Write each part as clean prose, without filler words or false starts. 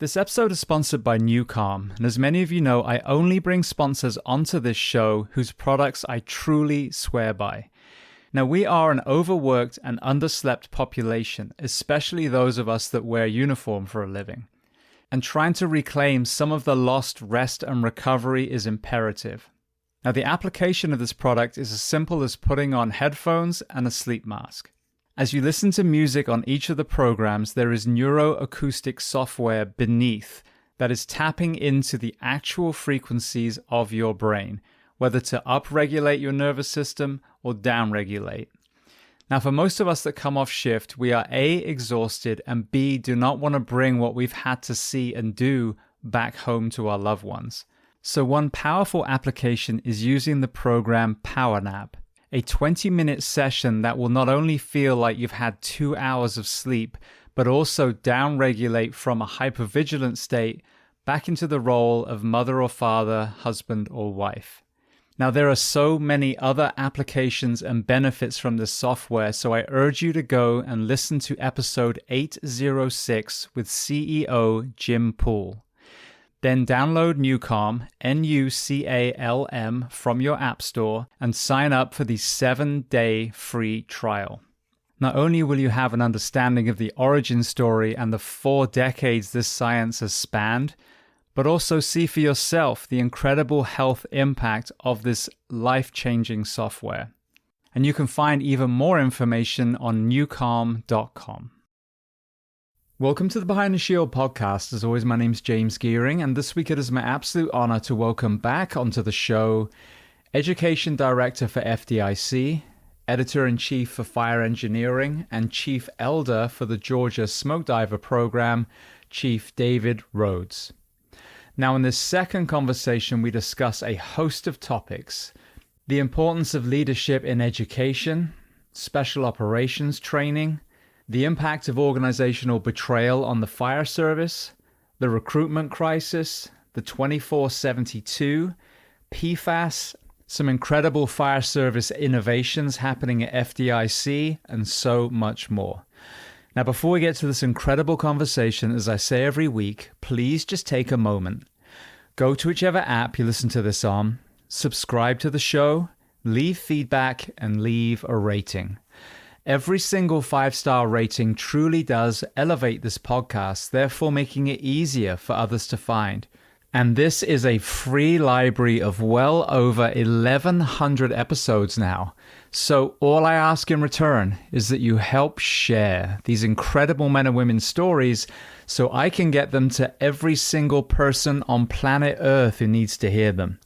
This episode is sponsored by Newcom, and as many of you know, I only bring sponsors onto this show whose products I truly swear by. Now, we are an overworked and underslept population, especially those of us that wear uniform for a living. And trying to reclaim some of the lost rest and recovery is imperative. Now, the application of this product is as simple as putting on headphones and a sleep mask. As you listen to music on each of the programs, there is neuroacoustic software beneath that is tapping into the actual frequencies of your brain, whether to upregulate your nervous system or downregulate. Now, for most of us that come off shift, we are A, exhausted, and B, do not want to bring what we've had to see and do back home to our loved ones. So one powerful application is using the program PowerNap, a 20-minute session that will not only feel like you've had 2 hours of sleep, but also downregulate from a hypervigilant state back into the role of mother or father, husband or wife. Now, there are so many other applications and benefits from this software, so I urge you to go and listen to episode 806 with CEO Jim Poole. Then download Newcom, Nucalm, from your app store and sign up for the 7-day free trial. Not only will you have an understanding of the origin story and the 4 decades this science has spanned, but also see for yourself the incredible health impact of this life-changing software. And you can find even more information on newcalm.com. Welcome to the Behind the Shield podcast. As always, my name's James Gearing, and this week it is my absolute honor to welcome back onto the show Education Director for FDIC, Editor-in-Chief for FireEngineering, and Chief Elder for the Georgia Smoke Diver Program, Chief David Rhodes. Now, in this second conversation, we discuss a host of topics: the importance of leadership in education, special operations training, the impact of organizational betrayal on the fire service, the recruitment crisis, the 2472, PFAS, some incredible fire service innovations happening at FDIC, and so much more. Now, before we get to this incredible conversation, as I say every week, please just take a moment. Go to whichever app you listen to this on, subscribe to the show, leave feedback, and leave a rating. Every single 5-star rating truly does elevate this podcast, therefore making it easier for others to find. And this is a free library of well over 1,100 episodes now. So all I ask in return is that you help share these incredible men and women's stories so I can get them to every single person on planet Earth who needs to hear them.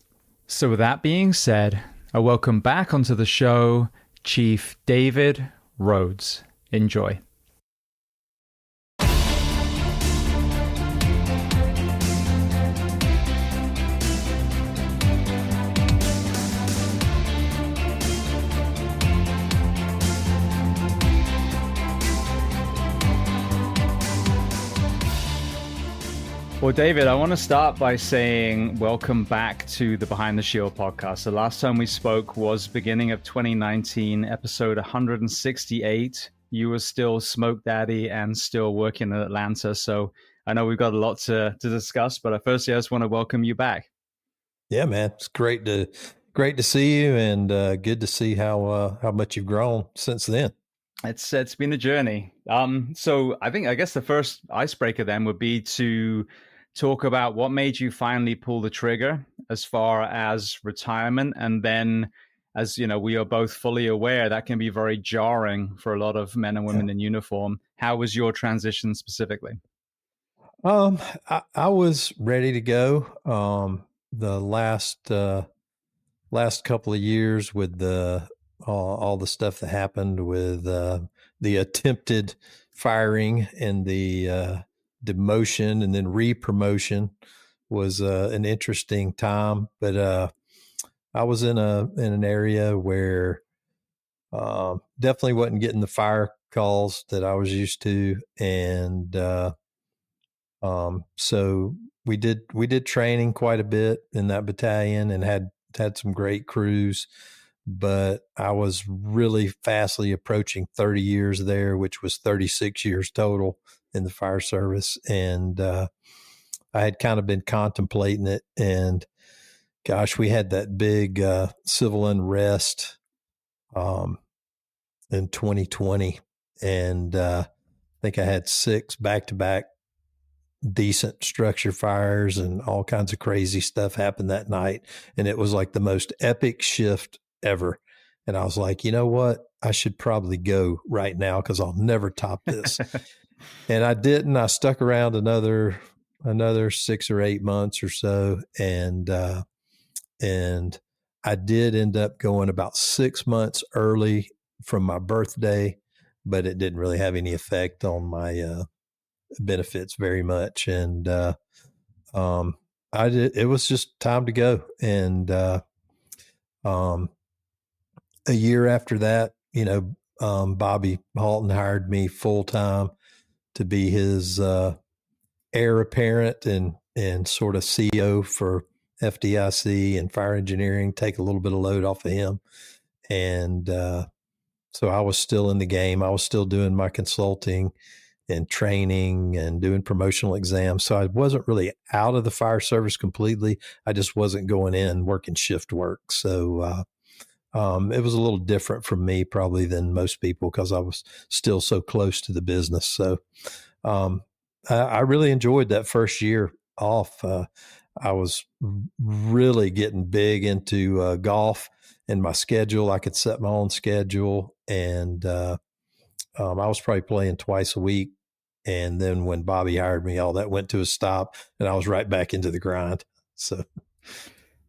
So with that being said, I welcome back onto the show Chief David Rhodes. Enjoy. Well, David, I want to start by saying welcome back to the Behind the Shield podcast. The last time we spoke was beginning of 2019, episode 168. You were still Smoke Daddy and still working in Atlanta. So I know we've got a lot to discuss, but firstly, I just want to welcome you back. Yeah, man. It's great to see you, and good to see how much you've grown since then. It's been a journey. So I guess the first icebreaker then would be to talk about what made you finally pull the trigger as far as retirement. And then, as you know, we are both fully aware that can be very jarring for a lot of men and women in uniform. How was your transition specifically? I was ready to go. The last couple of years with all the stuff that happened with the attempted firing and the demotion and then re-promotion was an interesting time. But I was in an area where definitely wasn't getting the fire calls that I was used to, and so we did training quite a bit in that battalion and had some great crews. But I was really fastly approaching 30 years there, which was 36 years total in the fire service. And I had kind of been contemplating it, and gosh, we had that big civil unrest in 2020, and I think I had 6 back-to-back decent structure fires, and all kinds of crazy stuff happened that night. And it was like the most epic shift ever. And I was like, you know what? I should probably go right now because I'll never top this. And I didn't. I stuck around another 6 or 8 months or so, and I did end up going about 6 months early from my birthday, but it didn't really have any effect on my benefits very much. And I did. It was just time to go. And a year after that, Bobby Halton hired me full time to be his heir apparent and sort of CEO for FDIC and FireEngineering, take a little bit of load off of him. And so I was still in the game. I was still doing my consulting and training and doing promotional exams. So I wasn't really out of the fire service completely. I just wasn't going in working shift work. So it was a little different from me probably than most people because I was still so close to the business. So I really enjoyed that first year off. I was really getting big into golf and my schedule. I could set my own schedule, and I was probably playing twice a week. And then when Bobby hired me, all that went to a stop, and I was right back into the grind. So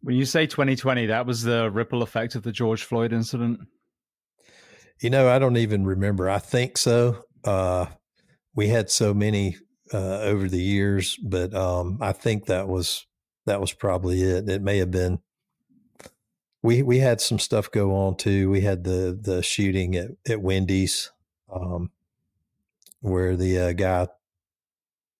when you say 2020, that was the ripple effect of the George Floyd incident? I don't even remember. I think so. We had so many over the years, but I think that was probably it. It may have been. We had some stuff go on too. We had the shooting at Wendy's, where the guy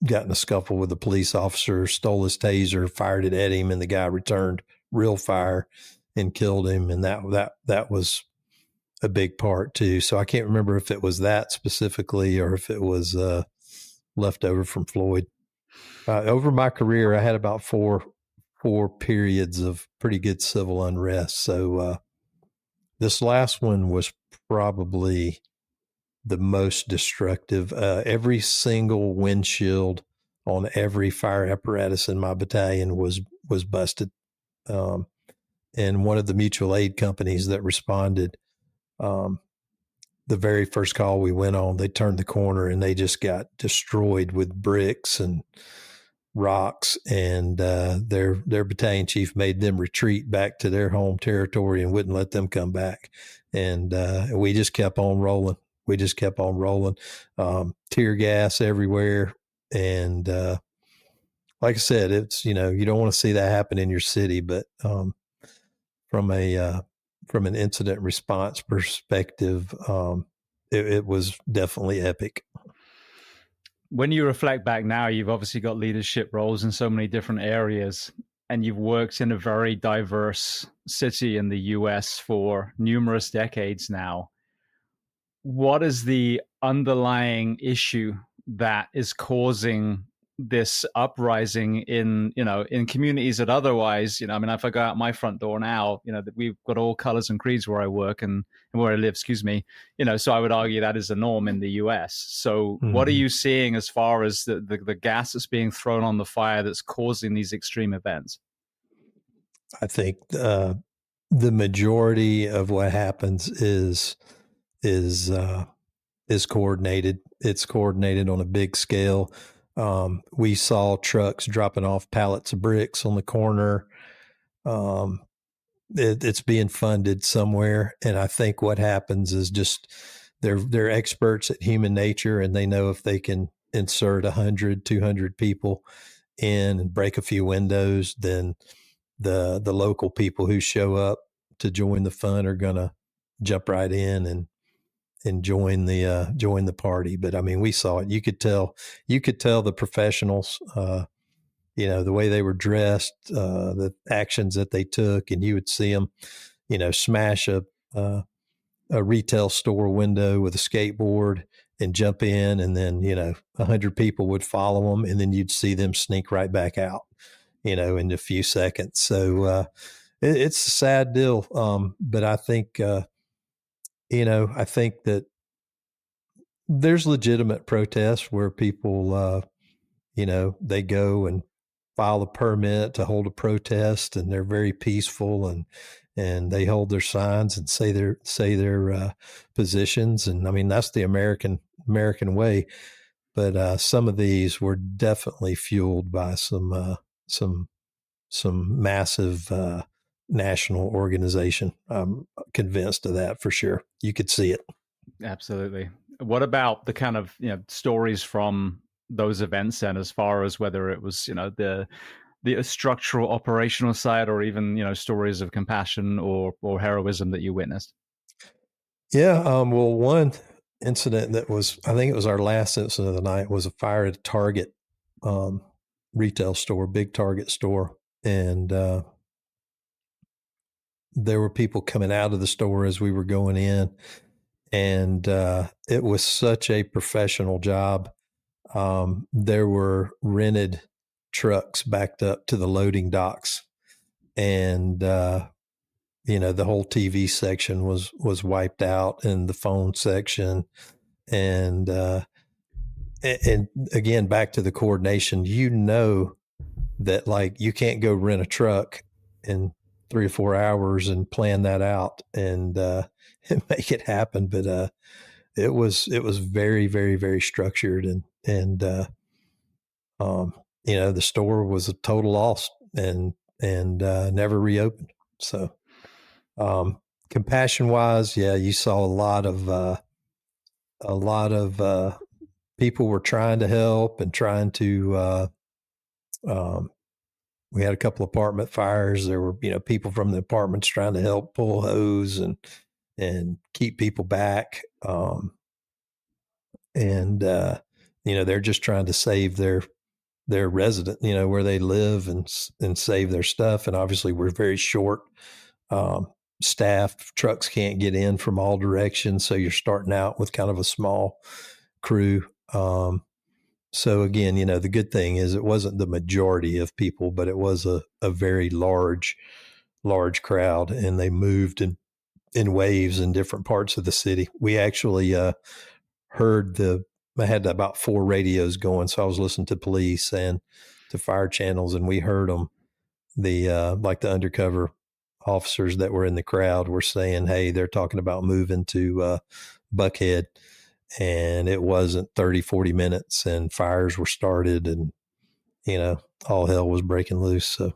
got in a scuffle with a police officer, stole his taser, fired it at him, and the guy returned real fire and killed him. And that was a big part too. So I can't remember if it was that specifically or if it was left over from Floyd. Over my career, I had about four periods of pretty good civil unrest. So this last one was probably the most destructive. Every single windshield on every fire apparatus in my battalion was busted. And one of the mutual aid companies that responded, the very first call we went on, they turned the corner and they just got destroyed with bricks and rocks. And their battalion chief made them retreat back to their home territory and wouldn't let them come back. And we just kept on rolling. Tear gas everywhere. And like I said, it's, you don't want to see that happen in your city, but from an incident response perspective, it was definitely epic. When you reflect back now, you've obviously got leadership roles in so many different areas, and you've worked in a very diverse city in the US for numerous decades now. What is the underlying issue that is causing this uprising in communities that otherwise, if I go out my front door now, that we've got all colors and creeds where I work and where I live, so I would argue that is the norm in the US. So What are you seeing as far as the gas that's being thrown on the fire that's causing these extreme events? I think the majority of what happens is coordinated. It's coordinated on a big scale. We saw trucks dropping off pallets of bricks on the corner. It's being funded somewhere. And I think what happens is just they're experts at human nature, and they know if they can insert 100, 200 people in and break a few windows, then the local people who show up to join the fun are going to jump right in and join the party. But I mean, we saw it. You could tell the professionals, the way they were dressed, the actions that they took, and you would see them, smash a retail store window with a skateboard and jump in, and then 100 people would follow them, and then you'd see them sneak right back out, in a few seconds. So it's a sad deal, but I think I think that there's legitimate protests where people they go and file a permit to hold a protest, and they're very peaceful, and they hold their signs and say their positions. And I mean, that's the American way. But some of these were definitely fueled by some massive national organization. I'm convinced of that for sure. You could see it. Absolutely. What about the kind of stories from those events, and as far as whether it was the structural operational side, or even stories of compassion or heroism that you witnessed? Yeah. Well, one incident that was, I think it was our last incident of the night, was a fire at a Target retail store, big Target store. And there were people coming out of the store as we were going in. And it was such a professional job. There were rented trucks backed up to the loading docks. And the whole TV section was wiped out, and the phone section, and again, back to the coordination. That, like, you can't go rent a truck in 3 or 4 hours and plan that out and make it happen. But it was very, very, very structured, and the store was a total loss, and never reopened. So. Compassion wise, yeah, you saw a lot of people were trying to help and trying to. We had a couple apartment fires. There were people from the apartments trying to help pull hose and keep people back. And they're just trying to save their resident, where they live, and save their stuff. And obviously, we're very short. Staff, trucks can't get in from all directions, so you're starting out with kind of a small crew. So again, the good thing is it wasn't the majority of people, but it was a very large crowd, and they moved in waves in different parts of the city. We actually heard I had about 4 radios going, so I was listening to police and to fire channels, and we heard them. The undercover officers that were in the crowd were saying, hey, they're talking about moving to Buckhead, and it wasn't 30, 40 minutes, and fires were started, and all hell was breaking loose. So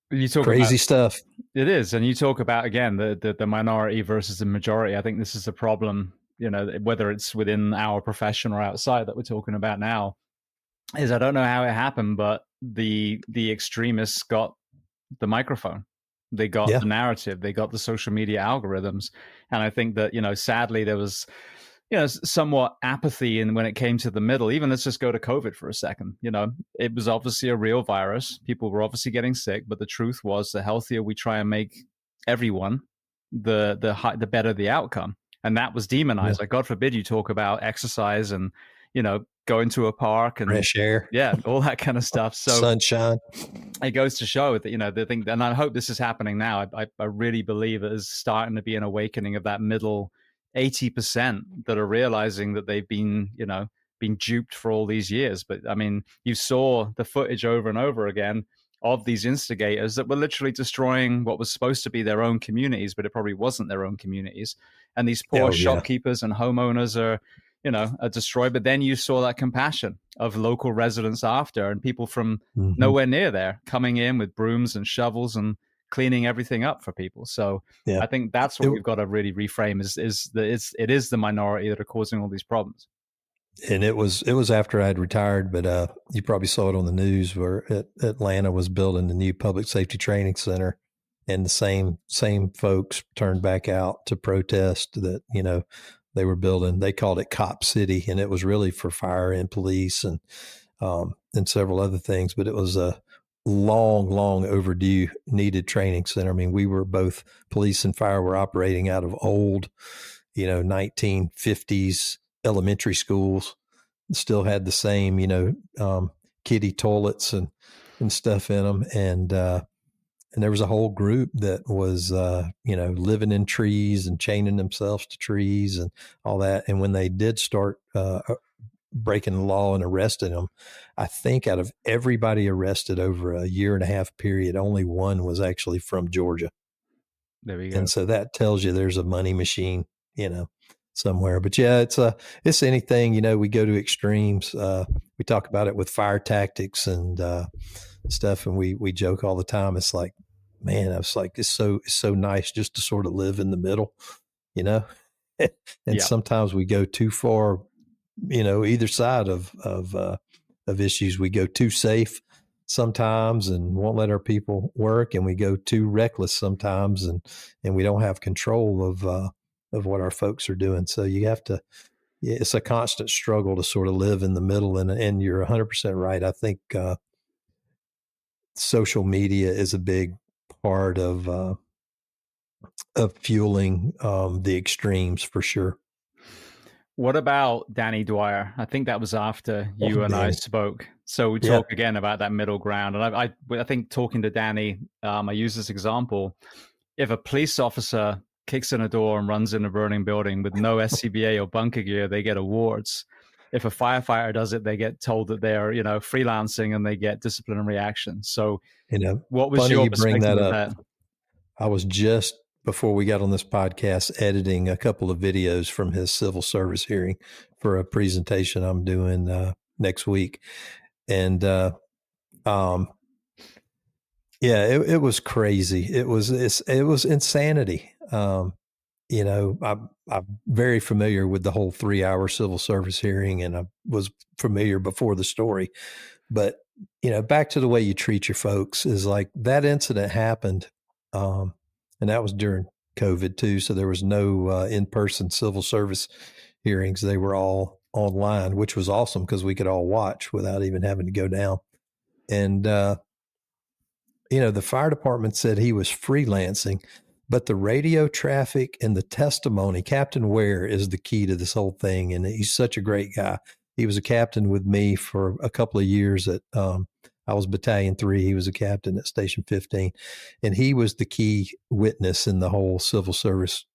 you talk crazy about stuff. It is, and you talk about, again, the minority versus the majority. I think this is a problem, whether it's within our profession or outside that we're talking about now. Is I don't know how it happened, but the extremists got the microphone, they got the narrative, they got the social media algorithms. And I think that sadly there was somewhat apathy when it came to the middle. Even let's just go to COVID for a second. It was obviously a real virus, people were obviously getting sick, but the truth was, the healthier we try and make everyone, the better the outcome. And that was demonized. Like, God forbid you talk about exercise and going to a park and fresh air, all that kind of stuff. So sunshine. It goes to show that the thing, and I hope this is happening now. I really believe it is starting to be an awakening of that middle 80% that are realizing that they've been duped for all these years. But I mean, you saw the footage over and over again of these instigators that were literally destroying what was supposed to be their own communities, but it probably wasn't their own communities. And these poor shopkeepers and homeowners are destroyed. But then you saw that compassion of local residents after, and people from nowhere near there coming in with brooms and shovels and cleaning everything up for people. So I think that's what we've got to really reframe is that it is the minority that are causing all these problems. And it was after I'd retired, but you probably saw it on the news where Atlanta was building the new public safety training center, and the same folks turned back out to protest that they were building. They called it Cop City, and it was really for fire and police and several other things. But it was a long overdue needed training center. I mean, we were both police and fire were operating out of old 1950s elementary schools still had the same, kiddie toilets and stuff in them. And there was a whole group that was, living in trees and chaining themselves to trees and all that. And when they did start breaking the law and arresting them, I think out of everybody arrested over a 1.5 year period, only one was actually from Georgia. There we go. And so that tells you there's a money machine, somewhere. But yeah, it's anything, we go to extremes. We talk about it with fire tactics and stuff, and we joke all the time. It's like, man, I was like, it's so nice just to sort of live in the middle, and Yeah. sometimes we go too far, either side of issues. We go too safe sometimes and won't let our people work, and we go too reckless sometimes, and we don't have control of what our folks are doing. So you have to. It's a constant struggle to sort of live in the middle, and you're 100% right. I think social media is a big part of fueling the extremes for sure. What about Danny Dwyer? I think that was after you and I spoke. So we talk again about that middle ground. And I think talking to Danny, I use this example. If a police officer kicks in a door and runs in a burning building with no SCBA or bunker gear, they get awards. If a firefighter does it, they get told that they're, freelancing and they get disciplinary action. So, what was your perspective of that? I was just, before we got on this podcast, editing a couple of videos from his civil service hearing for a presentation I'm doing next week. And it was crazy. It was insanity. I'm very familiar with the whole 3-hour civil service hearing, and I was familiar before the story. But, back to the way you treat your folks is like that incident happened. And that was during COVID too. So there was no in-person civil service hearings. They were all online, which was awesome because we could all watch without even having to go down. And, the fire department said he was freelancing, but the radio traffic and the testimony, Captain Ware is the key to this whole thing. And he's such a great guy. He was a captain with me for a couple of years at, I was Battalion 3. He was a captain at Station 15. And he was the key witness in the whole civil service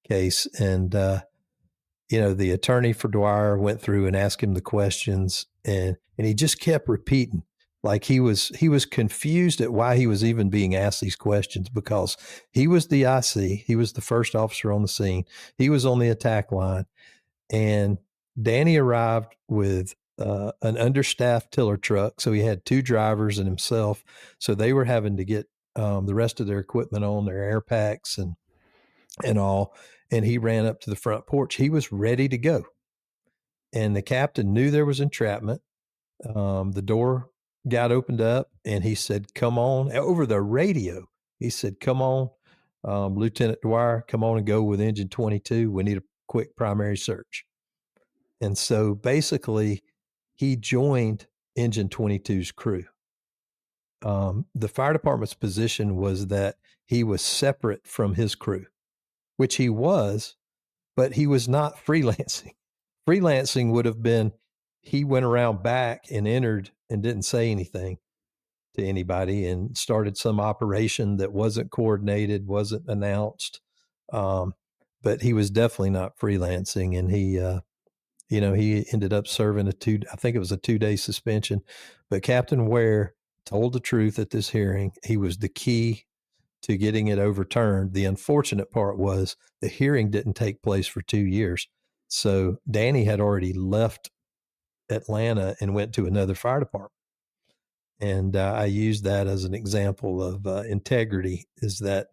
case. And, the attorney for Dwyer went through and asked him the questions, and he just kept repeating. Like he was confused at why he was even being asked these questions, because he was the IC. He was the first officer on the scene. He was on the attack line. And Danny arrived with an understaffed tiller truck. So he had 2 drivers and himself. So they were having to get the rest of their equipment on, their air packs and all. And he ran up to the front porch. He was ready to go. And the captain knew there was entrapment. The door got opened up, and he said, "Come on," over the radio. He said, "Come on, Lieutenant Dwyer, come on and go with engine 22. We need a quick primary search." And so basically he joined engine 22's crew. The fire department's position was that he was separate from his crew, which he was, but he was not freelancing. Freelancing would have been, he went around back and entered and didn't say anything to anybody and started some operation that wasn't coordinated, wasn't announced. But he was definitely not freelancing. And he ended up serving I think it was a 2-day suspension. But Captain Ware told the truth at this hearing. He was the key to getting it overturned. The unfortunate part was the hearing didn't take place for 2 years. So Danny had already left Atlanta and went to another fire department. And I used that as an example of integrity, is that,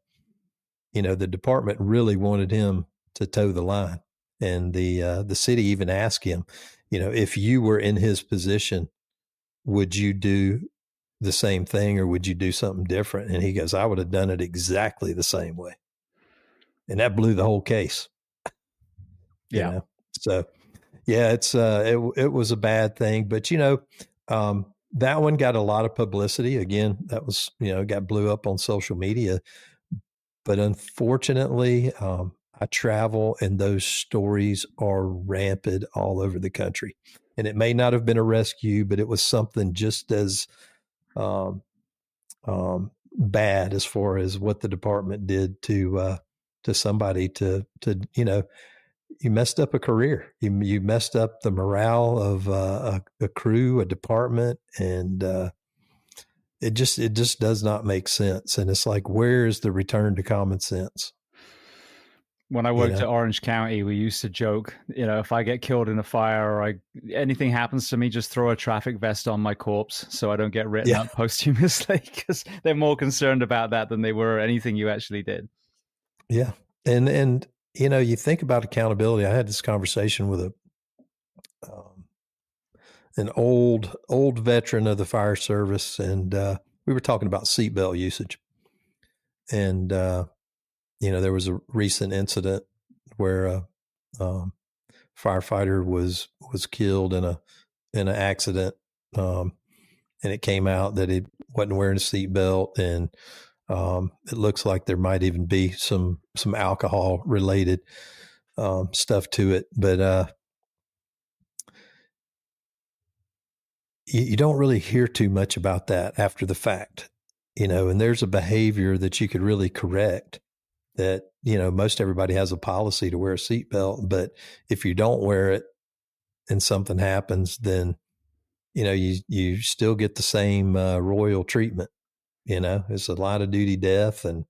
the department really wanted him to toe the line. And the city even asked him, if you were in his position, would you do the same thing or would you do something different? And he goes, "I would have done it exactly the same way." And that blew the whole case. Yeah. So yeah, it was a bad thing, but that one got a lot of publicity. Again, that was, got blew up on social media, but unfortunately, I travel, and those stories are rampant all over the country. And it may not have been a rescue, but it was something just as um, bad as far as what the department did to somebody to you messed up a career. You messed up the morale of a crew, a department, and it just does not make sense. And it's like, where is the return to common sense? When I worked at Orange County, we used to joke, if I get killed in a fire or anything happens to me, just throw a traffic vest on my corpse so I don't get written up posthumously, because they're more concerned about that than they were anything you actually did. Yeah. And you think about accountability. I had this conversation with an old veteran of the fire service, and we were talking about seatbelt usage. And there was a recent incident where a firefighter was killed in an accident, and it came out that he wasn't wearing a seatbelt, and it looks like there might even be some alcohol related stuff to it, but you don't really hear too much about that after the fact, and there's a behavior that you could really correct. That, most everybody has a policy to wear a seatbelt, but if you don't wear it and something happens, then, you still get the same royal treatment. It's a line of duty death. And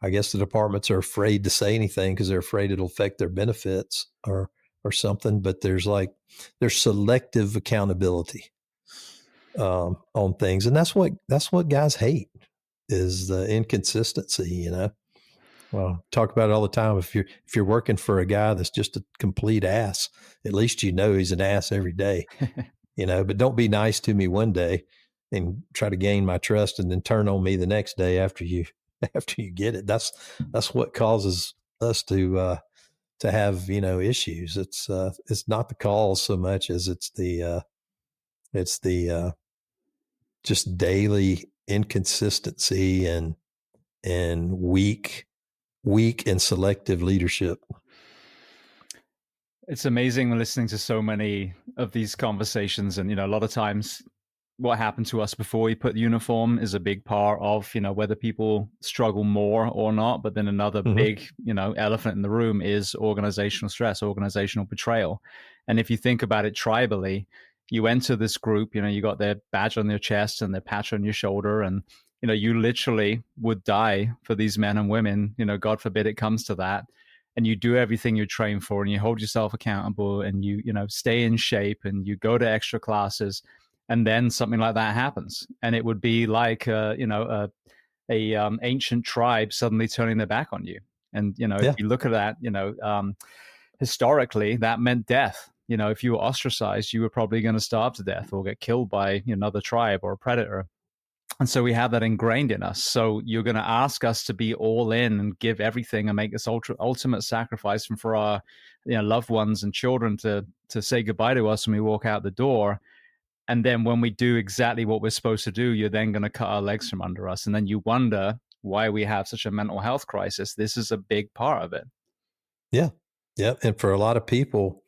I guess the departments are afraid to say anything because they're afraid it'll affect their benefits or something. But there's selective accountability on things. And that's what guys hate, is the inconsistency, Well, talk about it all the time. If you're working for a guy that's just a complete ass, at least he's an ass every day, But don't be nice to me one day and try to gain my trust, and then turn on me the next day after you get it. That's what causes us to have issues. It's not the cause so much as it's the just daily inconsistency and weak and selective leadership. It's amazing listening to so many of these conversations. And, a lot of times what happened to us before we put the uniform is a big part of, whether people struggle more or not. But then another big, elephant in the room is organizational stress, organizational betrayal. And if you think about it tribally, you enter this group, you got their badge on your chest and their patch on your shoulder, and you literally would die for these men and women, God forbid it comes to that. And you do everything you're trained for, and you hold yourself accountable, and you stay in shape, and you go to extra classes, and then something like that happens. And it would be like, a ancient tribe suddenly turning their back on you. And, if you look at that, historically, that meant death. If you were ostracized, you were probably going to starve to death or get killed by another tribe or a predator. And so we have that ingrained in us. So you're going to ask us to be all in and give everything and make this ultimate sacrifice, and for our loved ones and children to say goodbye to us when we walk out the door. And then when we do exactly what we're supposed to do, you're then going to cut our legs from under us. And then you wonder why we have such a mental health crisis. This is a big part of it. Yeah. Yeah. And for a lot of people,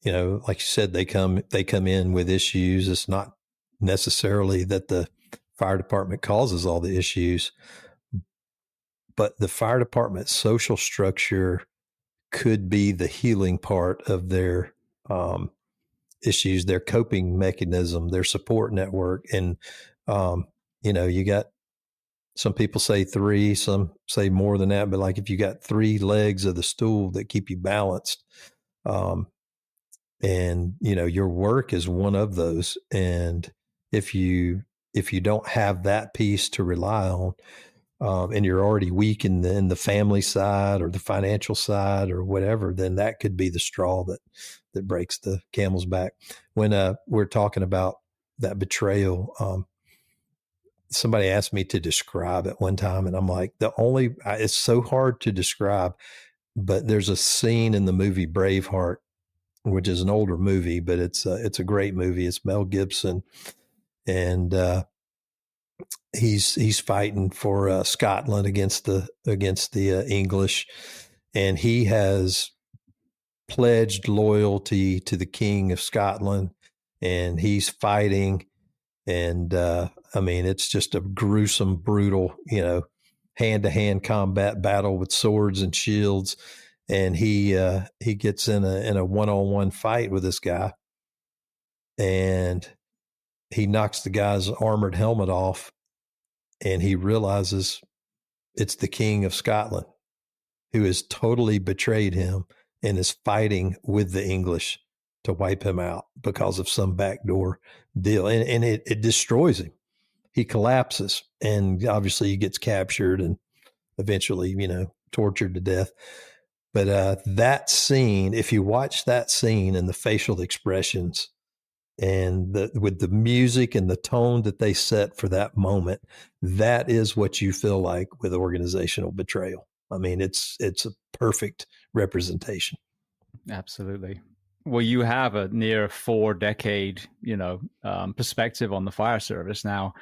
like you said, they come in with issues. It's not necessarily that the fire department causes all the issues, but the fire department's social structure could be the healing part of their issues, their coping mechanism, their support network. And, you got, some people say 3, some say more than that, but like if you got 3 legs of the stool that keep you balanced, and, your work is one of those. And if you don't have that piece to rely on, and you're already weak in the family side or the financial side or whatever, then that could be the straw that breaks the camel's back. When we're talking about that betrayal, somebody asked me to describe it one time, and I'm like, it's so hard to describe, but there's a scene in the movie Braveheart, which is an older movie, but it's a great movie. It's Mel Gibson, and he's fighting for Scotland against the English, and he has pledged loyalty to the King of Scotland, and he's fighting. And I mean, it's just a gruesome, brutal, hand-to-hand combat battle with swords and shields. And he gets in a one-on-one fight with this guy, and he knocks the guy's armored helmet off, and he realizes it's the King of Scotland who has totally betrayed him and is fighting with the English to wipe him out because of some backdoor deal. And it destroys him. He collapses, and obviously he gets captured and eventually, tortured to death. But that scene, if you watch that scene and the facial expressions and with the music and the tone that they set for that moment, that is what you feel like with organizational betrayal. I mean, it's a perfect representation. Absolutely. Well, you have a near 4-decade, perspective on the fire service now.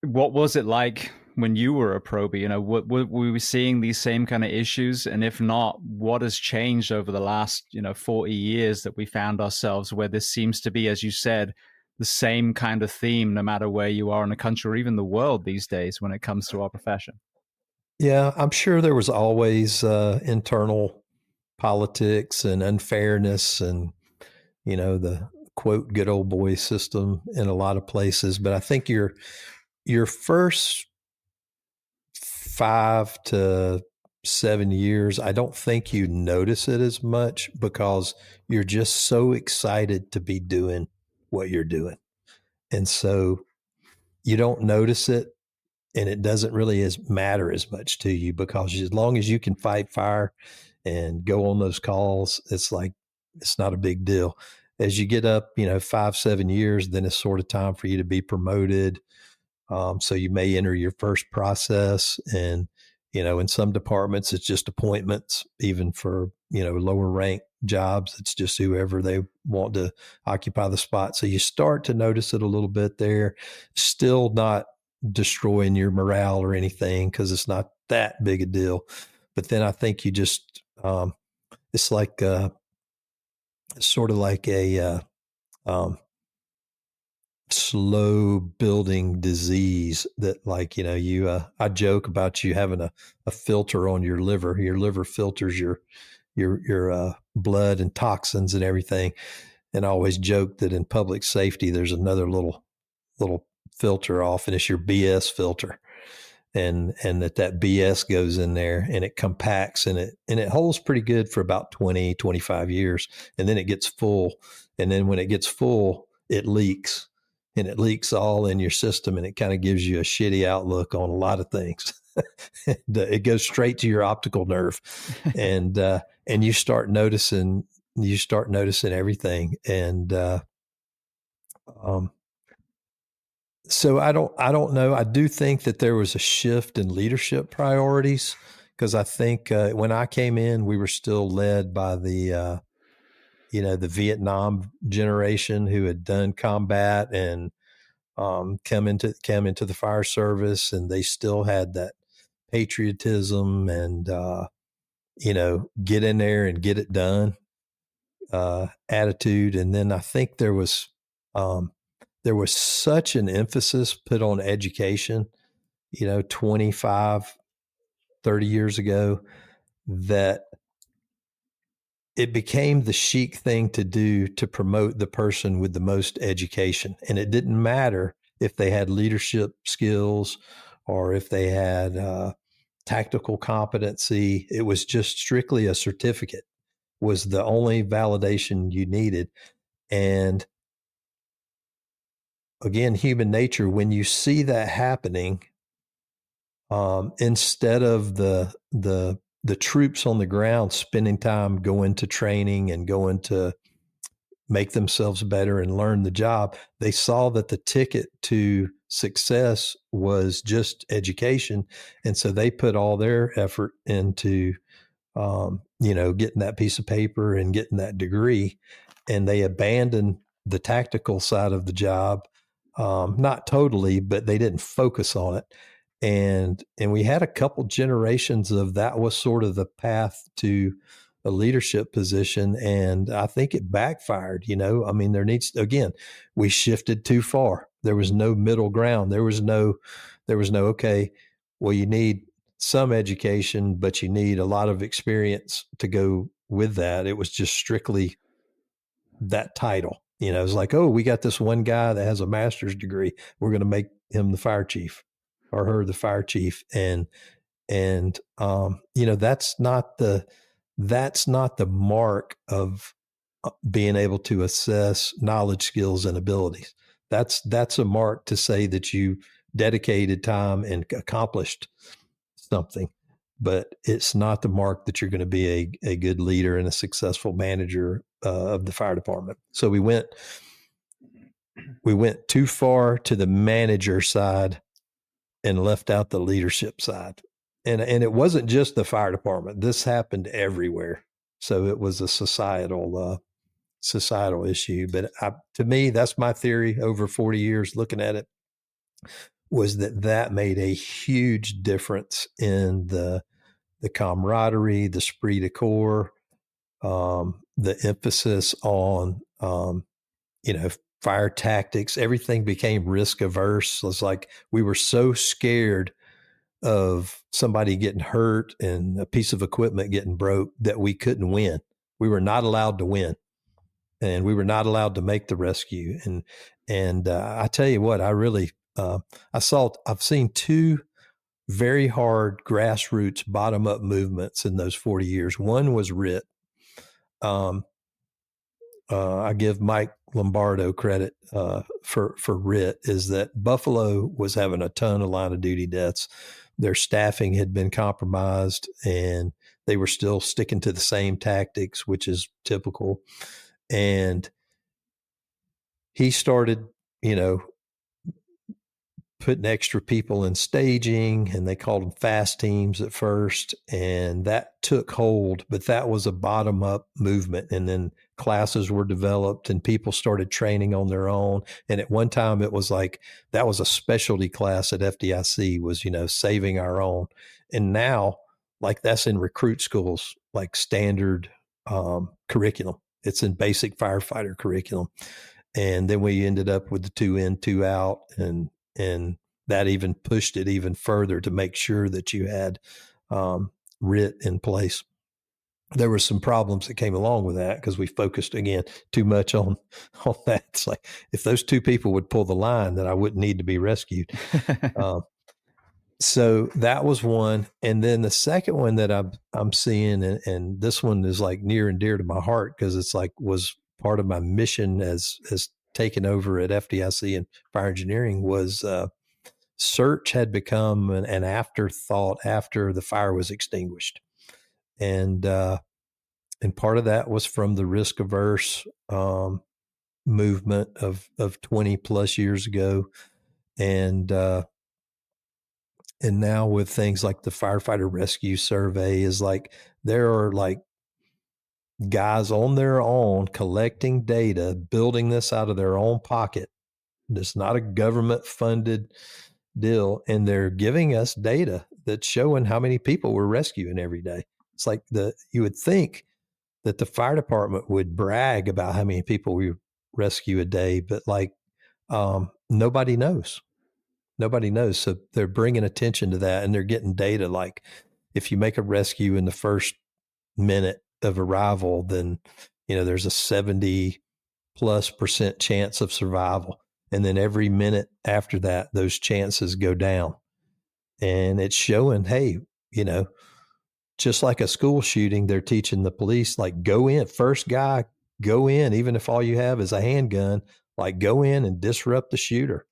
What was it like when you were a probie? Were we seeing these same kind of issues? And if not, what has changed over the last, 40 years that we found ourselves where this seems to be, as you said, the same kind of theme, no matter where you are in the country or even the world these days when it comes to our profession? Yeah, I'm sure there was always internal politics and unfairness and, the quote, good old boy system in a lot of places. But I think your first 5 to 7 years, I don't think you notice it as much because you're just so excited to be doing what you're doing. And so you don't notice it, and it doesn't really matter as much to you because as long as you can fight fire and go on those calls, it's not a big deal. As you get up, 5, 7 years, then it's sort of time for you to be promoted. So you may enter your first process, and in some departments it's just appointments. Even for lower rank jobs, it's just whoever they want to occupy the spot. So you start to notice it a little bit there. Still not destroying your morale or anything because it's not that big a deal. But then I think you just it's like sort of like a slow building disease that I joke about you having a filter on your liver. Your liver filters your blood and toxins and everything. And I always joke that in public safety, there's another little filter off, and it's your BS filter. And that BS goes in there and it compacts and it holds pretty good for about 20, 25 years. And then it gets full. And then when it gets full, it leaks. And it leaks all in your system, and it kind of gives you a shitty outlook on a lot of things. It goes straight to your optical nerve, and you start noticing everything. And so I don't know. I do think that there was a shift in leadership priorities because I think when I came in, we were still led by the Vietnam generation who had done combat and come into the fire service, and they still had that patriotism and get in there and get it done attitude. And then I think there was such an emphasis put on education 25, 30 years ago that it became the chic thing to do to promote the person with the most education. And it didn't matter if they had leadership skills or if they had tactical competency. It was just strictly a certificate was the only validation you needed. And again, human nature, when you see that happening, instead of the troops on the ground spending time going to training and going to make themselves better and learn the job, they saw that the ticket to success was just education. And so they put all their effort into, getting that piece of paper and getting that degree. And they abandoned the tactical side of the job. Not totally, but they didn't focus on it. And we had a couple generations of that was sort of the path to a leadership position. And I think it backfired, I mean, we shifted too far. There was no middle ground. There was no, okay, well, you need some education, but you need a lot of experience to go with that. It was just strictly that title. It's like, oh, we got this one guy that has a master's degree. We're going to make him the fire chief or her the fire chief. And that's not the mark of being able to assess knowledge, skills, and abilities. That's a mark to say that you dedicated time and accomplished something, but it's not the mark that you're going to be a good leader and a successful manager of the fire department. So we went too far to the manager side and left out the leadership side. And it wasn't just the fire department. This happened everywhere. So it was a societal issue. But to me, that's my theory over 40 years looking at it, was that made a huge difference in the camaraderie, the esprit de corps, the emphasis on, fire tactics. Everything became risk averse. It was like we were so scared of somebody getting hurt and a piece of equipment getting broke that we couldn't win. We were not allowed to win, and we were not allowed to make the rescue. And I tell you what, I've seen two very hard grassroots bottom up movements in those 40 years. One was RIT. I give Mike Lombardo credit for RIT, is that Buffalo was having a ton of line of duty deaths. Their staffing had been compromised and they were still sticking to the same tactics, which is typical. And he started, putting extra people in staging, and they called them fast teams at first, and that took hold, but that was a bottom up movement. And then classes were developed and people started training on their own. And at one time it was like, that was a specialty class at FDIC, was, saving our own. And now, like, that's in recruit schools, like standard curriculum. It's in basic firefighter curriculum. And then we ended up with the 2 in, 2 out, and that even pushed it even further to make sure that you had RIT in place. There were some problems that came along with that because we focused, again, too much on that. It's like, if those two people would pull the line, then I wouldn't need to be rescued. So that was one. And then the second one that I'm seeing, and this one is like near and dear to my heart because it's like was part of my mission as taken over at FDIC and FireEngineering, was search had become an afterthought after the fire was extinguished. And part of that was from the risk averse movement of 20 plus years ago. And now with things like the Firefighter Rescue Survey, is like, there are like guys on their own collecting data, building this out of their own pocket. It's not a government funded deal. And they're giving us data that's showing how many people we're rescuing every day. It's like you would think that the fire department would brag about how many people we rescue a day, but like, nobody knows. Nobody knows. So they're bringing attention to that, and they're getting data. Like, if you make a rescue in the first minute of arrival, then, there's a 70+% chance of survival. And then every minute after that, those chances go down. And it's showing, hey, just like a school shooting, they're teaching the police, like, go in, first guy, go in, even if all you have is a handgun, like, go in and disrupt the shooter.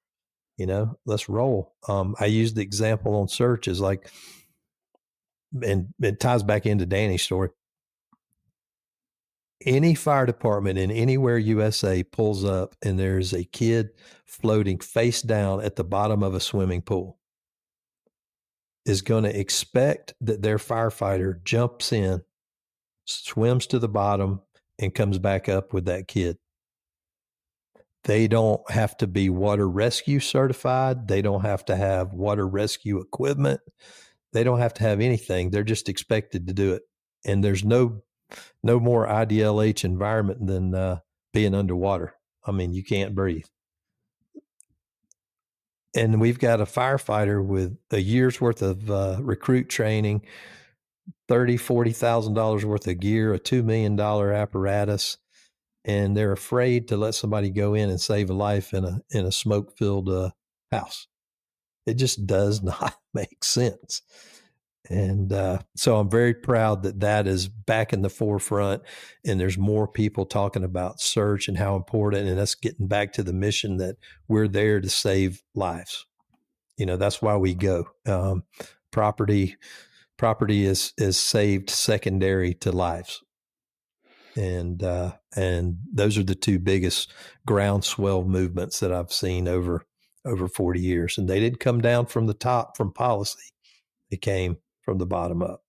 Let's roll. I used the example on search as like, and it ties back into Danny's story. Any fire department in anywhere USA pulls up and there's a kid floating face down at the bottom of a swimming pool, is going to expect that their firefighter jumps in, swims to the bottom, and comes back up with that kid. They don't have to be water rescue certified. They don't have to have water rescue equipment. They don't have to have anything. They're just expected to do it. And there's no more IDLH environment than being underwater. I mean, you can't breathe. And we've got a firefighter with a year's worth of recruit training, $40,000 worth of gear, a $2 million apparatus, and they're afraid to let somebody go in and save a life in a smoke filled house. It just does not make sense. And so I'm very proud that is back in the forefront, and there's more people talking about search and how important, and us getting back to the mission that we're there to save lives. That's why we go. Property is saved secondary to lives. And those are the two biggest groundswell movements that I've seen over 40 years. And they didn't come down from the top from policy. It came from the bottom up.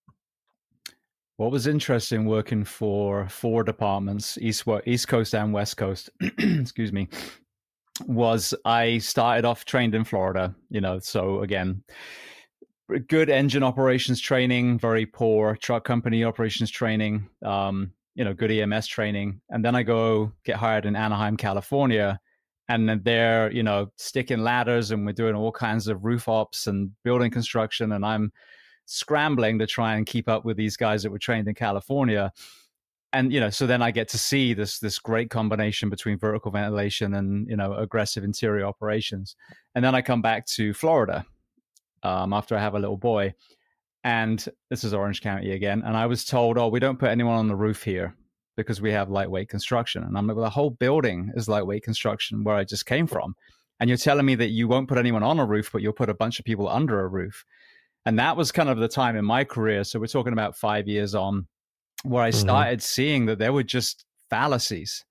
What was interesting working for 4 departments, East Coast and West Coast, excuse me, was I started off trained in Florida, so again, good engine operations training, very poor truck company operations training, good EMS training. And then I go get hired in Anaheim, California. And then they're, sticking ladders, and we're doing all kinds of roof ops and building construction. And I'm scrambling to try and keep up with these guys that were trained in California. And, so then I get to see this great combination between vertical ventilation and, aggressive interior operations. And then I come back to Florida after I have a little boy. And this is Orange County again. And I was told, we don't put anyone on the roof here because we have lightweight construction. And I'm like, well, the whole building is lightweight construction where I just came from. And you're telling me that you won't put anyone on a roof, but you'll put a bunch of people under a roof. And that was kind of the time in my career. So we're talking about 5 years on, where I started seeing that there were just fallacies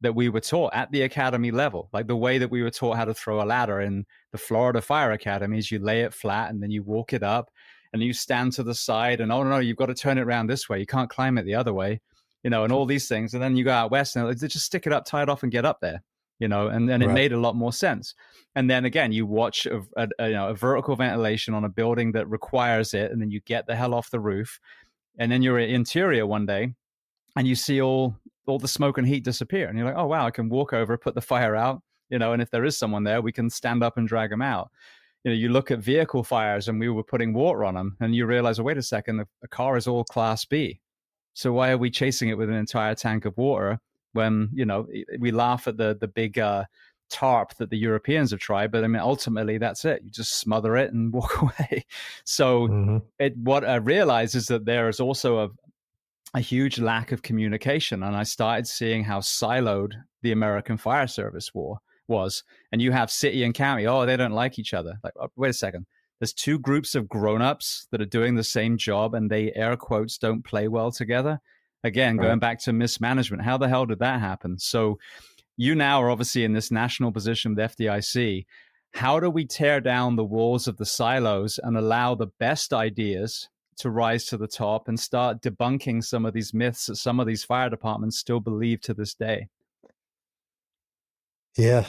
that we were taught at the academy level. Like the way that we were taught how to throw a ladder in the Florida Fire Academies, you lay it flat and then you walk it up and you stand to the side and, oh no, you've got to turn it around this way. You can't climb it the other way, and all these things. And then you go out west and they just stick it up, tie it off and get up there, and then it made a lot more sense. And then again, you watch a vertical ventilation on a building that requires it, and then you get the hell off the roof. And then you're in interior one day and you see all the smoke and heat disappear. And you're like, oh, wow, I can walk over, put the fire out, and if there is someone there, we can stand up and drag them out. You look at vehicle fires and we were putting water on them, and you realize, oh, wait a second, the car is all Class B. So why are we chasing it with an entire tank of water when, we laugh at the big tarp that the Europeans have tried, but I mean, ultimately that's it. You just smother it and walk away. So what I realized is that there is also a huge lack of communication. And I started seeing how siloed the American Fire Service was. And you have city and county. Oh, they don't like each other. Like, oh, wait a second. There's 2 groups of grown-ups that are doing the same job and they, air quotes, don't play well together. Again, going back to mismanagement. How the hell did that happen? So you now are obviously in this national position with FDIC. How do we tear down the walls of the silos and allow the best ideas to rise to the top and start debunking some of these myths that some of these fire departments still believe to this day? Yeah,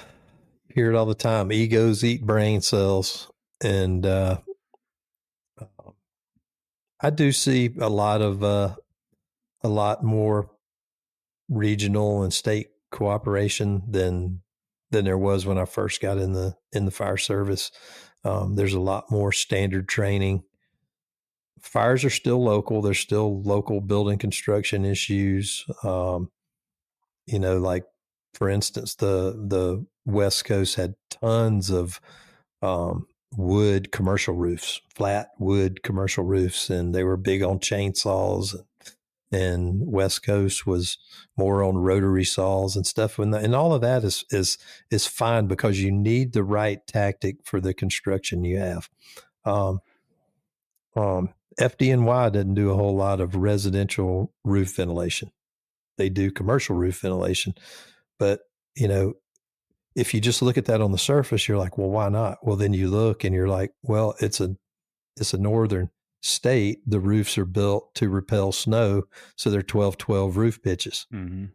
hear it all the time. Egos eat brain cells. And I do see a lot more regional and state cooperation than there was when I first got in the fire service. There's a lot more standard training. Fires are still local. There's still local building construction issues. Like for instance, the West Coast had tons of wood commercial roofs, flat wood commercial roofs, and they were big on chainsaws. And West Coast was more on rotary saws and stuff. And all of that is fine because you need the right tactic for the construction you have. FDNY doesn't do a whole lot of residential roof ventilation. They do commercial roof ventilation. But, if you just look at that on the surface, you're like, well, why not? Well, then you look and you're like, well, it's a northern state. The roofs are built to repel snow. So they're 12-12 roof pitches. And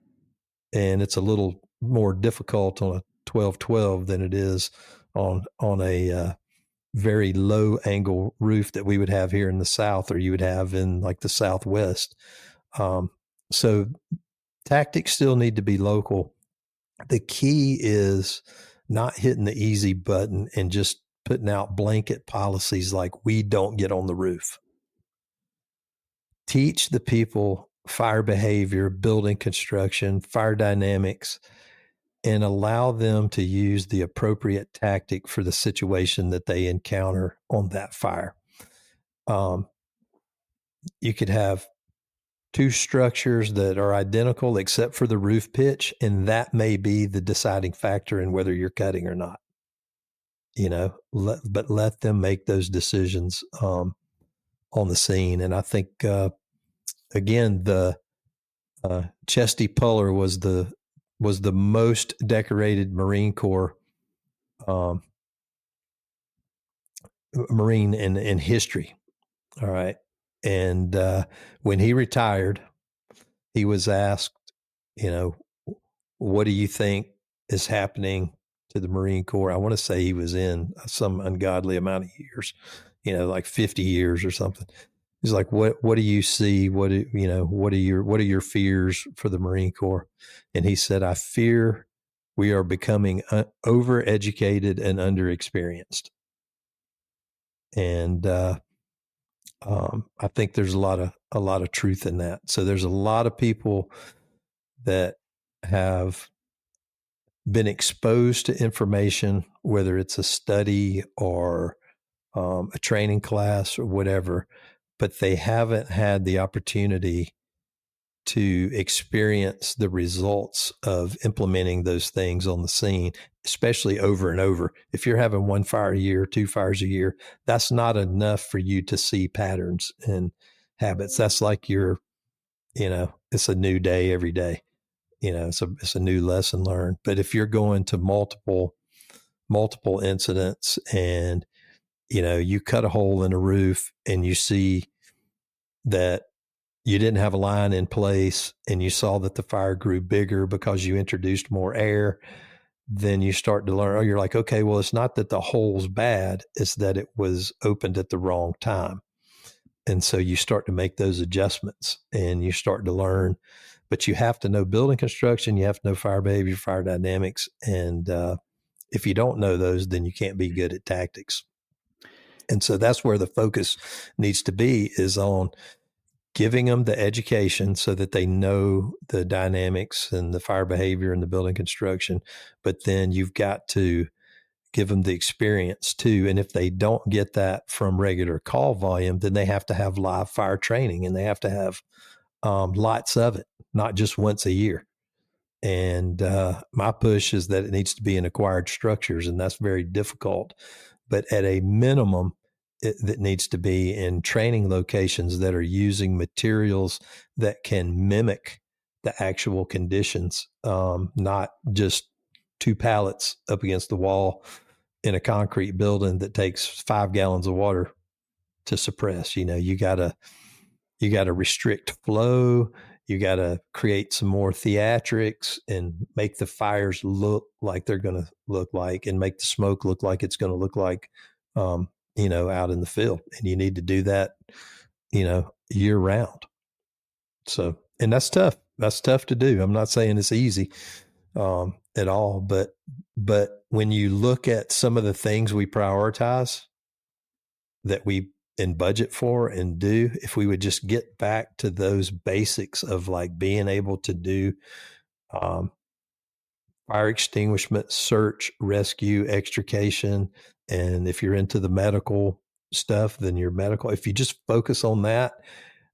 it's a little more difficult on a 12-12 than it is on a very low angle roof that we would have here in the South, or you would have in like the Southwest. So tactics still need to be local. The key is not hitting the easy button and just putting out blanket policies like we don't get on the roof. Teach the people fire behavior, building construction, fire dynamics, and allow them to use the appropriate tactic for the situation that they encounter on that fire. You could have two structures that are identical except for the roof pitch, and that may be the deciding factor in whether you're cutting or not. But let them make those decisions on the scene. And I think again, the Chesty Puller was the most decorated Marine Corps Marine in history. All right. And when he retired, he was asked, what do you think is happening to the Marine Corps? I want to say he was in some ungodly amount of years, like 50 years or something. He's like, what do you see? What are your fears for the Marine Corps? And he said, I fear we are becoming overeducated and underexperienced. And I think there's a lot of truth in that. So there's a lot of people that have been exposed to information, whether it's a study or a training class or whatever, but they haven't had the opportunity to experience the results of implementing those things on the scene, especially over and over. If you're having one fire a year, two fires a year, that's not enough for you to see patterns and habits. That's like it's a new day every day. It's a new lesson learned. But if you're going to multiple incidents and, you cut a hole in a roof and you see that you didn't have a line in place and you saw that the fire grew bigger because you introduced more air, then you start to learn, you're like, okay, well, it's not that the hole's bad, it's that it was opened at the wrong time. And so you start to make those adjustments and you start to learn, but you have to know building construction, you have to know fire behavior, fire dynamics. And if you don't know those, then you can't be good at tactics. And so that's where the focus needs to be, is on giving them the education so that they know the dynamics and the fire behavior and the building construction. But then you've got to give them the experience too. And if they don't get that from regular call volume, then they have to have live fire training and they have to have lots of it, not just once a year. And my push is that it needs to be in acquired structures, and that's very difficult. But at a minimum, that needs to be in training locations that are using materials that can mimic the actual conditions, not just two pallets up against the wall in a concrete building that takes 5 gallons of water to suppress. You got to restrict flow. You got to create some more theatrics and make the fires look like they're going to look like, and make the smoke look like it's going to look like, out in the field. And you need to do that, year round. So, and that's tough. That's tough to do. I'm not saying it's easy at all, but when you look at some of the things we prioritize that we in budget for and do, if we would just get back to those basics of like being able to do fire extinguishment, search, rescue, extrication, and if you're into the medical stuff, then your medical. If you just focus on that,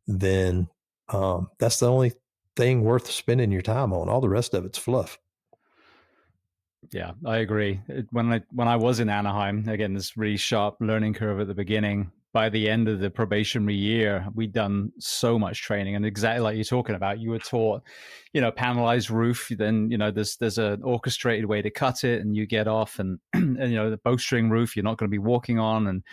then that's the only thing worth spending your time on. All the rest of it's fluff. Yeah, I agree. When I was in Anaheim, again, this really sharp learning curve at the beginning. By the end of the probationary year, we'd done so much training, and exactly like you're talking about, you were taught, panelized roof. Then there's an orchestrated way to cut it, and you get off, and the bowstring roof you're not going to be walking on, and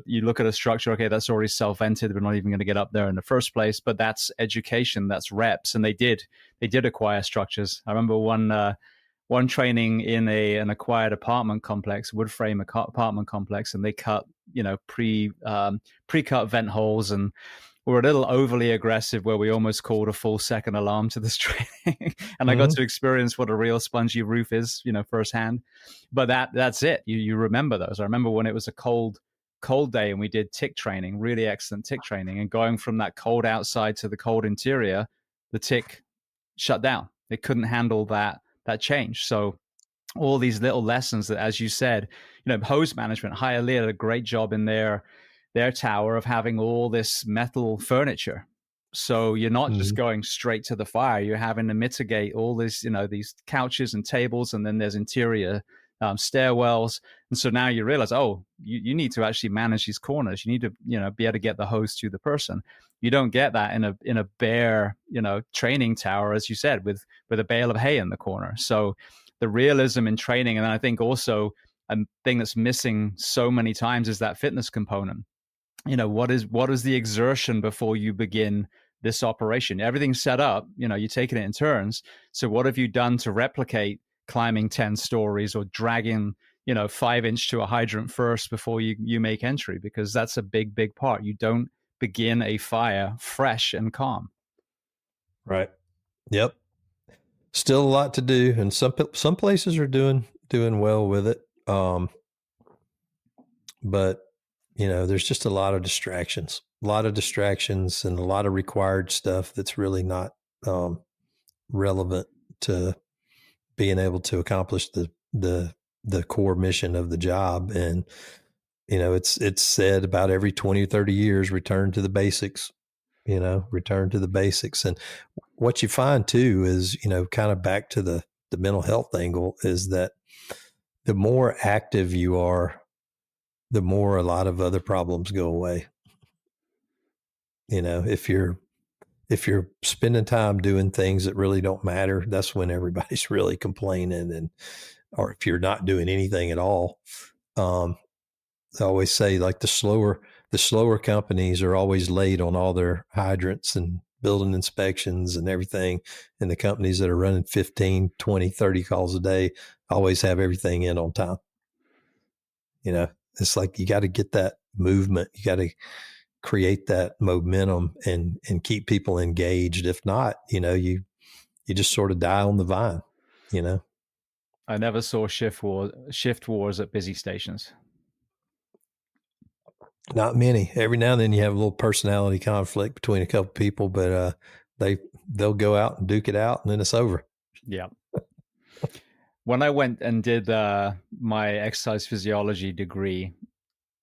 you look at a structure, okay, that's already self-vented, we're not even going to get up there in the first place. But that's education, that's reps, and they did acquire structures. I remember one one training in an acquired apartment complex, wood frame apartment complex, and they cut, pre-cut vent holes, and were a little overly aggressive where we almost called a full second alarm to this training. And I got to experience what a real spongy roof is, firsthand. But that's it. You remember those. I remember when it was a cold day and we did tick training, really excellent tick training, and going from that cold outside to the cold interior, the tick shut down. It couldn't handle that change. So all these little lessons that, as you said, hose management, Hialeah did a great job in their tower of having all this metal furniture. So you're not just going straight to the fire. You're having to mitigate all this, these couches and tables, and then there's interior stairwells. And so now you realize, you need to actually manage these corners. You need to, be able to get the hose to the person. You don't get that in a bare, training tower, as you said, with a bale of hay in the corner. So the realism in training, and I think also a thing that's missing so many times is that fitness component. What is the exertion before you begin this operation? Everything's set up, you're taking it in turns. So what have you done to replicate climbing 10 stories or dragging, 5-inch to a hydrant first before you make entry? Because that's a big part. You don't begin a fire fresh and calm. Right. Yep. Still a lot to do, and some places are doing well with it. But there's just a lot of distractions and a lot of required stuff that's really not relevant to being able to accomplish the core mission of the job. And it's said about every 20 or 30 years, return to the basics. Return to the basics. And what you find too is, kind of back to the mental health angle, is that the more active you are, the more a lot of other problems go away. If you're spending time doing things that really don't matter, that's when everybody's really complaining. Or if you're not doing anything at all, I always say, like, the slower companies are always late on all their hydrants and building inspections and everything. And the companies that are running 15, 20, 30 calls a day always have everything in on time. It's like, you got to get that movement. You got to create that momentum and keep people engaged. If not, you just sort of die on the vine, I never saw shift wars at busy stations. Not many. Every now and then you have a little personality conflict between a couple people, but they'll go out and duke it out, and then it's over. Yeah. When I went and did my exercise physiology degree,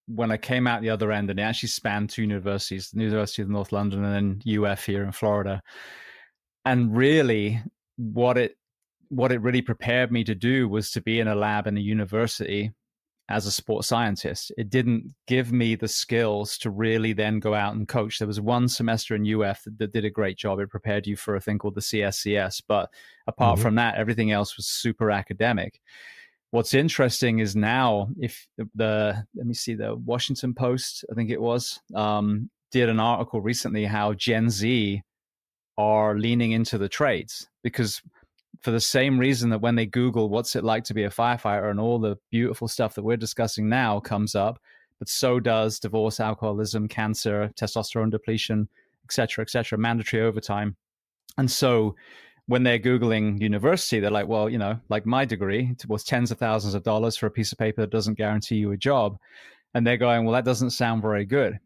when I came out the other end, and it actually spanned two universities, the University of North London and then UF here in Florida. And really what it really prepared me to do was to be in a lab in a university as a sports scientist. It didn't give me the skills to really then go out and coach. There was one semester in UF that did a great job. It prepared you for a thing called the CSCS. But apart from that, everything else was super academic. What's interesting is now, if the Washington Post, I think it was, did an article recently how Gen Z are leaning into the trades, because for the same reason that when they Google what's it like to be a firefighter, and all the beautiful stuff that we're discussing now comes up, but so does divorce, alcoholism, cancer, testosterone depletion, et cetera, mandatory overtime. And so when they're Googling university, they're like, well, like my degree was tens of thousands of dollars for a piece of paper that doesn't guarantee you a job. And they're going, well, that doesn't sound very good.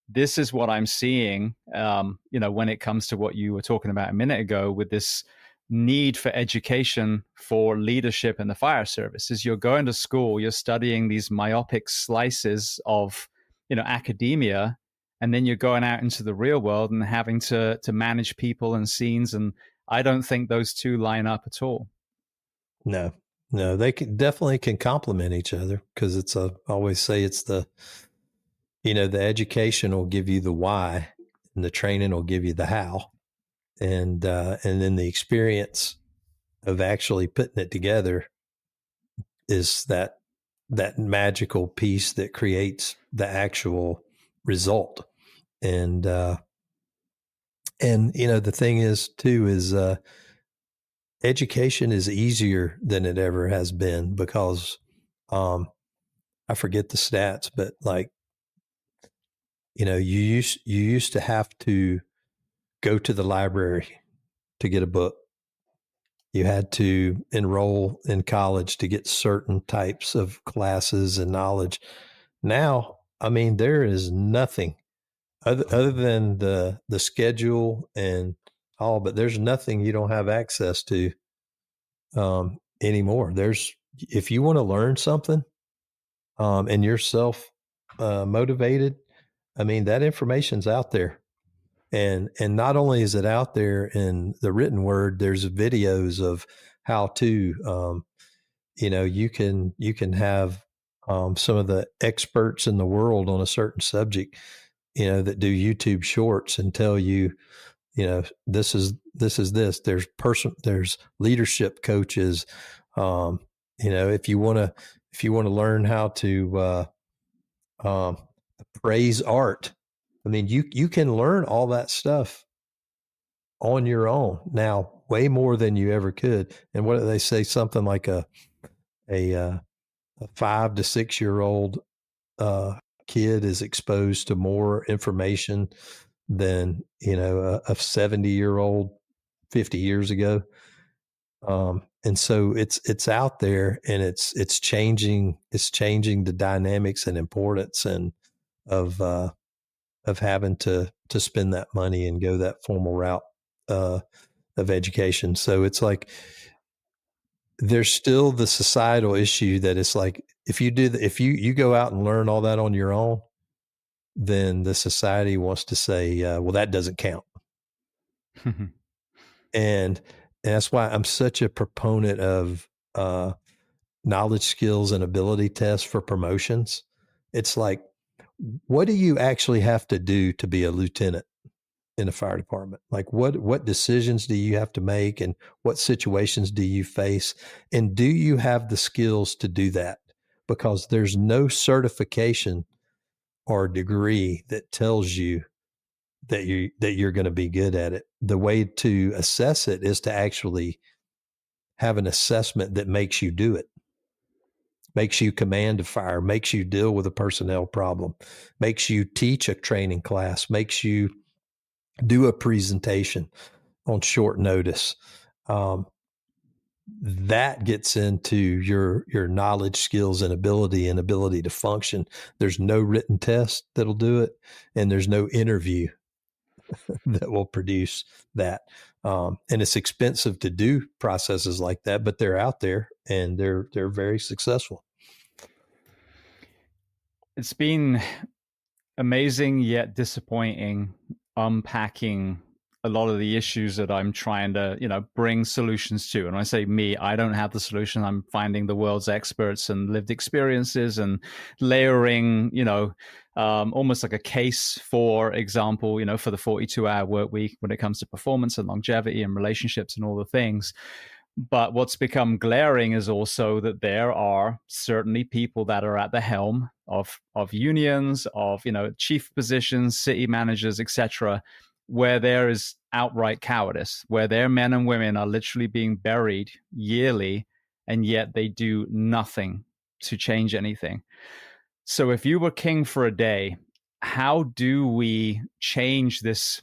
This is what I'm seeing, when it comes to what you were talking about a minute ago, with this need for education for leadership in the fire service. Is you're going to school, you're studying these myopic slices of, academia, and then you're going out into the real world and having to manage people and scenes. And I don't think those two line up at all. No, they definitely can complement each other, because I always say it's the education will give you the why, and the training will give you the how. And then the experience of actually putting it together is that magical piece that creates the actual result. And the thing is too, is education is easier than it ever has been because I forget the stats, but like, you used to have to go to the library to get a book. You had to enroll in college to get certain types of classes and knowledge. Now, I mean, there is nothing other than the schedule and all, but there's nothing you don't have access to anymore. If you want to learn something and you're self motivated, I mean, that information's out there. And not only is it out there in the written word, there's videos of how to. You can have some of the experts in the world on a certain subject, that do YouTube shorts and tell you, this is this. There's leadership coaches. If you want to learn how to praise art, I mean, you can learn all that stuff on your own now, way more than you ever could. And what do they say? Something like a 5 to 6 year old kid is exposed to more information than a 70-year-old 50 years ago. And so it's out there, and it's changing the dynamics and importance and of having to spend that money and go that formal route of education. So it's like there's still the societal issue that it's like if you go out and learn all that on your own, then the society wants to say, well, that doesn't count. And that's why I'm such a proponent of knowledge, skills, and ability tests for promotions. It's like, what do you actually have to do to be a lieutenant in a fire department? Like what decisions do you have to make, and what situations do you face? And do you have the skills to do that? Because there's no certification or degree that tells you that you're going to be good at it. The way to assess it is to actually have an assessment that makes you do it, makes you command a fire, makes you deal with a personnel problem, makes you teach a training class, makes you do a presentation on short notice. That gets into your knowledge, skills, and ability to function. There's no written test that'll do it, and there's no interview that will produce that. And it's expensive to do processes like that, but they're out there and they're very successful. It's been amazing yet disappointing unpacking a lot of the issues that I'm trying to, bring solutions to. And when I say me, I don't have the solution. I'm finding the world's experts and lived experiences and layering, almost like a case, for example, for the 42-hour work week when it comes to performance and longevity and relationships and all the things. But what's become glaring is also that there are certainly people that are at the helm of unions, of chief positions, city managers, etc., where there is outright cowardice, where their men and women are literally being buried yearly, and yet they do nothing to change anything. So if you were king for a day, how do we change this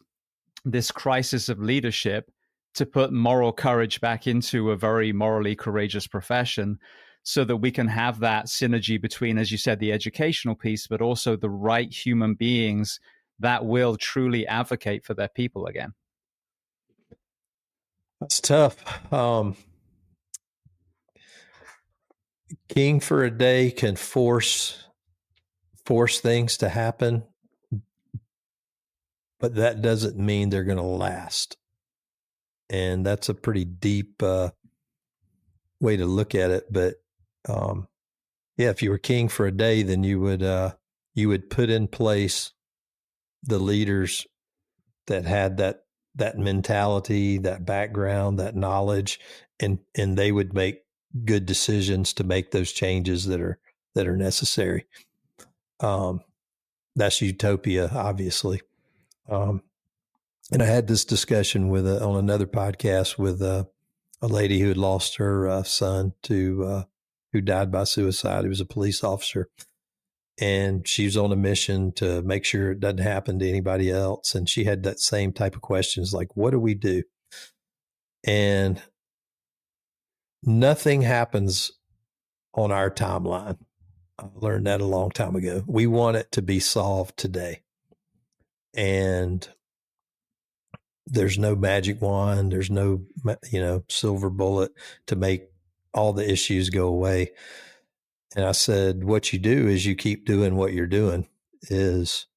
crisis of leadership to put moral courage back into a very morally courageous profession, so that we can have that synergy between, as you said, the educational piece, but also the right human beings that will truly advocate for their people again? That's tough. King for a day can force things to happen, but that doesn't mean they're going to last. And that's a pretty deep way to look at it. But if you were king for a day, then you would put in place the leaders that had that mentality, that background, that knowledge, and they would make good decisions to make those changes that are necessary. That's utopia, obviously. And I had this discussion on another podcast with a lady who had lost her son to who died by suicide. He was a police officer, and she was on a mission to make sure it doesn't happen to anybody else. And she had that same type of questions, like, what do we do? And nothing happens on our timeline. I learned that a long time ago. We want it to be solved today. And there's no magic wand. There's no, silver bullet to make all the issues go away. And I said, what you do is you keep doing what you're doing, is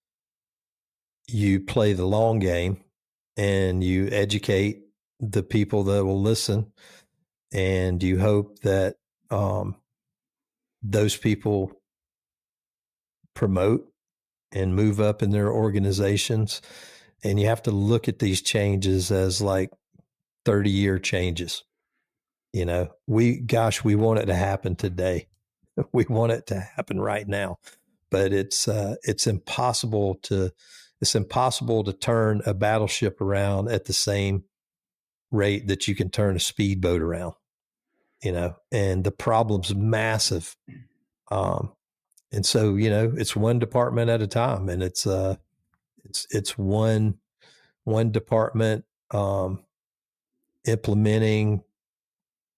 you play the long game and you educate the people that will listen. And you hope that those people promote and move up in their organizations. And you have to look at these changes as like 30-year changes. We want it to happen today. We want it to happen right now, but it's impossible to turn a battleship around at the same rate that you can turn a speedboat around, and the problem's massive. And so, it's one department at a time, and it's one department, implementing,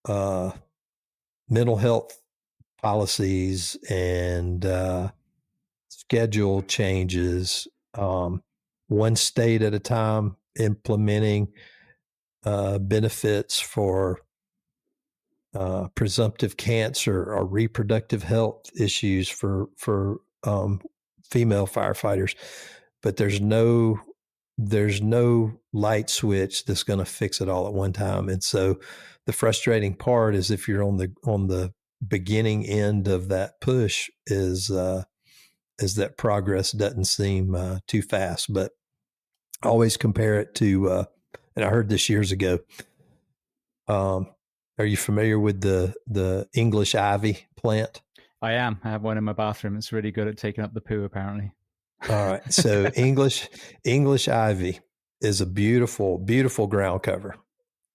mental health policies and, schedule changes, one state at a time, implementing, benefits for, presumptive cancer or reproductive health issues for female firefighters, but there's no light switch that's going to fix it all at one time. And so the frustrating part is, if you're on the beginning end of that push, is that progress doesn't seem too fast. But I always compare it to, and I heard this years ago. Are you familiar with the English ivy plant? I am. I have one in my bathroom. It's really good at taking up the poo, apparently. All right. So English ivy is a beautiful, beautiful ground cover.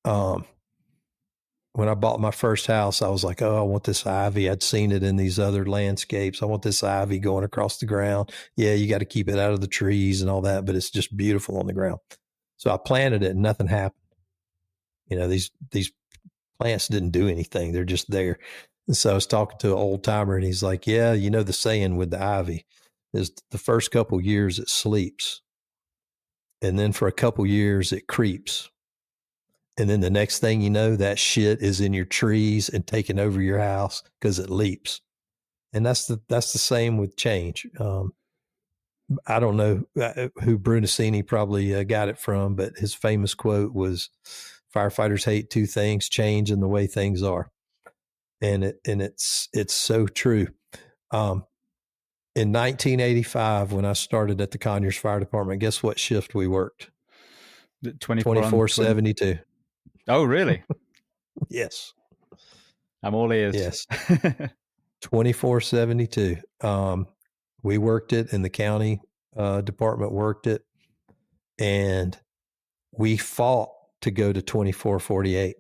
When I bought my first house, I was like, oh, I want this ivy. I'd seen it in these other landscapes. I want this ivy going across the ground. Yeah, you got to keep it out of the trees and all that, but it's just beautiful on the ground. So I planted it and nothing happened. These plants didn't do anything. They're just there. And so I was talking to an old timer, and he's like, yeah, the saying with the ivy is the first couple years it sleeps. And then for a couple years it creeps. And then the next thing you know, that shit is in your trees and taking over your house because it leaps. And that's the same with change. I don't know who Brunacini probably got it from, but his famous quote was, firefighters hate two things: change and the way things are. And it's so true. In 1985, when I started at the Conyers Fire Department, guess what shift we worked? 24/72. Oh, really? Yes. I'm all ears. Yes. 24/72. We worked it, and the county department worked it, and we fought to go to 24/48.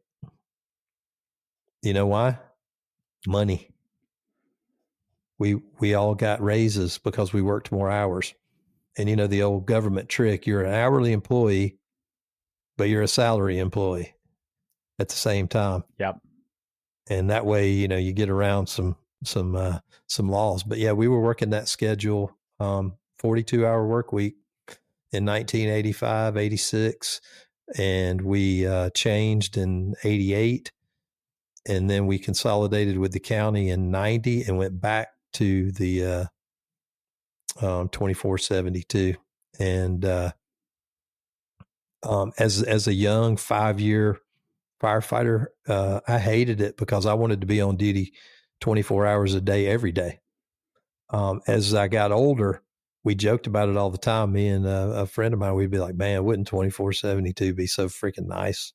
You know why? Money. We all got raises because we worked more hours. And the old government trick, you're an hourly employee, but you're a salary employee at the same time. Yep. And that way, you get around some laws. But yeah, we were working that schedule, 42-hour work week in 1985, 86. And we changed in 88. And then we consolidated with the county in 90 and went back to the 24/72. And as a young 5-year firefighter, I hated it because I wanted to be on duty 24 hours a day, every day. As I got older, we joked about it all the time. Me and a friend of mine, we'd be like, man, wouldn't 24/72 be so freaking nice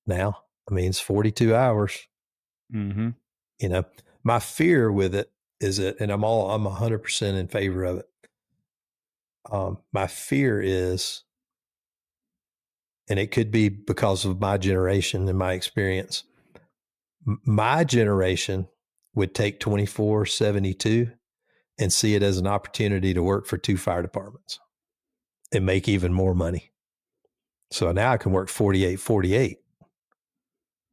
now? I mean, it's 42 hours. Mm-hmm. My fear with it is that, and I'm 100% in favor of it. My fear is and it could be because of my generation and my experience. My generation would take 24/72 and see it as an opportunity to work for 2 fire departments and make even more money. So now I can work 48/48,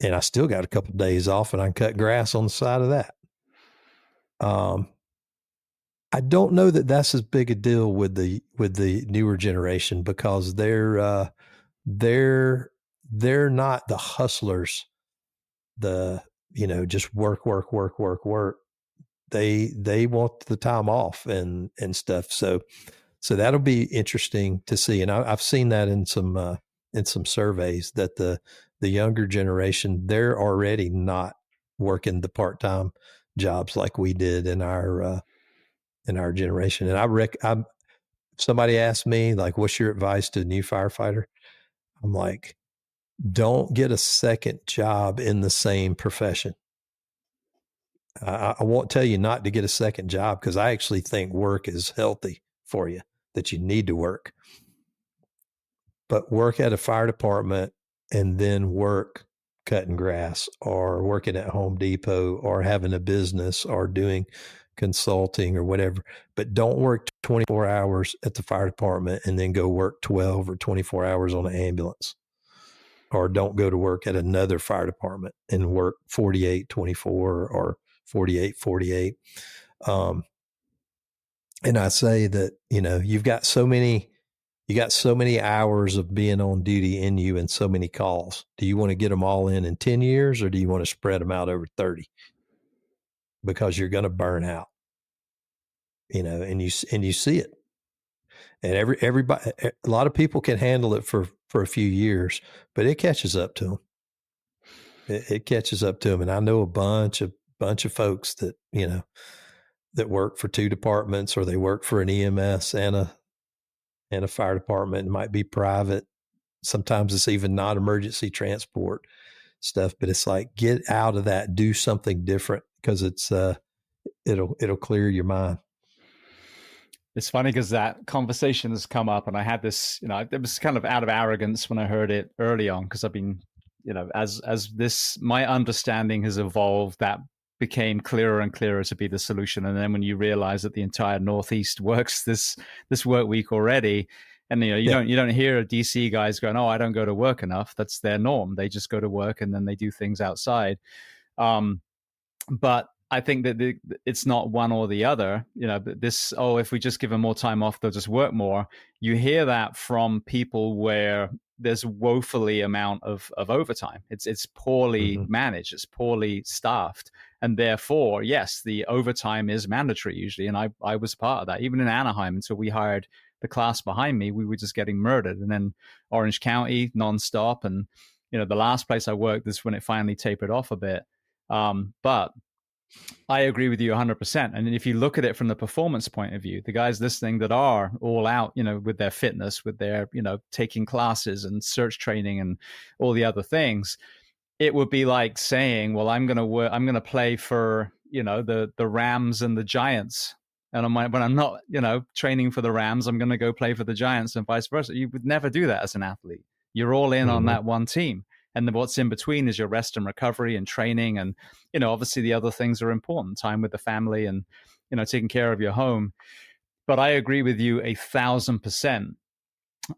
and I still got a couple of days off, and I can cut grass on the side of that. I don't know that that's as big a deal with the newer generation, because they're not the hustlers, just work, work, work, work, work. They want the time off and stuff. So that'll be interesting to see. And I've seen that in some surveys, that the younger generation, they're already not working the part-time jobs like we did in our generation. And somebody asked me, like, what's your advice to a new firefighter? I'm like, don't get a second job in the same profession. I won't tell you not to get a second job, because I actually think work is healthy for you, that you need to work. But work at a fire department and then work cutting grass, or working at Home Depot, or having a business, or doing consulting or whatever. But don't work 24 hours at the fire department and then go work 12 or 24 hours on an ambulance. Or don't go to work at another fire department and work 48/24 or 48/48. And I say that, you got so many hours of being on duty in you, and so many calls. Do you want to get them all in 10 years, or do you want to spread them out over 30? Because you're going to burn out, and you see it. And everybody, a lot of people can handle it for a few years, but it catches up to them. It catches up to them. And I know a bunch of folks that, that work for 2 departments, or they work for an EMS and a fire department. It might be private. Sometimes it's even not emergency transport stuff, but it's like, get out of that, do something different, because it'll clear your mind. It's funny because that conversation has come up, and I had this, it was kind of out of arrogance when I heard it early on, because I've been, as my understanding has evolved, that became clearer and clearer to be the solution. And then when you realize that the entire Northeast works this work week already, and you don't hear DC guys going, "Oh, I don't go to work enough." That's their norm. They just go to work and then they do things outside. But I think that it's not one or the other. If we just give them more time off, they'll just work more. You hear that from people where there's woefully amount of overtime. It's poorly managed. It's poorly staffed. And therefore, yes, the overtime is mandatory usually. And I was part of that. Even in Anaheim, until we hired the class behind me, we were just getting murdered. And then Orange County, nonstop. And, the last place I worked is when it finally tapered off a bit. But I agree with you 100%. And if you look at it from the performance point of view, the guys listening that are all out, with their fitness, with their, taking classes and search training and all the other things, it would be like saying, well, I'm going to play for, the Rams and the Giants. And when I'm not, training for the Rams, I'm going to go play for the Giants, and vice versa. You would never do that as an athlete. You're all in on that one team. And then what's in between is your rest and recovery and training. And, obviously the other things are important, time with the family and, taking care of your home. But I agree with you 1,000%.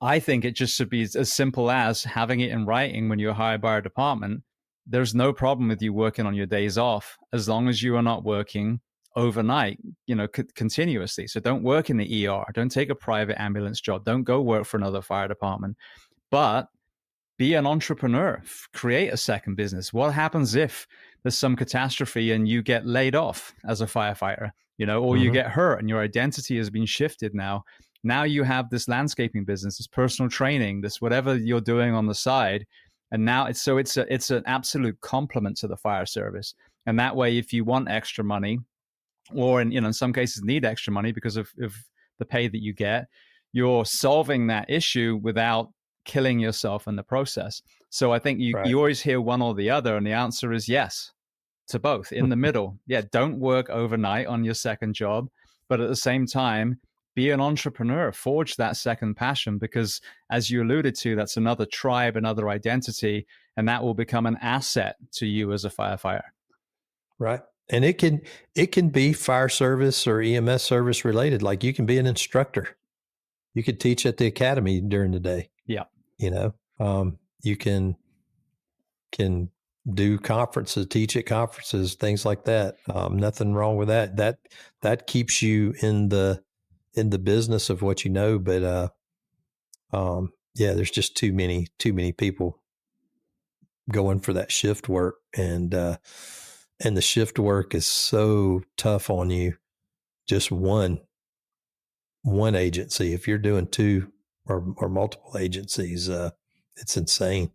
I think it just should be as simple as having it in writing when you're hired by a department. There's no problem with you working on your days off, as long as you are not working overnight, continuously. So don't work in the ER. Don't take a private ambulance job. Don't go work for another fire department. But be an entrepreneur, create a second business. What happens if there's some catastrophe and you get laid off as a firefighter, or you get hurt and your identity has been shifted now? Now you have this landscaping business, this personal training, this whatever you're doing on the side. And now it's an absolute complement to the fire service. And that way, if you want extra money, or in some cases need extra money because of the pay that you get, you're solving that issue without killing yourself in the process. So I think you always hear one or the other, and the answer is yes to both, in the middle. Yeah, don't work overnight on your second job, but at the same time, be an entrepreneur, forge that second passion, because as you alluded to, that's another tribe, another identity, and that will become an asset to you as a firefighter. Right. And it can be fire service or EMS service related. Like you can be an instructor. You could teach at the academy during the day. Yeah. You can do conferences, teach at conferences, things like that. Nothing wrong with that. That keeps you in the business of what you know. But there's just too many people going for that shift work, and the shift work is so tough on you. Just one agency. If you're doing two or multiple agencies, it's insane.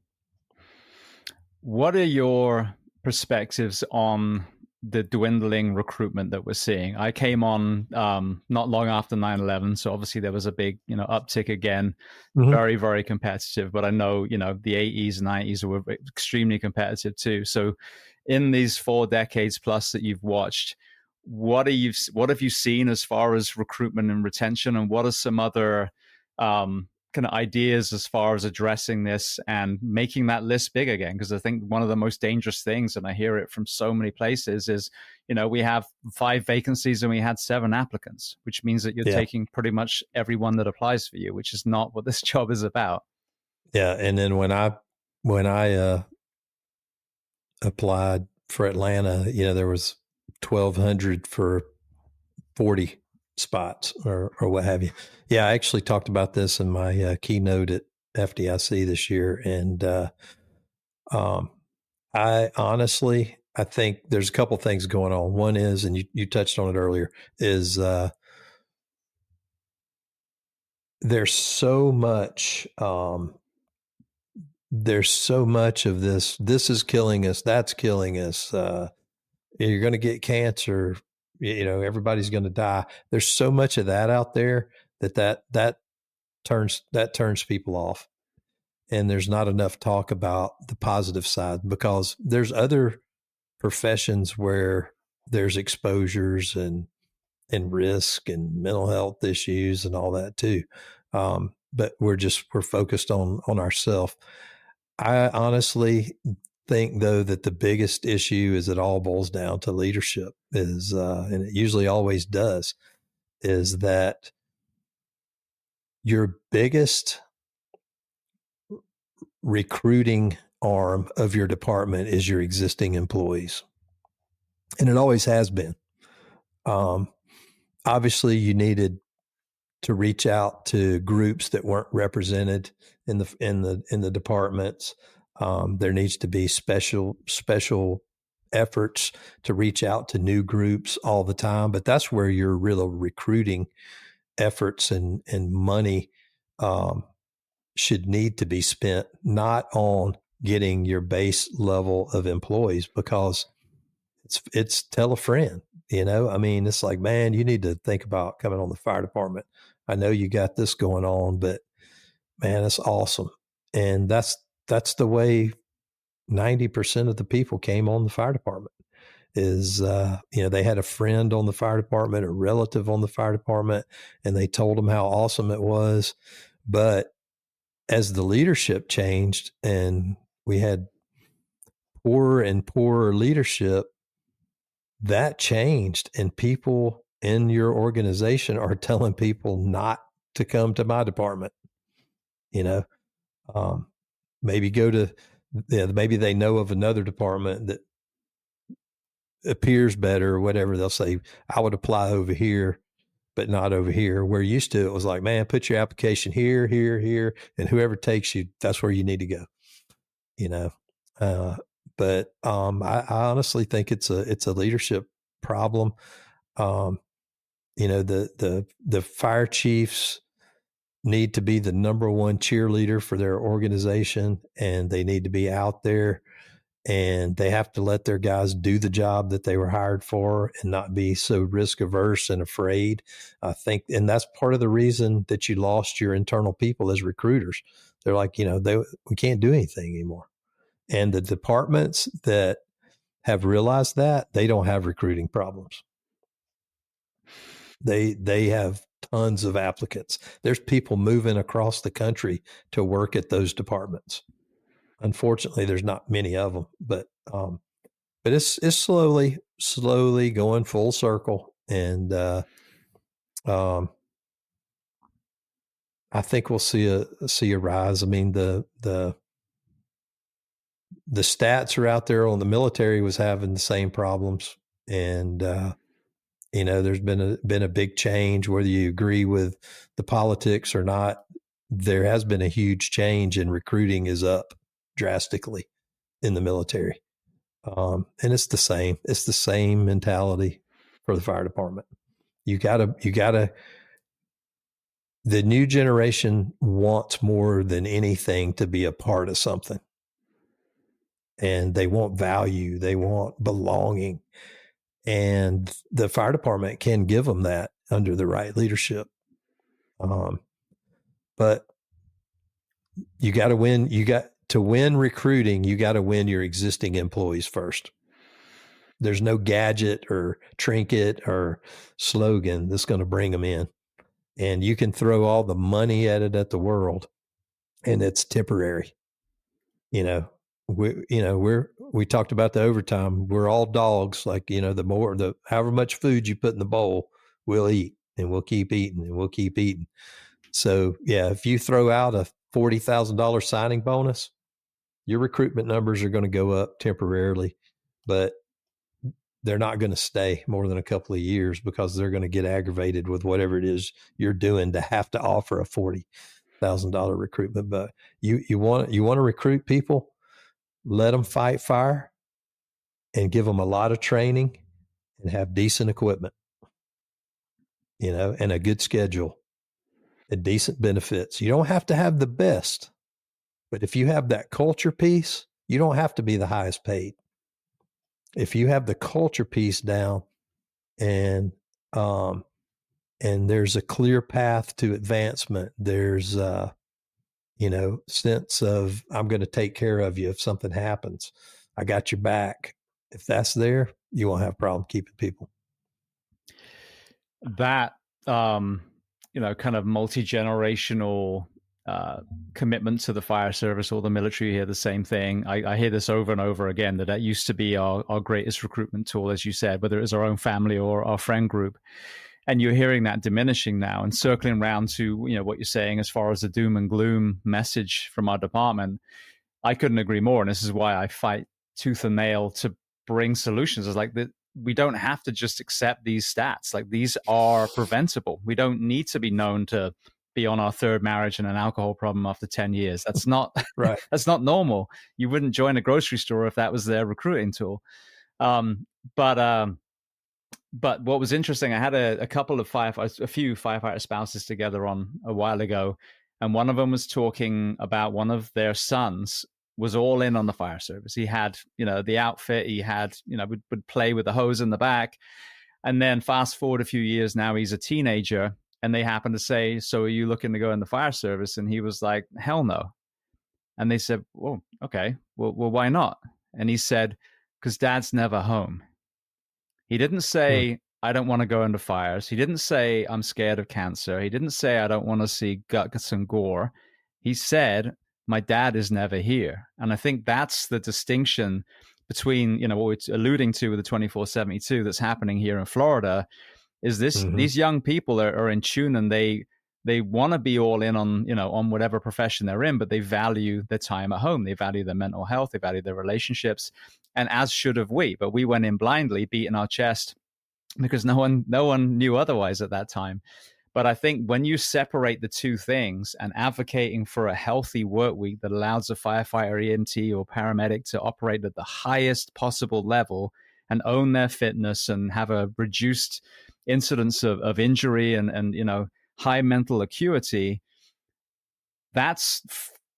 What are your perspectives on the dwindling recruitment that we're seeing? I came on not long after 9/11, so obviously there was a big, uptick again. Mm-hmm. Very, very competitive. But I know, the 80s, 90s were extremely competitive too. So in these 4 decades plus that you've watched, what have you seen as far as recruitment and retention, and what are some other kind of ideas as far as addressing this and making that list big again? Because I think one of the most dangerous things, and I hear it from so many places, is, we have 5 vacancies and we had 7 applicants, which means that you're taking pretty much everyone that applies for you, which is not what this job is about. Yeah. And then when I applied for Atlanta, there was 1,200 for 40 spots or what have you. Yeah, I actually talked about this in my keynote at FDIC this year, and I think there's a couple things going on. One is, and you touched on it earlier, is there's so much of this is killing us, that's killing us, you're going to get cancer, everybody's going to die. There's so much of that out there that turns people off. And there's not enough talk about the positive side, because there's other professions where there's exposures and risk and mental health issues and all that too. But we're focused on ourselves. I honestly think, though, that the biggest issue is it all boils down to leadership, and it usually always does, is that your biggest recruiting arm of your department is your existing employees. And it always has been. Obviously you needed to reach out to groups that weren't represented in the departments. There needs to be special efforts to reach out to new groups all the time, but that's where your real recruiting efforts and money should need to be spent, not on getting your base level of employees, because it's tell a friend, I mean, it's like, man, you need to think about coming on the fire department. I know you got this going on, but man, it's awesome. And that's the way 90% of the people came on the fire department is, they had a friend on the fire department, a relative on the fire department, and they told them how awesome it was. But as the leadership changed and we had poorer and poorer leadership, that changed, and people in your organization are telling people not to come to my department. Maybe go to, maybe they know of another department that appears better or whatever. They'll say, I would apply over here, but not over here. Where used to, it was like, man, put your application here, here, here, and whoever takes you, that's where you need to go. But I honestly think it's a leadership problem. The fire chiefs need to be the number one cheerleader for their organization, and they need to be out there, and they have to let their guys do the job that they were hired for and not be so risk averse and afraid. I think, and that's part of the reason that you lost your internal people as recruiters. They're like, we can't do anything anymore. And the departments that have realized that, they don't have recruiting problems. They have tons of applicants. There's people moving across the country to work at those departments. Unfortunately, there's not many of them, but it's slowly going full circle, and I think we'll see a rise. I mean, the stats are out there on the military was having the same problems, and there's been a big change, whether you agree with the politics or not. There has been a huge change, and recruiting is up drastically in the military. And it's the same mentality for the fire department. You gotta, the new generation wants more than anything to be a part of something. And they want value. They want belonging. And the fire department can give them that under the right leadership. But you got to win. To win recruiting, you got to win your existing employees first. There's no gadget or trinket or slogan that's going to bring them in. And you can throw all the money at it at the world, and it's temporary. We talked about the overtime. We're all dogs. Like, however much food you put in the bowl, we'll eat, and we'll keep eating, and we'll keep eating. So yeah, if you throw out a $40,000 signing bonus, your recruitment numbers are going to go up temporarily, but they're not going to stay more than a couple of years, because they're going to get aggravated with whatever it is you're doing to have to offer a $40,000 recruitment. But you want to recruit people, let them fight fire, and give them a lot of training, and have decent equipment, and a good schedule and decent benefits. You don't have to have the best, but if you have that culture piece, you don't have to be the highest paid. If you have the culture piece down, and there's a clear path to advancement, there's sense of, I'm going to take care of you if something happens. I got your back. If that's there, you won't have a problem keeping people. That kind of multi-generational commitment to the fire service or the military here, the same thing. I hear this over and over again, that used to be our greatest recruitment tool, as you said, whether it was our own family or our friend group. And you're hearing that diminishing now, and circling around to what you're saying as far as the doom and gloom message from our department. I couldn't agree more, and this is why I fight tooth and nail to bring solutions. It's like that. We don't have to just accept these stats. Like, these are preventable. We don't need to be known to be on our third marriage and an alcohol problem after 10 years. That's not right. That's not normal. You wouldn't join a grocery store if that was their recruiting tool. But what was interesting, I had a few firefighter spouses together on a while ago, and one of them was talking about one of their sons was all in on the fire service. He had, the outfit, he had, would play with the hose in the back. And then fast forward a few years, now he's a teenager, and they happen to say, so are you looking to go in the fire service? And he was like, hell no. And they said, well, okay, well, why not? And he said, because dad's never home. He didn't say, I don't want to go into fires. He didn't say, I'm scared of cancer. He didn't say, I don't want to see guts and gore. He said, my dad is never here. And I think that's the distinction between, what we're alluding to with the 2472 that's happening here in Florida, is this, these young people are in tune, and they want to be all in on, on whatever profession they're in, but they value their time at home. They value their mental health. They value their relationships, and as should have we. But we went in blindly, beating our chest, because no one knew otherwise at that time. But I think when you separate the two things, and advocating for a healthy work week that allows a firefighter, EMT, or paramedic to operate at the highest possible level and own their fitness and have a reduced incidence of injury and high mental acuity, that's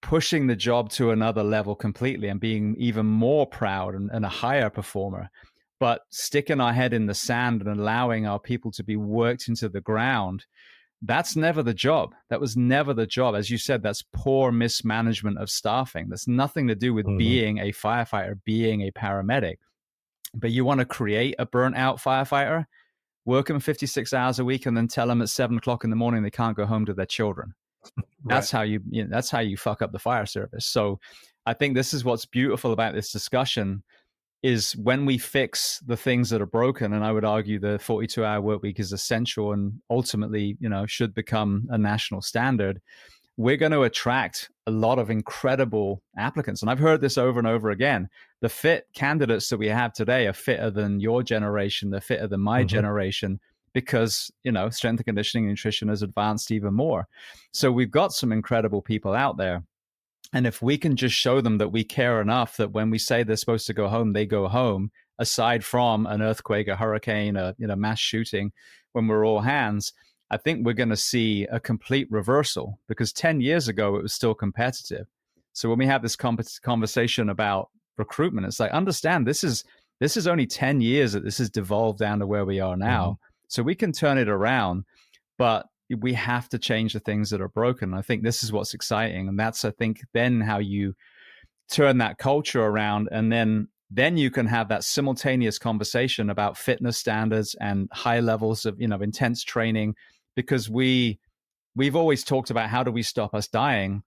pushing the job to another level completely, and being even more proud and a higher performer. But sticking our head in the sand and allowing our people to be worked into the ground, that's never the job. That was never the job. As you said, that's poor mismanagement of staffing. That's nothing to do with being a firefighter, being a paramedic. But you want to create a burnt out firefighter, work them 56 hours a week and then tell them at 7 o'clock in the morning they can't go home to their children. Right. That's how that's how you fuck up the fire service. So I think this is what's beautiful about this discussion is when we fix the things that are broken, and I would argue the 42-hour work week is essential and ultimately, should become a national standard, we're going to attract a lot of incredible applicants. And I've heard this over and over again. The fit candidates that we have today are fitter than your generation, they're fitter than my generation, because, strength and conditioning and nutrition has advanced even more. So we've got some incredible people out there. And if we can just show them that we care enough that when we say they're supposed to go home, they go home, aside from an earthquake, a hurricane, a mass shooting, when we're all hands, I think we're going to see a complete reversal, because 10 years ago, it was still competitive. So when we have this conversation about recruitment, it's like, understand this is only 10 years that this has devolved down to where we are now. So we can turn it around, but we have to change the things that are broken. I think this is what's exciting. And that's, I think, then how you turn that culture around. And then you can have that simultaneous conversation about fitness standards and high levels of, intense training, because we've always talked about how do we stop us dying.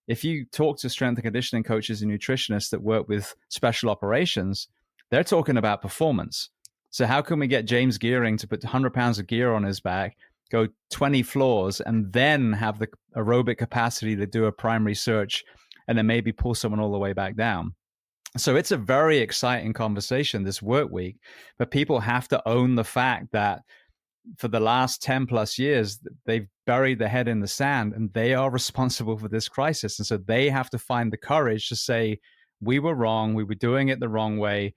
If you talk to strength and conditioning coaches and nutritionists that work with special operations, they're talking about performance. So how can we get James Gearing to put 100 pounds of gear on his back, go 20 floors, and then have the aerobic capacity to do a primary search and then maybe pull someone all the way back down? So it's a very exciting conversation, this work week, but people have to own the fact that for the last 10 plus years, they've buried their head in the sand and they are responsible for this crisis. And so they have to find the courage to say, we were wrong. We were doing it the wrong way.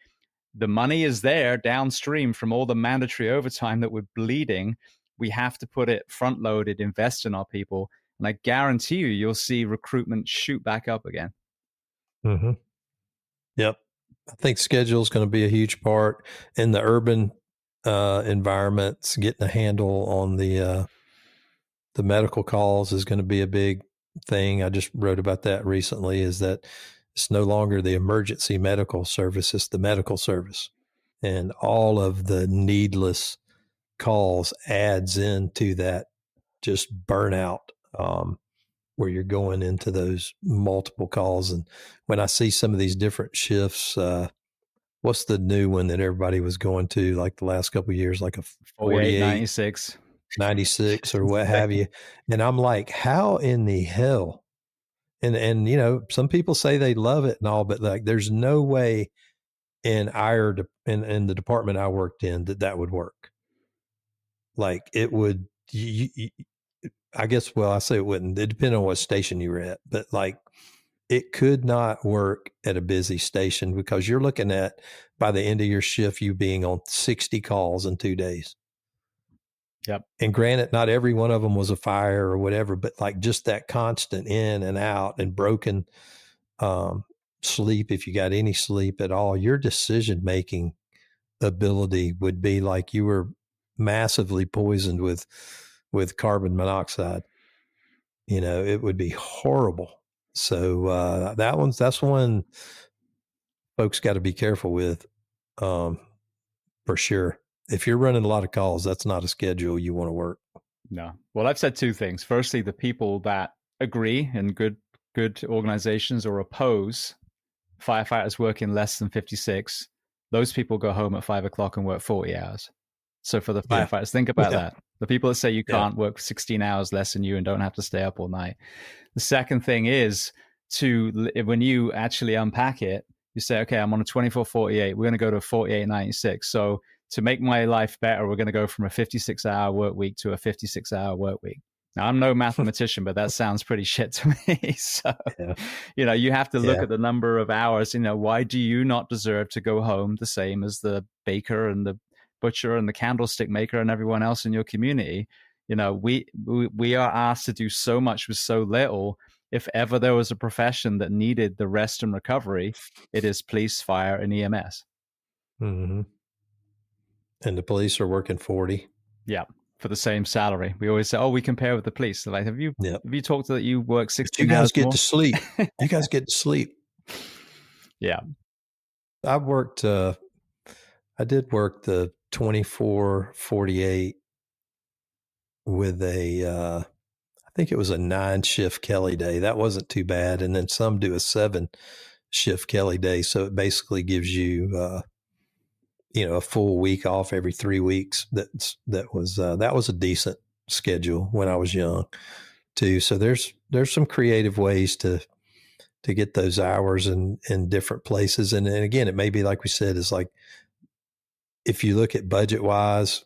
The money is there downstream from all the mandatory overtime that we're bleeding. We have to put it front loaded, invest in our people. And I guarantee you'll see recruitment shoot back up again. Yep. I think schedule is going to be a huge part in the urban environments. Getting a handle on the medical calls is going to be a big thing. I just wrote about that recently, is that it's no longer the emergency medical service, it's the medical service. And all of the needless calls adds into that just burnout, where you're going into those multiple calls. And when I see some of these different shifts, what's the new one that everybody was going to like the last couple of years, like a 48, 96, 96 or what have you. And I'm like, how in the hell? And some people say they love it and all, but like, there's no way in the department I worked in that would work. Like it would, I guess, well, I say it wouldn't. It depends on what station you were at, but like it could not work at a busy station, because you're looking at, by the end of your shift, you being on 60 calls in 2 days. Yep. And granted, not every one of them was a fire or whatever, but like just that constant in and out and broken sleep, if you got any sleep at all, your decision-making ability would be like you were massively poisoned with carbon monoxide. It would be horrible. So that's one folks got to be careful with, for sure. If you're running a lot of calls, that's not a schedule you want to work. No. Well, I've said two things. Firstly, the people that agree in good organizations or oppose firefighters working less than 56, those people go home at 5 o'clock and work 40 hours. So for the firefighters, think about that. The people that say you can't work 16 hours less than you and don't have to stay up all night. The second thing is when you actually unpack it, you say, okay, I'm on a 24/48. We're going to go to a 48/96. So to make my life better, we're going to go from a 56-hour work week to a 56-hour work week. Now, I'm no mathematician, but that sounds pretty shit to me. So, you have to look at the number of hours. Why do you not deserve to go home the same as the baker and the butcher and the candlestick maker and everyone else in your community? We are asked to do so much with so little. If ever there was a profession that needed the rest and recovery, it is police, fire, and EMS. Mm-hmm. And the police are working 40. Yeah, for the same salary. We always say, "Oh, we compare with the police." So like, have you talked to that? You work 16 you guys hours get more? to sleep. You guys get to sleep. Yeah, I've worked. I did work the 24/48 with I think it was a 9-shift Kelly day. That wasn't too bad. And then some do a 7-shift Kelly day. So it basically gives you, a full week off every 3 weeks. That was a decent schedule when I was young too. So there's some creative ways to get those hours in different places. And again, it may be, like we said, is like, if you look at budget wise,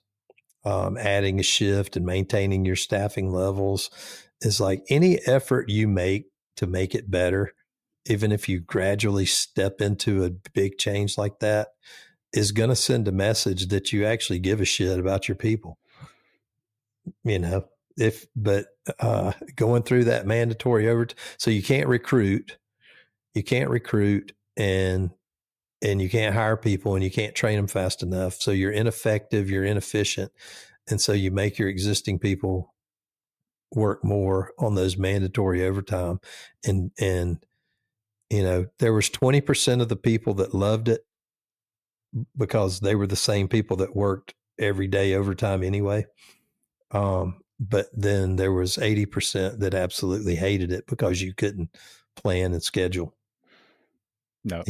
adding a shift and maintaining your staffing levels is like any effort you make to make it better, even if you gradually step into a big change like that, is going to send a message that you actually give a shit about your people. But going through that mandatory overtime, so you can't recruit and you can't hire people and you can't train them fast enough. So you're ineffective, you're inefficient. And so you make your existing people work more on those mandatory overtime. And there was 20% of the people that loved it because they were the same people that worked every day overtime anyway. But then there was 80% that absolutely hated it because you couldn't plan and schedule. No.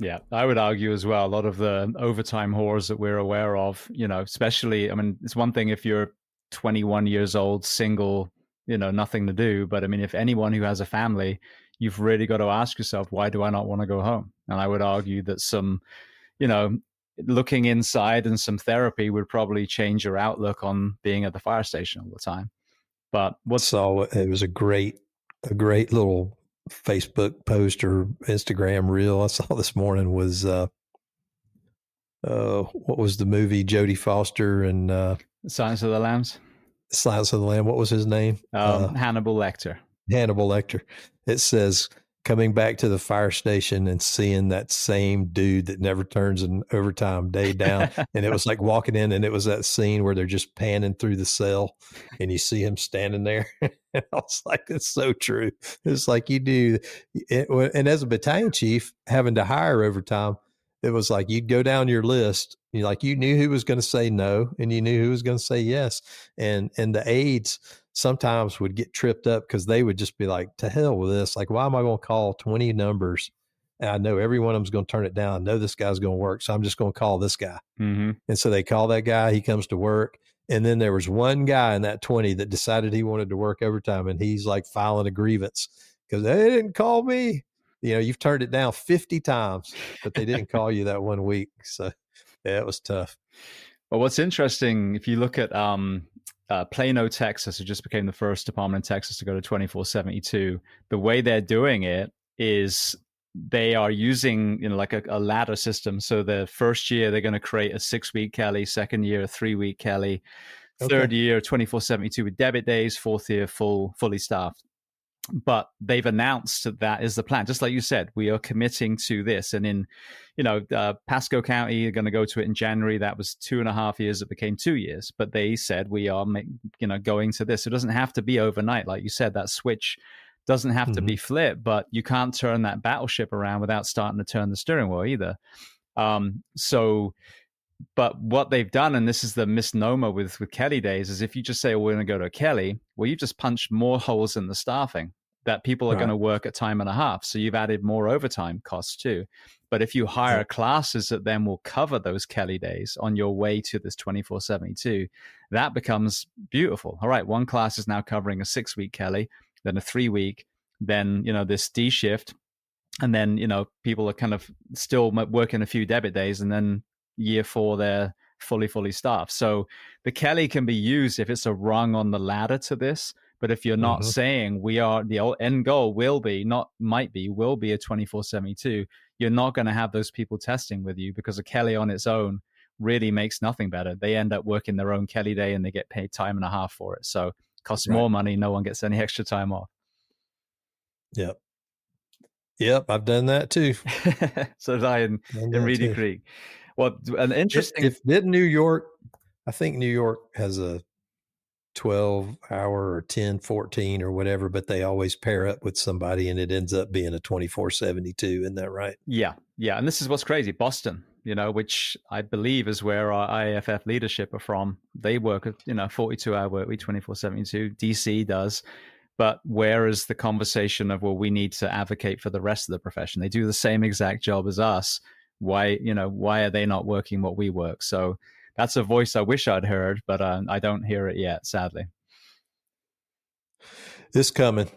Yeah, I would argue as well, a lot of the overtime horrors that we're aware of, especially, I mean, it's one thing if you're 21 years old, single, nothing to do. But I mean, if anyone who has a family, you've really got to ask yourself, why do I not want to go home? And I would argue that some, looking inside and some therapy would probably change your outlook on being at the fire station all the time. But it was a great little Facebook post or Instagram reel I saw this morning was what was the movie, Jodie Foster and Silence of the Lambs? Silence of the Lamb. What was his name? Hannibal Lecter. Hannibal Lecter. It says, coming back to the fire station and seeing that same dude that never turns an overtime day down. And it was like walking in, and it was that scene where they're just panning through the cell and you see him standing there. And I was like, it's so true. It's like you do. And as a battalion chief, having to hire overtime, it was like you'd go down your list. You knew who was going to say no, and you knew who was going to say yes. And the aides sometimes would get tripped up because they would just be like, to hell with this. Like, why am I going to call 20 numbers? And I know every one of them's going to turn it down. I know this guy's going to work, so I'm just going to call this guy. Mm-hmm. And so they call that guy. He comes to work. And then there was one guy in that 20 that decided he wanted to work overtime, and he's like filing a grievance because they didn't call me. You've turned it down 50 times, but they didn't call you that one week. So yeah, it was tough. Well, what's interesting, if you look at Plano, Texas, who just became the first department in Texas to go to 24/72, the way they're doing it is they are using like a ladder system. So the first year they're going to create a 6-week Kelly, second year a 3-week Kelly, third year 24/72 with debit days, fourth year fully staffed. But they've announced that is the plan. Just like you said, we are committing to this. And in, Pasco County are going to go to it in January. That was 2.5 years. It became 2 years. But they said we are, going to this. It doesn't have to be overnight. Like you said, that switch doesn't have to be flipped. But you can't turn that battleship around without starting to turn the steering wheel either. But what they've done, and this is the misnomer with Kelly days, is if you just say, we're going to go to a Kelly, well, you've just punched more holes in the staffing that people are going to work at time and a half. So you've added more overtime costs too. But if you hire classes that then will cover those Kelly days on your way to this 24/72, that becomes beautiful. All right, one class is now covering a 6-week Kelly, then a 3-week, then, this D shift. And then, people are kind of still working a few debit days, and then year 4, they're fully staffed. So the Kelly can be used if it's a rung on the ladder to this. But if you're not saying the end goal will be a 24/72, you're not going to have those people testing with you, because a Kelly on its own really makes nothing better. They end up working their own Kelly day and they get paid time and a half for it. So it costs more money. No one gets any extra time off. Yep. I've done that too. So did I in Reedy Creek. Well, an interesting. New York, I think New York has a 12-hour or 10/14 or whatever, but they always pair up with somebody and it ends up being a 24/72. Isn't that right? Yeah. And this is what's crazy. Boston which I believe is where our IAFF leadership are from. They work a 42-hour work week, 24/72. DC does. But where is the conversation of, well, we need to advocate for the rest of the profession? They do the same exact job as us. Why are they not working what we work? So that's a voice I wish I'd heard, but I don't hear it yet, sadly. It's coming.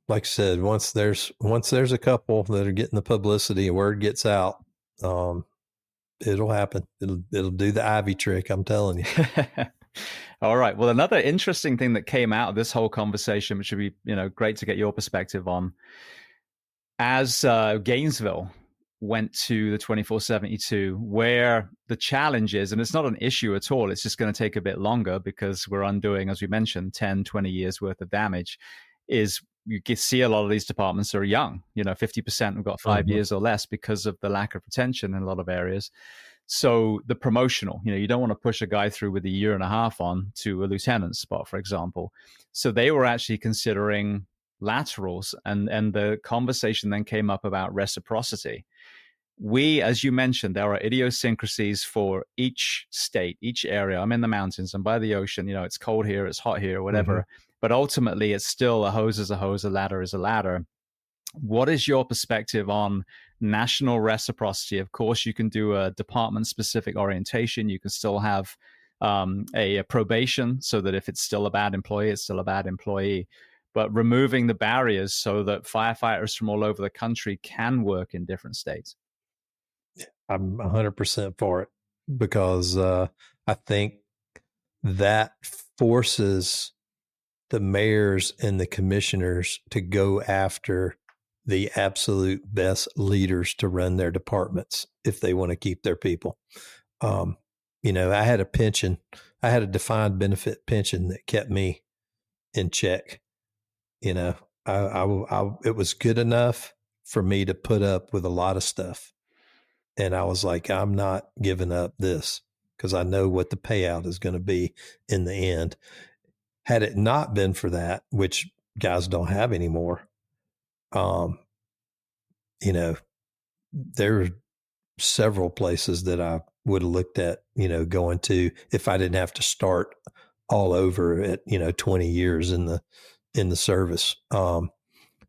Like I said, once there's a couple that are getting the publicity and word gets out, it'll happen. It'll do the Ivy trick. I'm telling you. All right. Well, another interesting thing that came out of this whole conversation, which would be great to get your perspective on, as Gainesville went to the 24/72, where the challenge is, and it's not an issue at all, it's just going to take a bit longer because we're undoing, as we mentioned, 10, 20 years worth of damage, is you can see a lot of these departments are young. 50% have got 5 years or less because of the lack of retention in a lot of areas. So the promotional, you don't want to push a guy through with a year and a half on to a lieutenant spot, for example. So they were actually considering laterals, and the conversation then came up about reciprocity. We, as you mentioned, there are idiosyncrasies for each state, each area. I'm in the mountains, I'm by the ocean, it's cold here, it's hot here, whatever. But ultimately, it's still a hose is a hose, a ladder is a ladder. What is your perspective on national reciprocity? Of course, you can do a department-specific orientation. You can still have a probation so that if it's still a bad employee, it's still a bad employee. But removing the barriers so that firefighters from all over the country can work in different states. I'm 100% for it because I think that forces the mayors and the commissioners to go after the absolute best leaders to run their departments if they want to keep their people. I had a pension, I had a defined benefit pension that kept me in check. It was good enough for me to put up with a lot of stuff. And I was like, I'm not giving up this because I know what the payout is going to be in the end. Had it not been for that, which guys don't have anymore, there are several places that I would have looked at, going to if I didn't have to start all over at, 20 years in the service.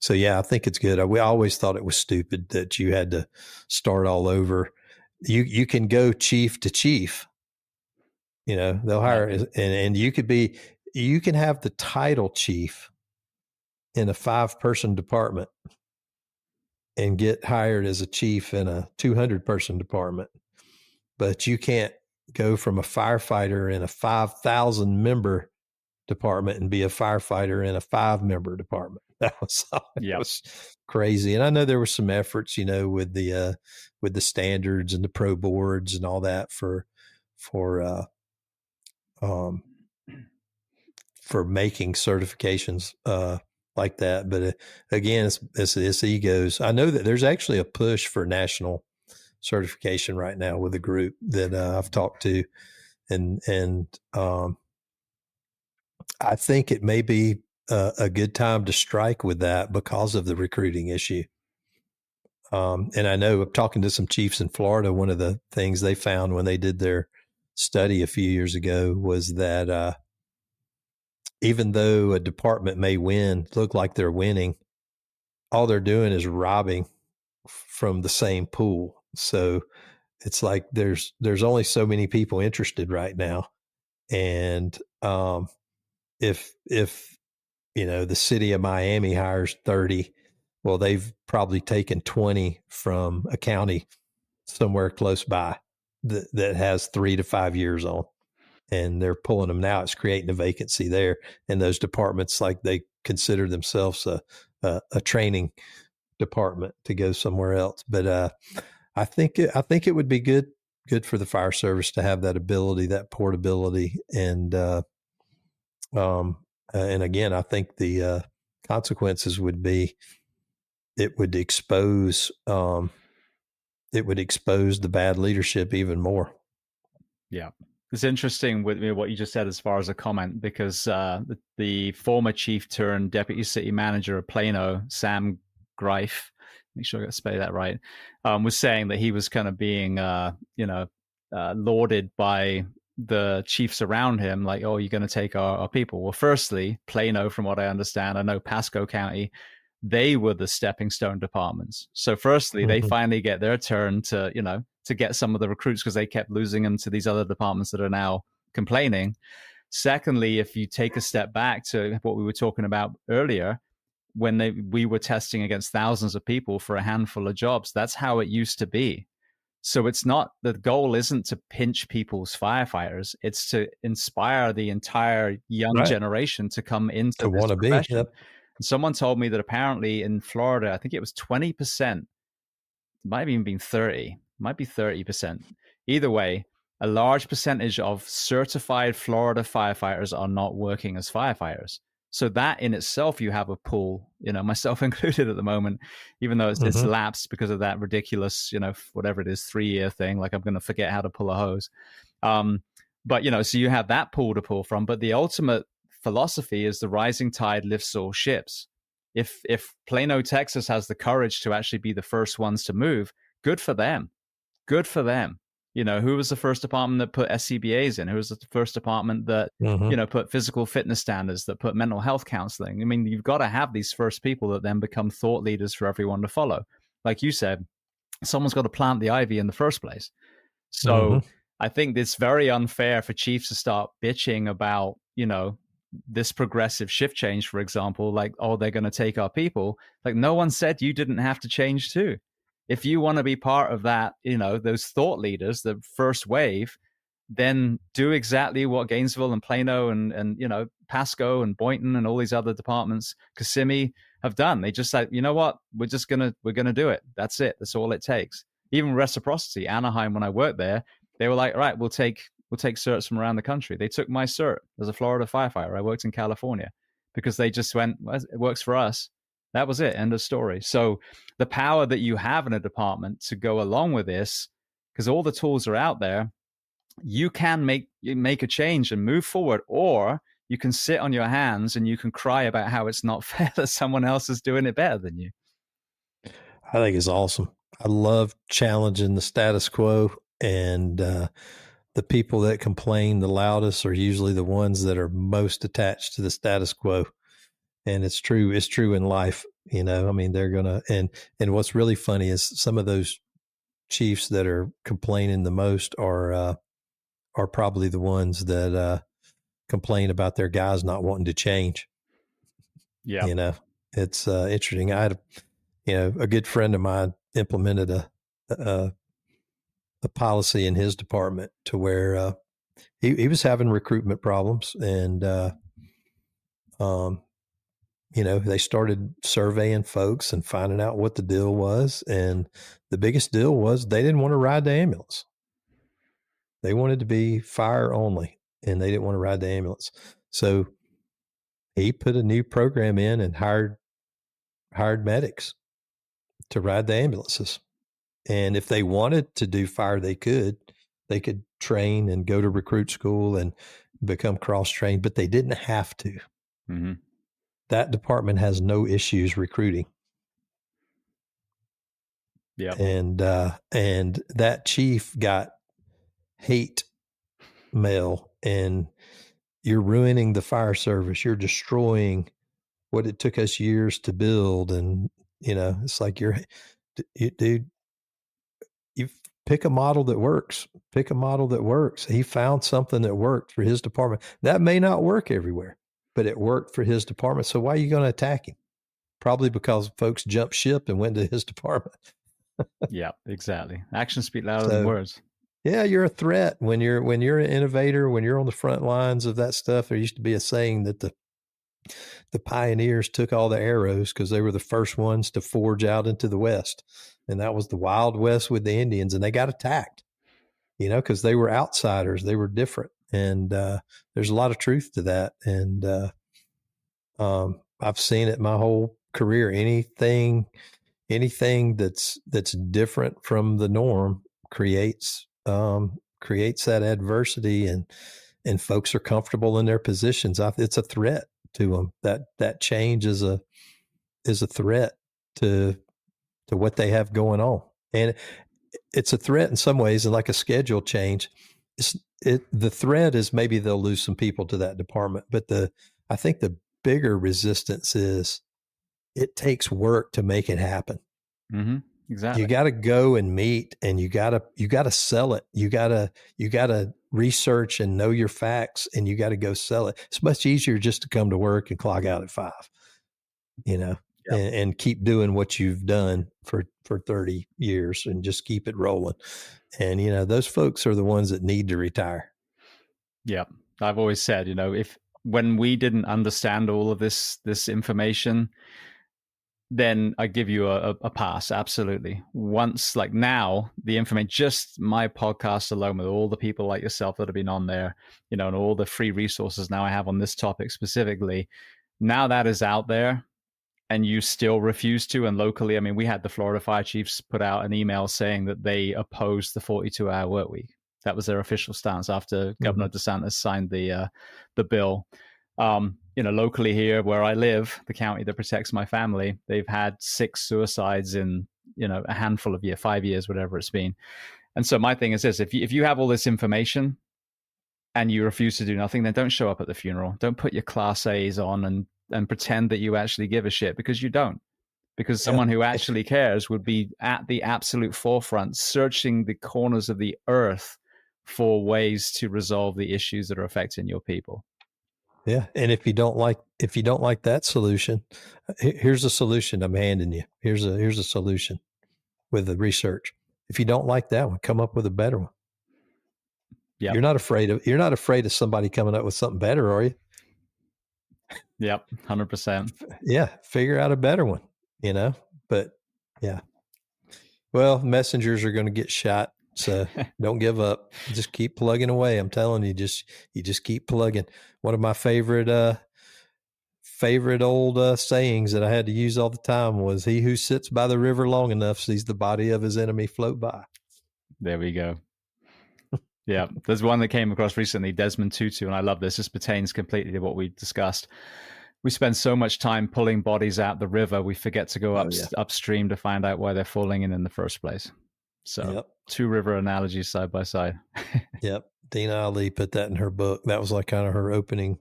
So yeah, I think it's good. We always thought it was stupid that you had to start all over. You can go chief to chief, they'll hire, and you can have the title chief in a 5-person department and get hired as a chief in a 200-person department, but you can't go from a firefighter in a 5,000 member department and be a firefighter in a 5-member department. That was crazy. And I know there were some efforts, with the standards and the pro boards and all that for making certifications like that. But again, it's egos. I know that there's actually a push for national certification right now with a group that I've talked to, and I think it may be a good time to strike with that because of the recruiting issue. And I know I'm talking to some chiefs in Florida. One of the things they found when they did their study a few years ago was that even though a department may look like they're winning, all they're doing is robbing from the same pool. So it's like there's only so many people interested right now. And if the city of Miami hires 30, well, they've probably taken 20 from a county somewhere close by that has 3 to 5 years on, and they're pulling them now. It's creating a vacancy there. And those departments, like, they consider themselves a training department to go somewhere else. But I think it would be good for the fire service to have that ability, that portability, and again, I think the consequences would be it would expose the bad leadership even more. Yeah. It's interesting with what you just said as far as a comment, because the former chief turned deputy city manager of Plano, Sam Greif, make sure I spell that right, was saying that he was kind of being, lauded by the chiefs around him, like, oh, you're going to take our people. Well, firstly, Plano, from what I understand, I know Pasco County, they were the stepping stone departments. So firstly, they finally get their turn to, to get some of the recruits because they kept losing them to these other departments that are now complaining. Secondly, if you take a step back to what we were talking about earlier, when we were testing against thousands of people for a handful of jobs, that's how it used to be. So it's not, the goal isn't to pinch people's firefighters. It's to inspire the entire young generation to come into to this want to profession. be. Yep. And someone told me that apparently in Florida, I think it was 20%, it might have even been 30, might be 30%. Either way, a large percentage of certified Florida firefighters are not working as firefighters. So that in itself, you have a pool, myself included at the moment, even though it's lapsed because of that ridiculous, whatever it is, 3-year thing. Like I'm going to forget how to pull a hose. But, so you have that pool to pull from. But the ultimate philosophy is the rising tide lifts all ships. If Plano, Texas has the courage to actually be the first ones to move, good for them. Good for them. Who was the first department that put SCBAs in? Who was the first department that, put physical fitness standards, that put mental health counseling? I mean, you've got to have these first people that then become thought leaders for everyone to follow. Like you said, someone's got to plant the ivy in the first place. So I think it's very unfair for chiefs to start bitching about, this progressive shift change, for example, like, oh, they're going to take our people. Like, no one said you didn't have to change too. If you want to be part of that, those thought leaders, the first wave, then do exactly what Gainesville and Plano and Pasco and Boynton and all these other departments, Kissimmee, have done. They just said, you know what, we're gonna do it. That's it. That's all it takes. Even reciprocity. Anaheim, when I worked there, they were like, all right, we'll take certs from around the country. They took my cert as a Florida firefighter. I worked in California because they just went, well, it works for us. That was it. End of story. So the power that you have in a department to go along with this, because all the tools are out there, you can make a change and move forward, or you can sit on your hands and you can cry about how it's not fair that someone else is doing it better than you. I think it's awesome. I love challenging the status quo, and the people that complain the loudest are usually the ones that are most attached to the status quo. And it's true in life, I mean, they're gonna, and what's really funny is some of those chiefs that are complaining the most are probably the ones that complain about their guys not wanting to change. Yeah. It's interesting. I had a good friend of mine implemented a policy in his department to where he was having recruitment problems, and they started surveying folks and finding out what the deal was. And the biggest deal was they didn't want to ride the ambulance. They wanted to be fire only, and they didn't want to ride the ambulance. So he put a new program in and hired medics to ride the ambulances. And if they wanted to do fire, they could train and go to recruit school and become cross-trained, but they didn't have to. Mm-hmm. That department has no issues recruiting. Yeah. And that chief got hate mail, and you're ruining the fire service. You're destroying what it took us years to build. And, it's like dude, you pick a model that works. He found something that worked for his department. That may not work everywhere, but it worked for his department. So why are you going to attack him? Probably because folks jumped ship and went to his department. Yeah, exactly. Actions speak louder than words. Yeah, you're a threat when you're an innovator, when you're on the front lines of that stuff. There used to be a saying that the pioneers took all the arrows because they were the first ones to forge out into the West. And that was the Wild West with the Indians, and they got attacked, because they were outsiders. They were different. And there's a lot of truth to that. And I've seen it my whole career. Anything that's different from the norm creates that adversity, and folks are comfortable in their positions. It's a threat to them. That change is a threat to to what they have going on. And it's a threat in some ways, and like a schedule change. The threat is maybe they'll lose some people to that department, but I think the bigger resistance is it takes work to make it happen. Mm-hmm. Exactly. You got to go and meet, and you got to sell it. You got to research and know your facts, and you got to go sell it. It's much easier just to come to work and clock out at 5, yep. and keep doing what you've done for 30 years and just keep it rolling. And, those folks are the ones that need to retire. Yeah. I've always said, when we didn't understand all of this information, then I give you a pass. Absolutely. Once, like now, the information, just my podcast alone with all the people like yourself that have been on there, and all the free resources now I have on this topic specifically, now that is out there and you still refuse to. And locally, I mean, we had the Florida fire chiefs put out an email saying that they opposed the 42-hour work week. That was their official stance after Governor DeSantis signed the bill. Locally here where I live, the county that protects my family, they've had 6 suicides in, a handful of 5 years, whatever it's been. And so my thing is this: if you have all this information and you refuse to do nothing, then don't show up at the funeral. Don't put your Class A's on and pretend that you actually give a shit, because you don't. Because someone who actually cares would be at the absolute forefront, searching the corners of the earth for ways to resolve the issues that are affecting your people. Yeah. And if you don't like that solution, here's a solution I'm handing you. Here's a solution with the research. If you don't like that one, come up with a better one. Yep. You're not afraid of somebody coming up with something better, are you? Yep. 100%. Yeah. Figure out a better one, but yeah. Well, messengers are going to get shot. So don't give up. Just keep plugging away. I'm telling you, you just keep plugging. One of my favorite old sayings that I had to use all the time was, "He who sits by the river long enough sees the body of his enemy float by." There we go. Yeah. There's one that came across recently, Desmond Tutu, and I love this. This pertains completely to what we discussed. We spend so much time pulling bodies out the river, we forget to go upstream to find out why they're falling in the first place. So 2 river analogies side by side. Yep. Dina Ali put that in her book. That was like kind of her opening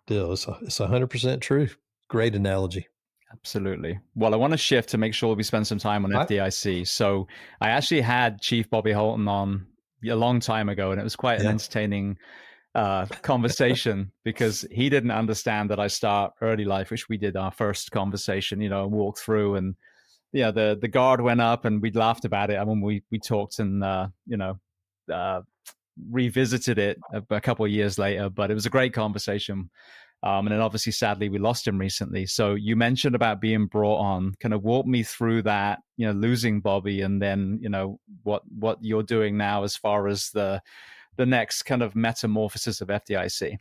deal. It's 100% true. Great analogy. Absolutely. Well, I want to shift to make sure we spend some time on FDIC. So I actually had Chief Bobby Holton on a long time ago, and it was quite an entertaining conversation, because he didn't understand that I start early life, which we did our first conversation, walked through, and the guard went up and we laughed about it. I mean, we talked and revisited it a couple of years later, but it was a great conversation. And then obviously, sadly, we lost him recently. So you mentioned about being brought on. Kind of walk me through that, losing Bobby, and then, what you're doing now as far as the next kind of metamorphosis of FDIC.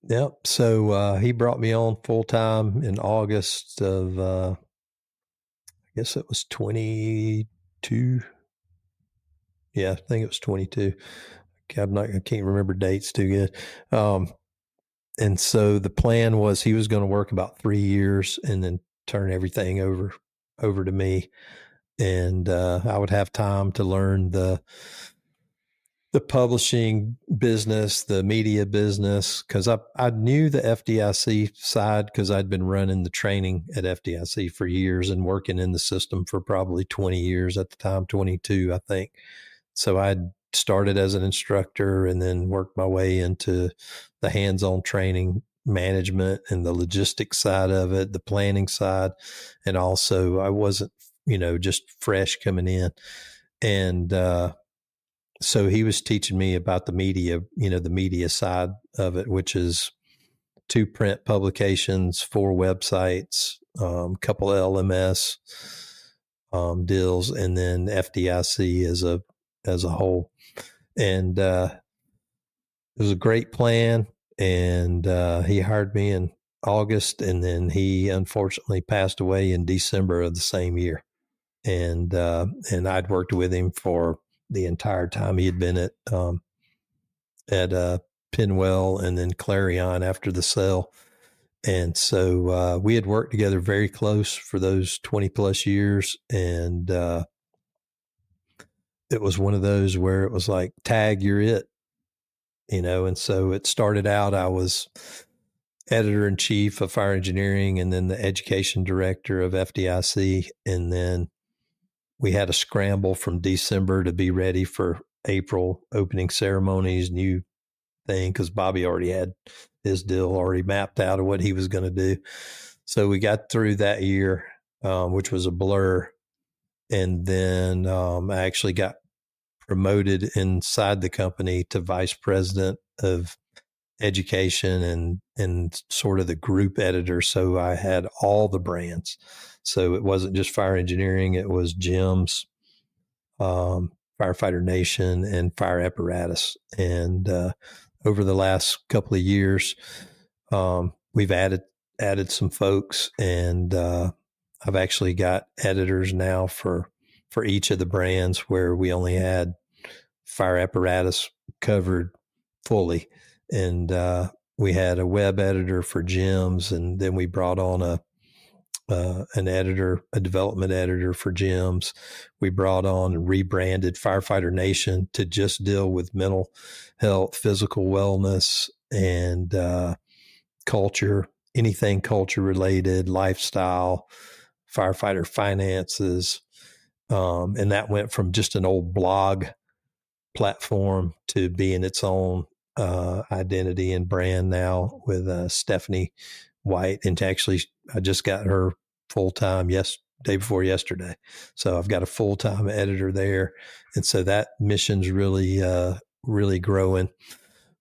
Yep. So he brought me on full time in August of, I guess it was 22. Yeah, I think it was 22. I can't remember dates too good. And so the plan was he was going to work about 3 years and then turn everything over to me. And I would have time to learn the publishing business, the media business, because I knew the FDIC side because I'd been running the training at FDIC for years and working in the system for probably 20 years at the time, 22, I think. So I'd started as an instructor and then worked my way into the hands-on training management and the logistics side of it, the planning side. And also I wasn't, just fresh coming in. And so he was teaching me about the media, the media side of it, which is 2 print publications, 4 websites, couple of LMS deals, and then FDIC as a whole. And it was a great plan. And he hired me in August, and then he unfortunately passed away in December of the same year. And I'd worked with him for the entire time he had been at Pinwell and then Clarion after the sale. And so we had worked together very close for those 20 plus years. And it was one of those where it was like, tag, you're it, and so it started out, I was editor in chief of FireEngineering and then the education director of FDIC. And then we had a scramble from December to be ready for April opening ceremonies, new thing, because Bobby already had his deal already mapped out of what he was going to do. So we got through that year, which was a blur. And then I actually got promoted inside the company to vice president of education and sort of the group editor. So I had all the brands. So it wasn't just FireEngineering, it was gyms, Firefighter Nation, and fire apparatus. And over the last couple of years, we've added some folks, and I've actually got editors now for each of the brands, where we only had fire apparatus covered fully. And we had a web editor for gyms, and then we brought on an editor, a development editor for gyms. We brought on and rebranded Firefighter Nation to just deal with mental health, physical wellness, and culture, anything culture related, lifestyle, firefighter finances. And that went from just an old blog platform to being its own identity and brand now with Stephanie White. And actually, I just got her full time day before yesterday. So I've got a full time editor there, and so that mission's really growing.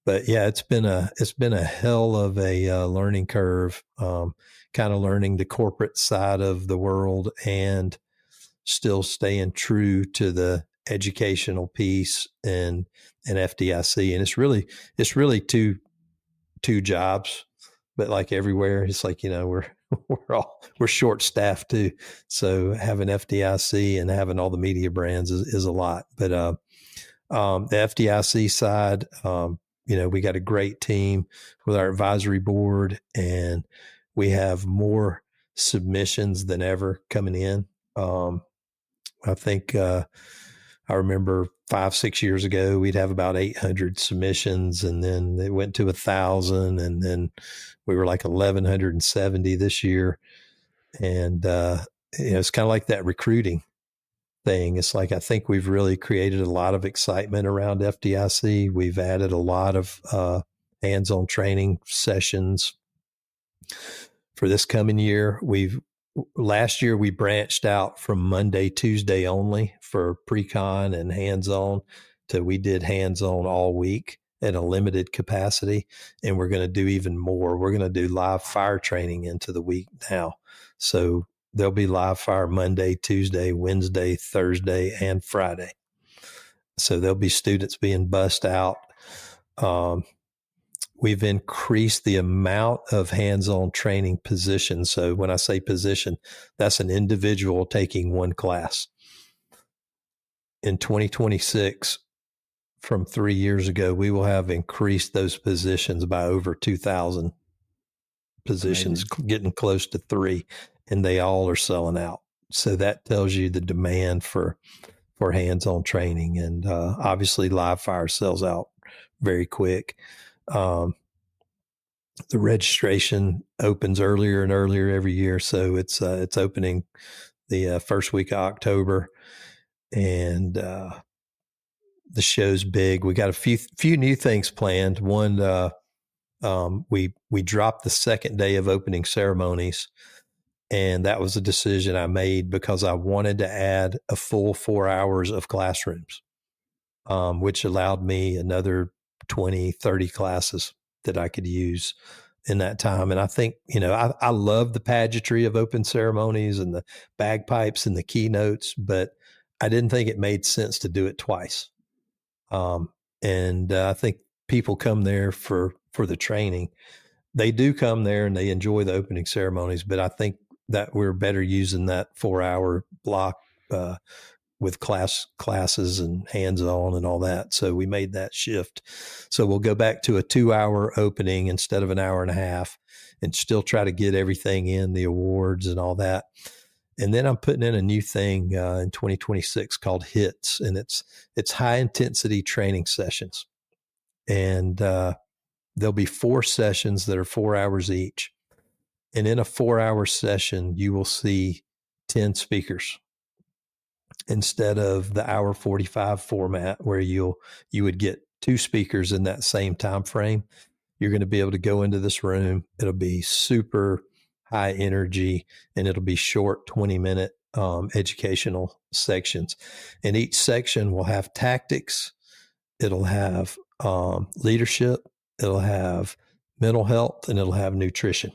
But yeah, it's been a hell of a learning curve, kind of learning the corporate side of the world and still staying true to the educational piece and FDIC. And it's really two jobs, but like everywhere, it's like, we're short staffed too. So having FDIC and having all the media brands is a lot. But the FDIC side, we got a great team with our advisory board, and we have more submissions than ever coming in. I think I remember 5-6 years ago, we'd have about 800 submissions, and then it went to 1,000, and then we were like 1,170 this year. And it's kind of like that recruiting thing. It's like, I think we've really created a lot of excitement around FDIC. We've added a lot of hands-on training sessions for this coming year. Last year we branched out from Monday, Tuesday only for pre-con and hands-on to we did hands-on all week at a limited capacity. And we're going to do even more. We're going to do live fire training into the week now. So there'll be live fire Monday, Tuesday, Wednesday, Thursday, and Friday. So there'll be students being bussed out. We've increased the amount of hands-on training positions. So when I say position, that's an individual taking one class. In 2026, from 3 years ago, we will have increased those positions by over 2,000 positions. Amazing. Getting close to 3, and they all are selling out. So that tells you the demand for hands-on training. And obviously live fire sells out very quick. The registration opens earlier and earlier every year. So it's opening the first week of October, and the show's big. We got a few new things planned. One, we dropped the second day of opening ceremonies, and that was a decision I made because I wanted to add a full 4 hours of classrooms, which allowed me another 20, 30 classes that I could use in that time. And I think, I love the pageantry of open ceremonies and the bagpipes and the keynotes, but I didn't think it made sense to do it twice. And I think people come there for the training. They do come there and they enjoy the opening ceremonies, but I think that we're better using that 4 hour block with classes and hands-on and all that. So we made that shift. So we'll go back to a 2-hour opening instead of an hour and a half, and still try to get everything in, the awards and all that. And then I'm putting in a new thing in 2026 called HITS, and it's high intensity training sessions. And there'll be 4 sessions that are 4 hours each. And in a 4-hour session, you will see 10 speakers instead of the hour 45 format where you would get 2 speakers in that same time frame. You're going to be able to go into this room. It'll be super high energy, and it'll be short 20-minute educational sections. And each section will have tactics. It'll have leadership. It'll have mental health, and it'll have nutrition.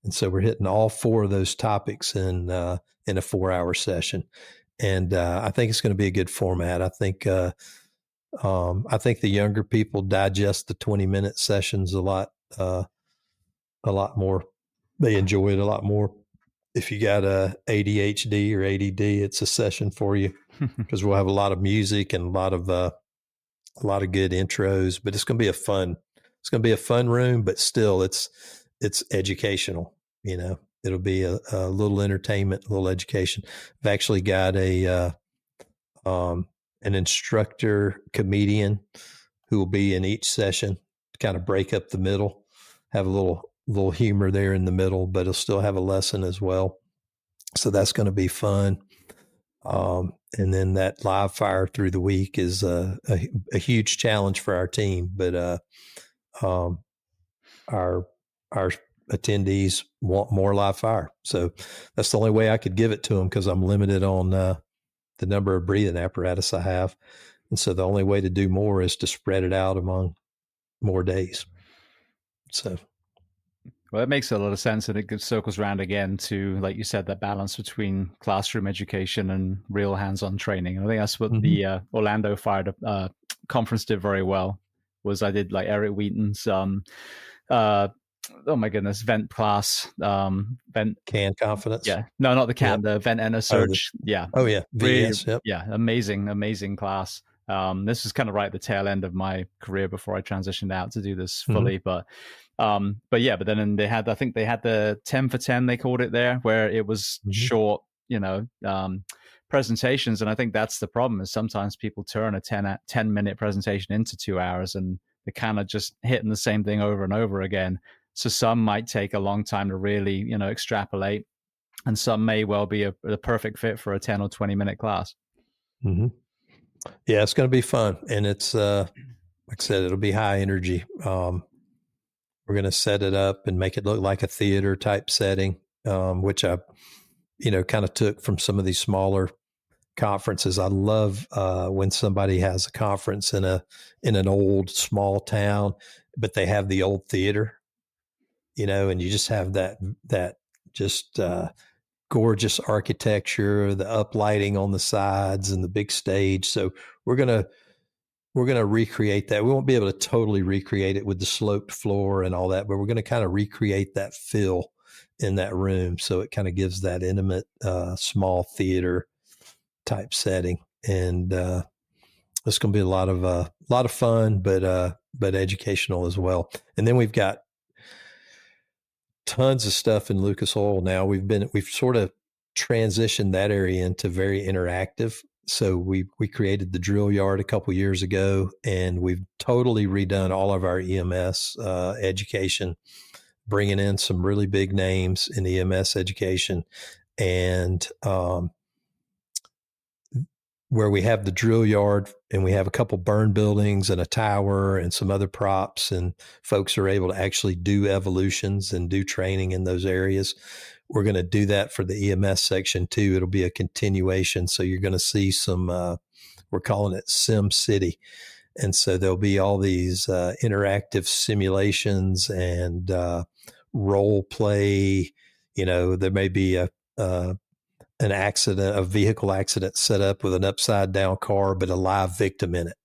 And so we're hitting all 4 of those topics in a 4-hour session. And I think it's going to be a good format. I think the younger people digest the 20-minute sessions a lot more. They enjoy it a lot more. If you got a ADHD or ADD, it's a session for you, because we'll have a lot of music and a lot of good intros. But it's going to be a fun room, but still it's educational. It'll be a little entertainment, a little education. I've actually got an instructor comedian who will be in each session to kind of break up the middle, have a little humor there in the middle, but it'll still have a lesson as well. So that's going to be fun. And then that live fire through the week is a huge challenge for our team, but our attendees want more live fire. So that's the only way I could give it to them, because I'm limited on the number of breathing apparatus I have. And so the only way to do more is to spread it out among more days. So. Well, that makes a lot of sense, and it circles around again to, like you said, that balance between classroom education and real hands-on training. And I think that's what the Orlando Fire Conference did very well. Was I did like Eric Wheaton's oh my goodness, vent class, vent can confidence. Yeah, no, not the can, the vent enter search. VS. Really, yep. Yeah, amazing class. This was kind of right at the tail end of my career before I transitioned out to do this fully, but then they had the 10 for 10, they called it there, where it was short, presentations. And I think that's the problem, is sometimes people turn a 10-minute presentation into 2 hours, and they're kind of just hitting the same thing over and over again. So some might take a long time to really, extrapolate, and some may well be a perfect fit for a 10 or 20-minute class. Mm-hmm. Yeah, it's going to be fun. And it's, like I said, it'll be high energy. We're going to set it up and make it look like a theater type setting, which I, kind of took from some of these smaller conferences. I love when somebody has a conference in an old small town, but they have the old theater, and you just have that just gorgeous architecture, the uplighting on the sides, and the big stage. So we're gonna recreate that. We won't be able to totally recreate it with the sloped floor and all that, but we're going to kind of recreate that feel in that room, so it kind of gives that intimate, small theater type setting. And it's going to be a lot of fun, but educational as well. And then we've got tons of stuff in Lucas Oil now. We've sort of transitioned that area into very interactive. So we created the drill yard a couple years ago, and we've totally redone all of our EMS education, bringing in some really big names in EMS education, and where we have the drill yard and we have a couple burn buildings and a tower and some other props, and folks are able to actually do evolutions and do training in those areas. We're going to do that for the EMS section too. It'll be a continuation. So you're going to see some, we're calling it Sim City. And so there'll be all these interactive simulations and role play. There may be an accident, a vehicle accident set up with an upside down car, but a live victim in it.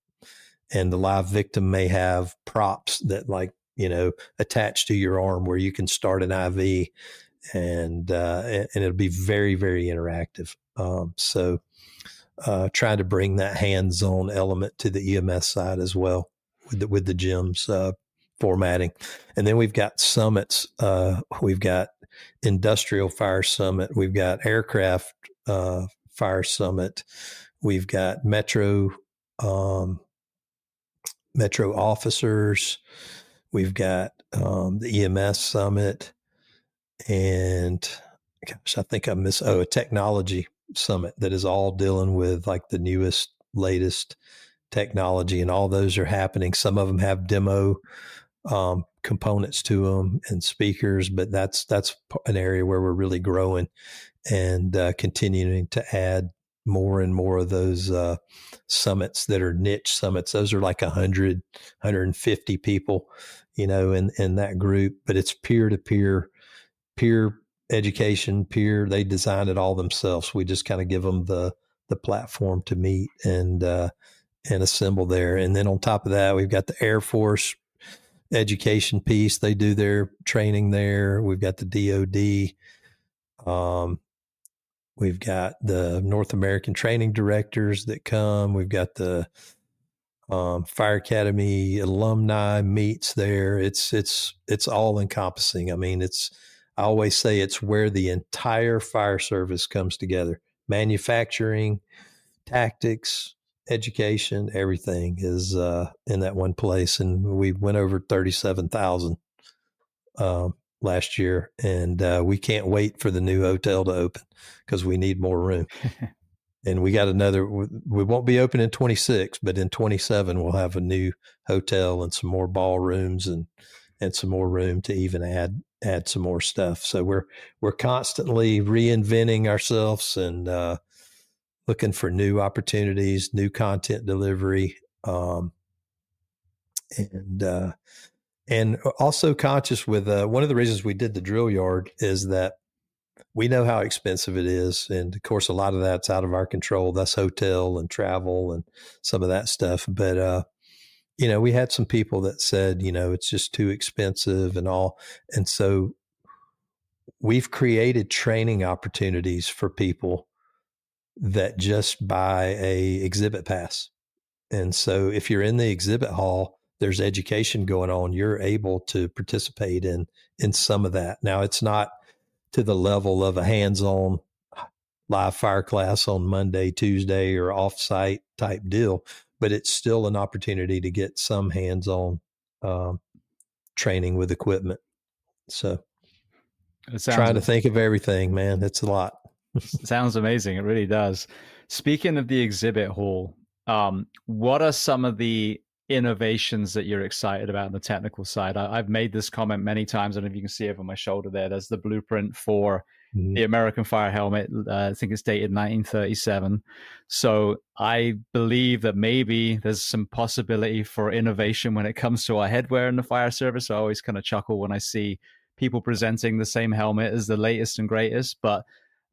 And the live victim may have props that attach to your arm where you can start an IV, and it'll be very, very interactive. So trying to bring that hands-on element to the EMS side as well with the gyms formatting. And then we've got summits. We've got industrial fire summit. We've got aircraft fire summit. We've got metro officers. We've got the EMS summit, and gosh, I think I missed a technology summit that is all dealing with like the newest, latest technology, and all those are happening. Some of them have demo components to them and speakers, but that's an area where we're really growing and continuing to add more and more of those summits that are niche summits. Those are like 100, 150 people, in that group, but it's peer education, they design it all themselves. We just kind of give them the platform to meet and assemble there. And then on top of that, we've got the Air Force education piece. They do their training there. We've got the DOD. We've got the North American training directors that come. We've got the Fire Academy alumni meets there. It's all encompassing. I mean, I always say it's where the entire fire service comes together. Manufacturing, tactics, education, everything is in that one place. And we went over 37,000 last year, and we can't wait for the new hotel to open because we need more room. And we got we won't be open in 26, but in 27, we'll have a new hotel and some more ballrooms and some more room to even add some more stuff. So we're constantly reinventing ourselves and looking for new opportunities, new content delivery, and also conscious with one of the reasons we did the drill yard is that we know how expensive it is. And of course, a lot of that's out of our control. That's hotel and travel and some of that stuff. But, we had some people that said, it's just too expensive and all. And so we've created training opportunities for people that just buy a exhibit pass. And so if you're in the exhibit hall, there's education going on. You're able to participate in some of that. Now, it's not to the level of a hands-on live fire class on Monday, Tuesday, or off-site type deal, but it's still an opportunity to get some hands-on training with equipment. So trying to think of everything, man. It's a lot. Sounds amazing. It really does. Speaking of the exhibit hall, what are some of the innovations that you're excited about on the technical side? I've made this comment many times. I don't know if you can see over my shoulder there. There's the blueprint for the American fire helmet. I think it's dated 1937. So I believe that maybe there's some possibility for innovation when it comes to our headwear in the fire service. I always kind of chuckle when I see people presenting the same helmet as the latest and greatest. But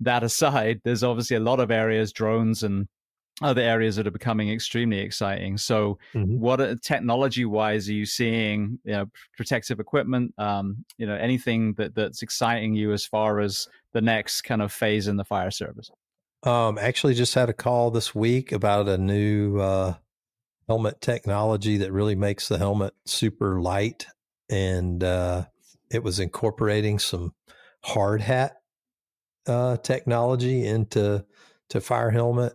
that aside, there's obviously a lot of areas, drones and other areas that are becoming extremely exciting. So what technology-wise are you seeing, protective equipment, anything that's exciting you as far as the next kind of phase in the fire service? Actually just had a call this week about a new helmet technology that really makes the helmet super light. And it was incorporating some hard hat technology into fire helmet.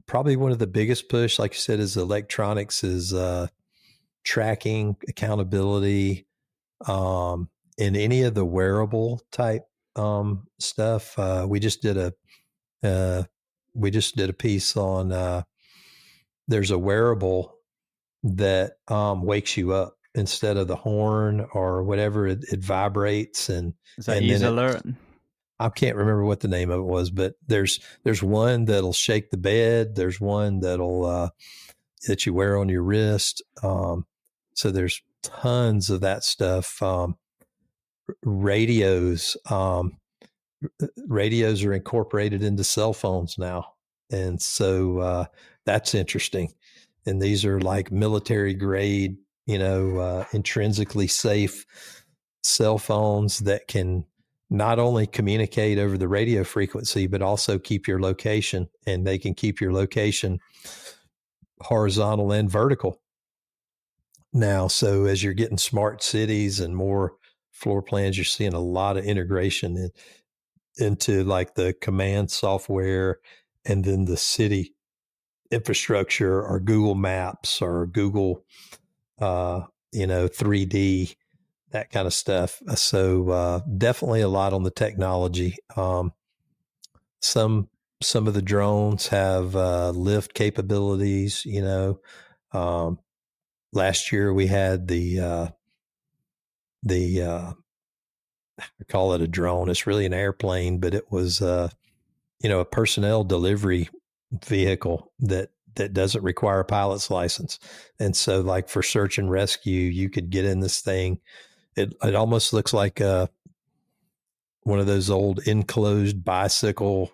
Probably one of the biggest push, like you said, is electronics, is tracking, accountability, in any of the wearable type stuff. We just did a piece on there's a wearable that wakes you up instead of the horn or whatever. It vibrates and is that Ease Alert? I can't remember what the name of it was, but there's one that'll shake the bed. There's one that'll that you wear on your wrist. So there's tons of that stuff. Radios are incorporated into cell phones now, and so that's interesting. And these are like military grade, intrinsically safe cell phones that can not only communicate over the radio frequency, but also keep your location, and they can keep your location horizontal and vertical now. So as you're getting smart cities and more floor plans, you're seeing a lot of integration into like the command software, and then the city infrastructure, or Google Maps, or Google, 3D, that kind of stuff. So definitely a lot on the technology. Some of the drones have lift capabilities. Last year we had the I call it a drone. It's really an airplane, but it was a personnel delivery vehicle that doesn't require a pilot's license. And so, like, for search and rescue, you could get in this thing. It almost looks like one of those old enclosed bicycle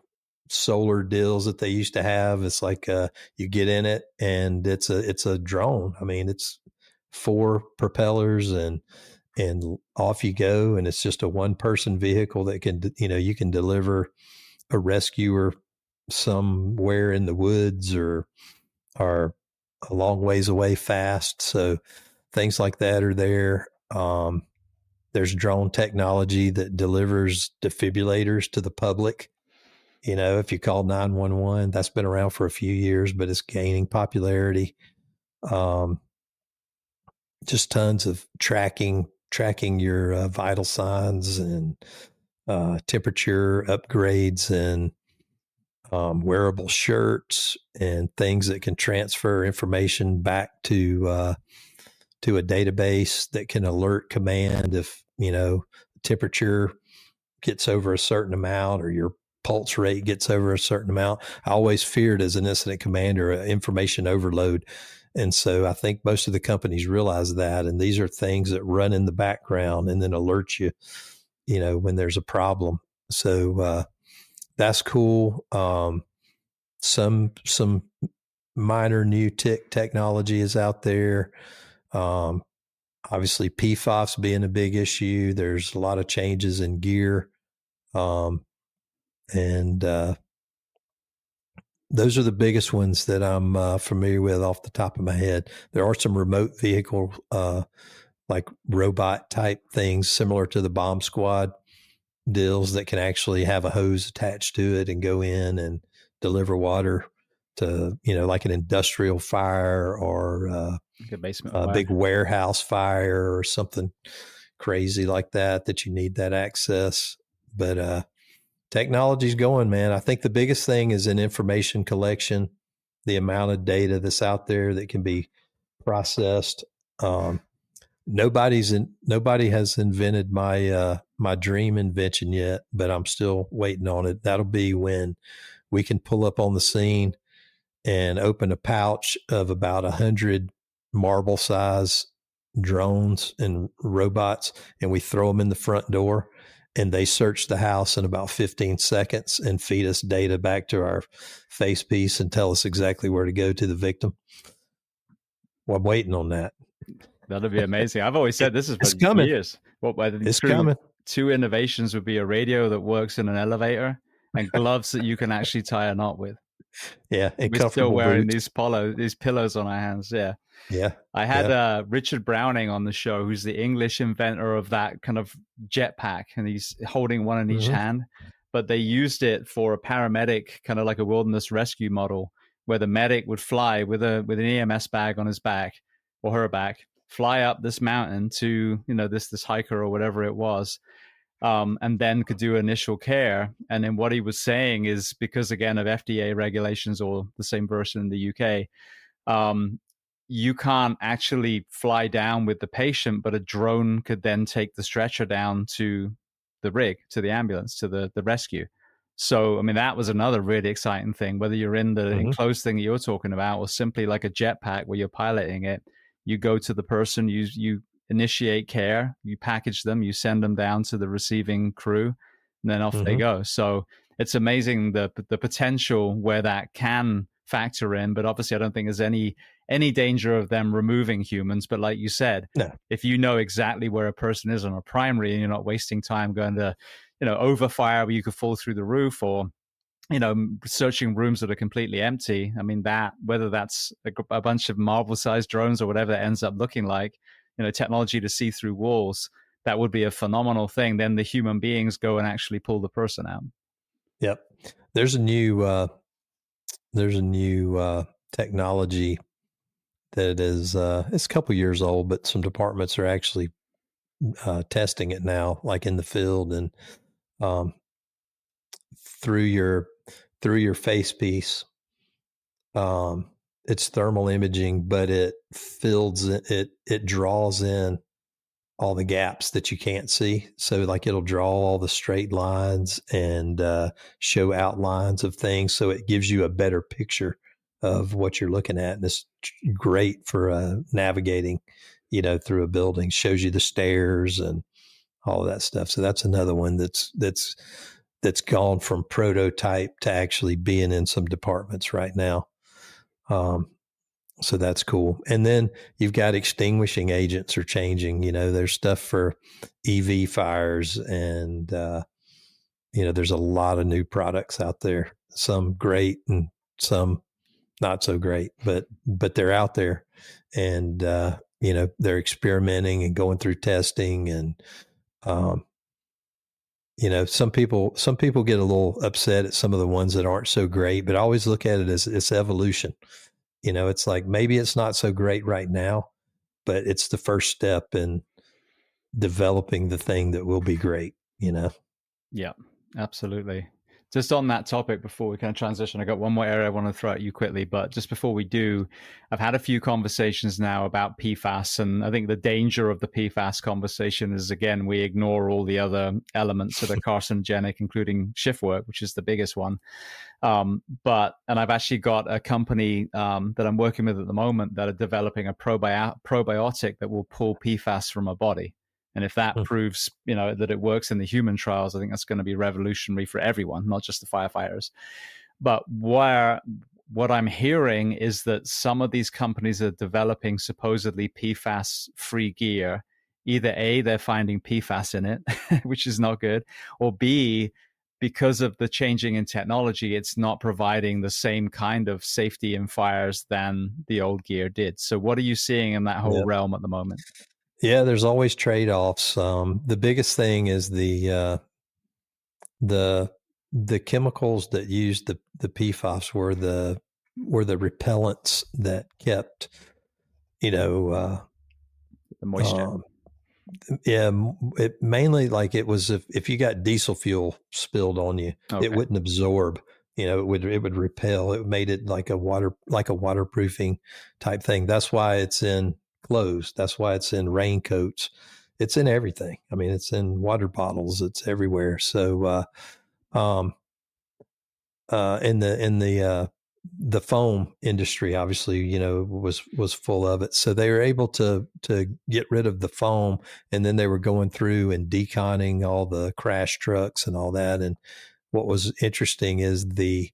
solar deals that they used to have. It's like you get in it, and it's a drone. I mean, it's 4 propellers, and off you go. And it's just a 1-person vehicle that can, you can deliver a rescuer somewhere in the woods, or a long ways away fast. So things like that are there. There's drone technology that delivers defibrillators to the public. If you call 911, that's been around for a few years, but it's gaining popularity. Just tons of tracking your vital signs, and temperature upgrades, and wearable shirts, and things that can transfer information back to a database that can alert command if temperature gets over a certain amount, or your pulse rate gets over a certain amount. I always feared, as an incident commander, information overload. And so I think most of the companies realize that, and these are things that run in the background and then alert you, when there's a problem. So that's cool. Some minor new technology is out there. Obviously, PFAS being a big issue. There's a lot of changes in gear, and those are the biggest ones that I'm familiar with off the top of my head. There are some remote vehicle, like robot type things, similar to the bomb squad deals, that can actually have a hose attached to it and go in and deliver water to, like an industrial fire, or Like a basement a fire. big warehouse fire, or something crazy like that you need that access. But technology's going, man. I think the biggest thing is in information collection, the amount of data that's out there that can be processed. Nobody has invented my dream invention yet, but I'm still waiting on it. That'll be when we can pull up on the scene and open a pouch of about 100 marble size drones and robots, and we throw them in the front door, and they search the house in about 15 seconds and feed us data back to our face piece and tell us exactly where to go to the victim. Well, I'm waiting on that. That'll be amazing. I've always said this is for coming. years. It's coming. 2 innovations would be a radio that works in an elevator, and gloves that you can actually tie a knot with. Yeah, and We're still wearing boots. these pillows on our hands. Yeah. Yeah. I had Richard Browning on the show, who's the English inventor of that kind of jetpack, and he's holding one in each hand. But they used it for a paramedic, kind of like a wilderness rescue model, where the medic would fly with an EMS bag on his back, or her back, fly up this mountain to this hiker or whatever it was, and then could do initial care. And then what he was saying is, because again of FDA regulations, or the same version in the UK, you can't actually fly down with the patient, but a drone could then take the stretcher down to the rig, to the ambulance, to the rescue. So, I mean, that was another really exciting thing, whether you're in the enclosed thing you're talking about, or simply like a jetpack where you're piloting it. You go to the person, you initiate care, you package them, you send them down to the receiving crew, and then off they go. So it's amazing the potential where that can factor in. But obviously, I don't think there's any danger of them removing humans. But like you said, no. If you know exactly where a person is on a primary, and you're not wasting time going to overfire where you could fall through the roof, or searching rooms that are completely empty. I mean, that whether that's a bunch of marble-sized drones or whatever it ends up looking like, technology to see through walls, that would be a phenomenal thing. Then the human beings go and actually pull the person out. Yep. There's a new technology that is it's a couple years old, but some departments are actually testing it now, like in the field, and um, through your face piece. It's thermal imaging, but it draws in all the gaps that you can't see. So like it'll draw all the straight lines and show outlines of things. So it gives you a better picture of what you're looking at. And it's great for navigating, through a building, shows you the stairs and all of that stuff. So that's another one that's gone from prototype to actually being in some departments right now. So that's cool. And then you've got extinguishing agents are changing. There's stuff for EV fires, and there's a lot of new products out there. Some great and some not so great, but they're out there, and they're experimenting and going through testing, and some people get a little upset at some of the ones that aren't so great, but I always look at it as it's evolution. It's like maybe it's not so great right now, but it's the first step in developing the thing that will be great, Yeah, absolutely. Just on that topic, before we kind of transition, I got one more area I want to throw at you quickly. But just before we do, I've had a few conversations now about PFAS. And I think the danger of the PFAS conversation is, again, we ignore all the other elements that are carcinogenic, including shift work, which is the biggest one. And I've actually got a company that I'm working with at the moment that are developing a probiotic that will pull PFAS from a body. And if that proves, that it works in the human trials, I think that's going to be revolutionary for everyone, not just the firefighters. But what I'm hearing is that some of these companies are developing supposedly PFAS-free gear. Either A, they're finding PFAS in it, which is not good, or B, because of the changing in technology, it's not providing the same kind of safety in fires than the old gear did. So what are you seeing in that whole realm at the moment? Yeah, there's always trade-offs. The biggest thing is the chemicals that used the PFAS were the repellents that kept, the moisture. Yeah, it mainly, like, it was if you got diesel fuel spilled on you, Okay. it wouldn't absorb. It would repel. It made it like a waterproofing type thing. That's why it's in clothes. That's why it's in raincoats. It's in everything. I mean, it's in water bottles. It's everywhere. So, in the foam industry, obviously, was full of it. So they were able to get rid of the foam, and then they were going through and deconning all the crash trucks and all that. And what was interesting is the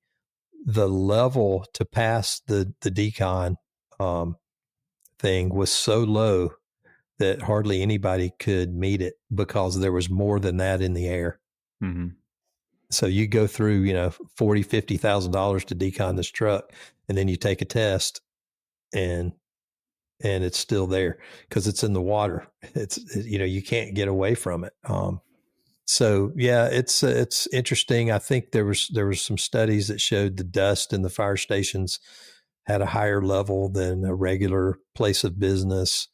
level to pass the decon thing was so low that hardly anybody could meet it, because there was more than that in the air. Mm-hmm. So you go through, $40,000, $50,000 to decon this truck, and then you take a test, and it's still there because it's in the water. You can't get away from it. So yeah, it's interesting. I think there was some studies that showed the dust in the fire stations had a higher level than a regular place of business.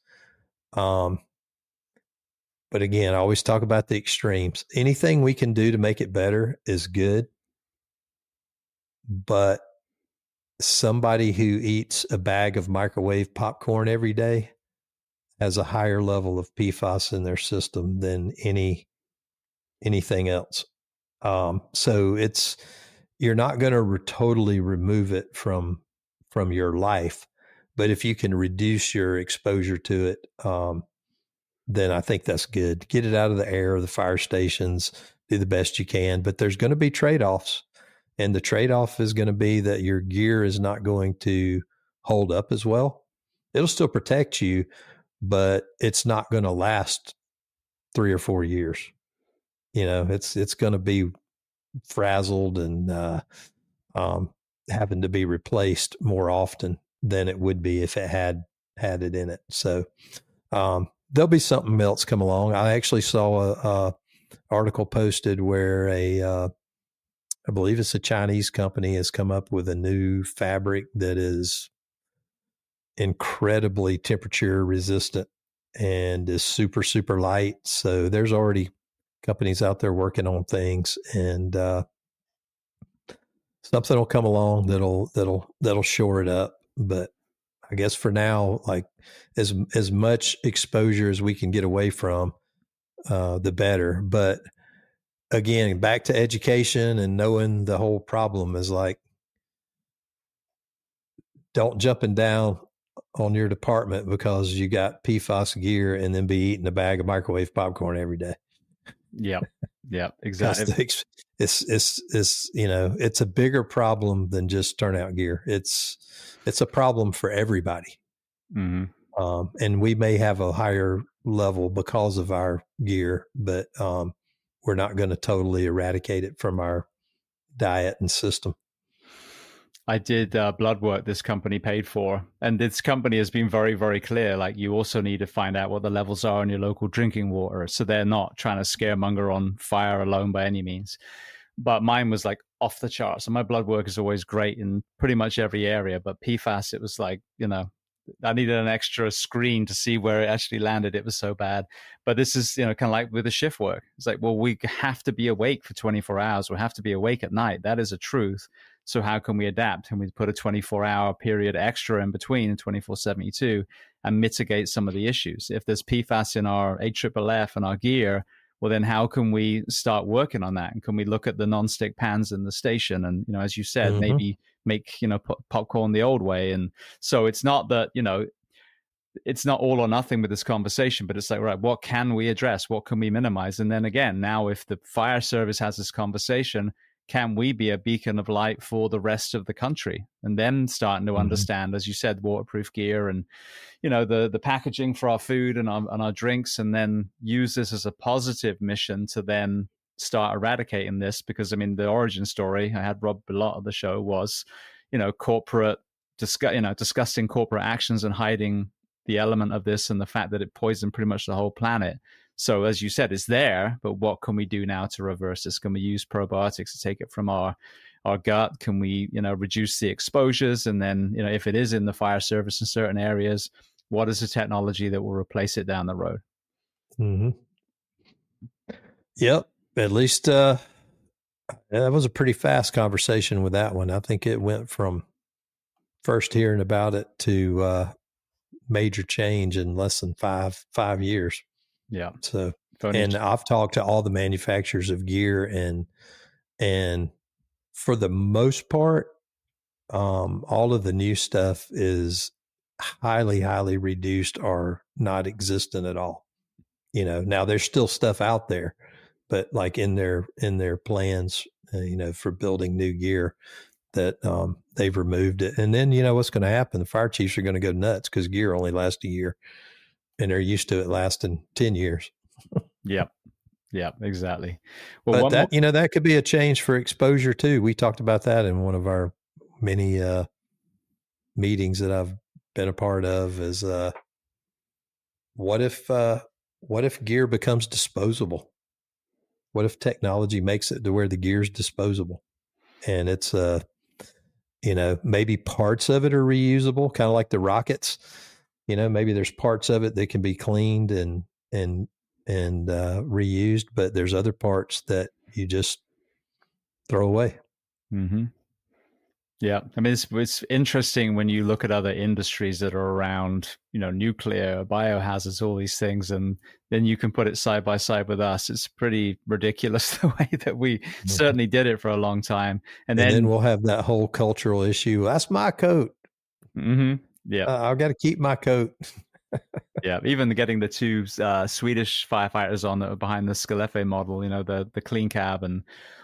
But again, I always talk about the extremes. Anything we can do to make it better is good. But somebody who eats a bag of microwave popcorn every day has a higher level of PFAS in their system than anything else. So you're not going to totally remove it from your life, but if you can reduce your exposure to it, then I think that's good. Get it out of the air of the fire stations, do the best you can, but there's going to be trade-offs. And the trade-off is going to be that your gear is not going to hold up as well. It'll still protect you, but it's not going to last 3 or 4 years. it's going to be frazzled and um, having to be replaced more often than it would be if it had it in it. So there'll be something else come along. I actually saw a article posted where I believe it's a Chinese company has come up with a new fabric that is incredibly temperature resistant and is super, super light. So there's already companies out there working on things, and something will come along that'll shore it up. But I guess for now, like as much exposure as we can get away from, the better. But again, back to education and knowing the whole problem is like, don't jumping down on your department because you got PFAS gear and then be eating a bag of microwave popcorn every day. Yeah. Yeah, exactly. It's it's a bigger problem than just turnout gear. It's a problem for everybody. Mm-hmm. And we may have a higher level because of our gear, but we're not going to totally eradicate it from our diet and system. I did blood work this company paid for, and this company has been very, very clear. Like, you also need to find out what the levels are in your local drinking water. So they're not trying to scaremonger on fire alone by any means. But mine was like off the charts. And my blood work is always great in pretty much every area. But PFAS, it was like, I needed an extra screen to see where it actually landed. It was so bad. But this is, kind of like with the shift work. It's like, well, we have to be awake for 24 hours. We have to be awake at night. That is a truth. So how can we adapt? And we put a 24-hour period extra in between 24/72 and mitigate some of the issues. If there's PFAS in our AFFF and our gear, well, then how can we start working on that? And can we look at the non-stick pans in the station? And, as you said, maybe make, popcorn the old way. And so it's not that, it's not all or nothing with this conversation, but it's like, right, what can we address? What can we minimize? And then again, now if the fire service has this conversation, can we be a beacon of light for the rest of the country? And then starting to understand, as you said, waterproof gear and, the packaging for our food and our drinks, and then use this as a positive mission to then start eradicating this. Because, the origin story, I had Rob Bilott of the show, was, corporate, discussing corporate actions and hiding the element of this and the fact that it poisoned pretty much the whole planet. So as you said, it's there, but what can we do now to reverse this? Can we use probiotics to take it from our gut? Can we, reduce the exposures? And then, if it is in the fire service in certain areas, what is the technology that will replace it down the road? Mm-hmm. Yep. At least that was a pretty fast conversation with that one. I think it went from first hearing about it to major change in less than five years. Yeah. So, and I've talked to all the manufacturers of gear, and for the most part, all of the new stuff is highly, highly reduced or not existent at all. Now there's still stuff out there, but like in their plans, for building new gear, that they've removed it. And then what's going to happen? The fire chiefs are going to go nuts because gear only lasts a year, and they're used to it lasting 10 years. Yep. Yeah, exactly. Well, but that that could be a change for exposure too. We talked about that in one of our many meetings that I've been a part of. Is what if gear becomes disposable? What if technology makes it to where the gear's disposable, and it's maybe parts of it are reusable, kind of like the rockets. Maybe there's parts of it that can be cleaned and reused, but there's other parts that you just throw away. Mm-hmm. Yeah. It's interesting when you look at other industries that are around, nuclear, biohazards, all these things, and then you can put it side by side with us. It's pretty ridiculous the way that we certainly did it for a long time. And then we'll have that whole cultural issue. That's my coat. Mm-hmm. Yeah. I've got to keep my coat. Yeah, even getting the two Swedish firefighters on that were behind the Skellefteå model, the clean cab and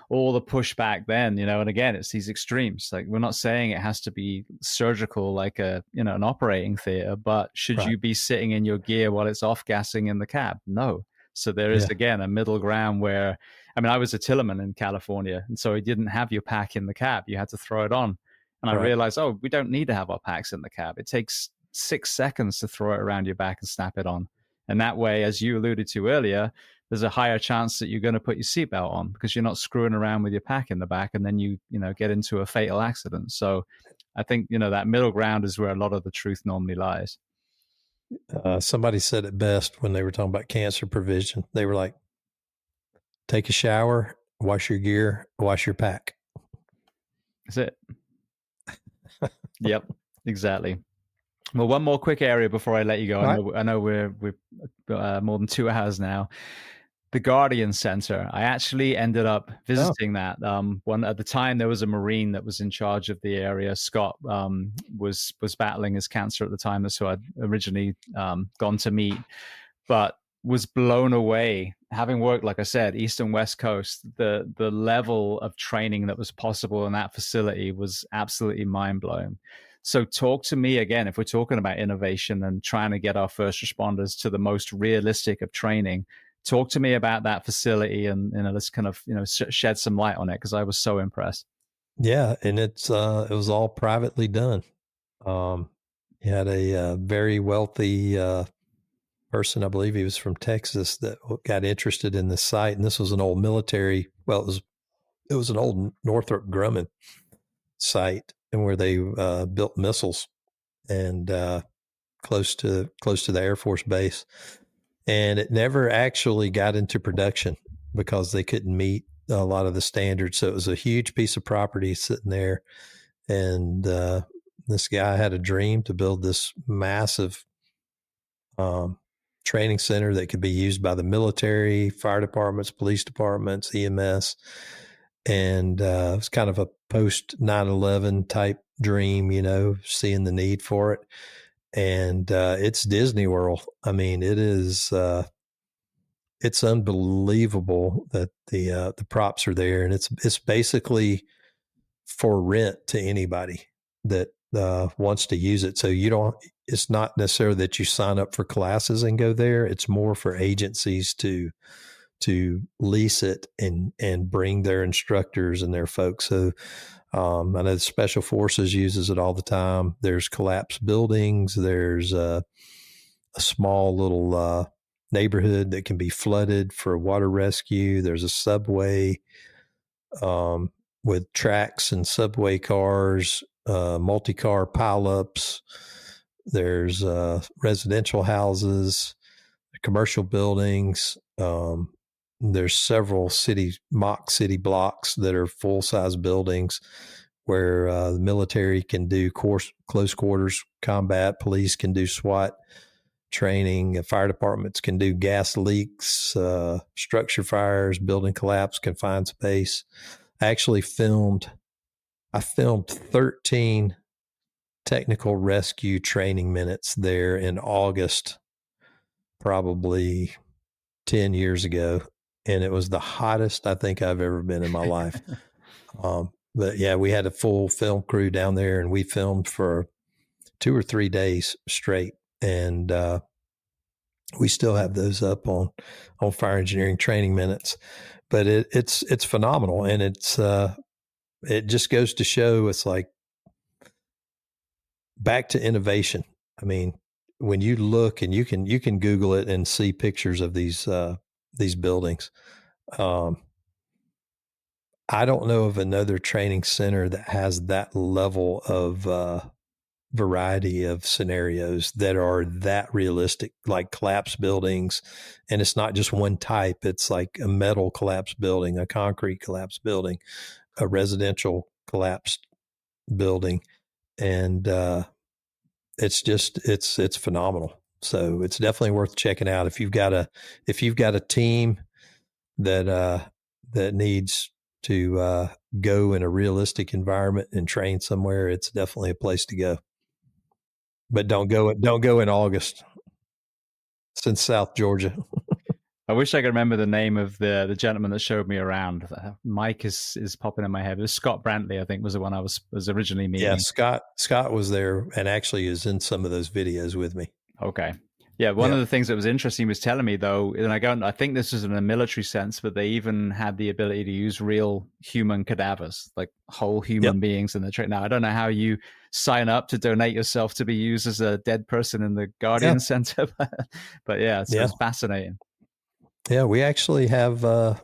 all the pushback then, and again, it's these extremes. Like, we're not saying it has to be surgical like an operating theater, but should you be sitting in your gear while it's off gassing in the cab? No. So there is, Yeah. again, a middle ground where, I mean, I was a tillerman in California, and so you didn't have your pack in the cab. You had to throw it on. And I Right. realized, oh, we don't need to have our packs in the cab. It takes 6 seconds to throw it around your back and snap it on. And that way, as you alluded to earlier, there's a higher chance that you're going to put your seatbelt on because you're not screwing around with your pack in the back, and then you get into a fatal accident. So I think, that middle ground is where a lot of the truth normally lies. Somebody said it best when they were talking about cancer prevention. They were like, take a shower, wash your gear, wash your pack. That's it. Yep, exactly. Well, one more quick area before I let you go. I know we've got more than 2 hours now. The Guardian Center. I actually ended up visiting that. One at the time, there was a Marine that was in charge of the area. Scott was battling his cancer at the time. That's who I'd originally gone to meet, but was blown away. Having worked, like I said, East and West Coast, the level of training that was possible in that facility was absolutely mind blowing. So talk to me again, if we're talking about innovation and trying to get our first responders to the most realistic of training. Talk to me about that facility and let's kind of shed some light on it, because I was so impressed. Yeah, and it was all privately done. He had a very wealthy person, I believe he was from Texas, that got interested in this site, and this was an old military. Well, it was an old Northrop Grumman site, and where they built missiles, and close to the Air Force base. And it never actually got into production because they couldn't meet a lot of the standards. So it was a huge piece of property sitting there. And this guy had a dream to build this massive training center that could be used by the military, fire departments, police departments, EMS. And it was kind of a post 9/11 type dream, seeing the need for it. And it's Disney World. I mean, it is. It's unbelievable that the props are there, and it's basically for rent to anybody that wants to use it. So you don't. It's not necessarily that you sign up for classes and go there. It's more for agencies to lease it and bring their instructors and their folks. So I know the Special Forces uses it all the time. There's collapsed buildings. There's a small little neighborhood that can be flooded for water rescue. There's a subway with tracks and subway cars, multi-car pileups. There's residential houses, commercial buildings. There's several mock city blocks that are full-size buildings where the military can do close quarters combat, police can do SWAT training, fire departments can do gas leaks, structure fires, building collapse, confined space. I filmed 13 technical rescue training minutes there in August, probably 10 years ago. And it was the hottest I think I've ever been in my life. But yeah, we had a full film crew down there, and we filmed for 2 or 3 days straight. And we still have those up on Fire Engineering training minutes. But it's phenomenal, and it just goes to show it's like back to innovation. I mean, when you look, and you can Google it and see pictures of these buildings. I don't know of another training center that has that level of variety of scenarios that are that realistic, like collapse buildings. And it's not just one type. It's like a metal collapse building, a concrete collapse building, a residential collapsed building. And it's phenomenal. So it's definitely worth checking out if you've got a team that needs to go in a realistic environment and train somewhere. It's definitely a place to go. But don't go in August. It's in South Georgia. I wish I could remember the name of the gentleman that showed me around. Mike is popping in my head. It was Scott Brantley, I think, was the one I was originally meeting. Yeah, Scott was there and actually is in some of those videos with me. Okay. Yeah, one Yeah. of the things that was interesting he was telling me though, and I think this is in a military sense, but they even had the ability to use real human cadavers, like whole human Yep. beings in the trade. Now, I don't know how you sign up to donate yourself to be used as a dead person in the Yeah. Guardian Center, but yeah, so Yeah. it's fascinating. Yeah. We actually have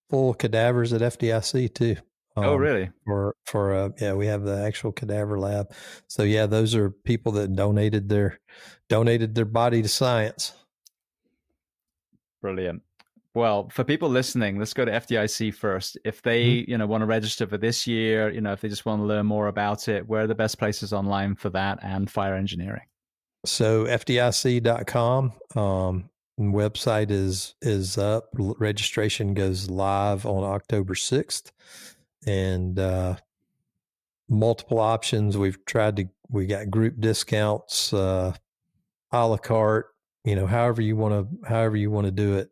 full cadavers at FDIC too. Oh, really? Yeah, we have the actual cadaver lab. So yeah, those are people that donated their body to science. Brilliant. Well, for people listening, let's go to FDIC first. If they, want to register for this year, if they just want to learn more about it, where are the best places online for that and fire engineering? So FDIC.com website is up. Registration goes live on October 6th, and multiple options. We got group discounts, a la carte, however you want to do it,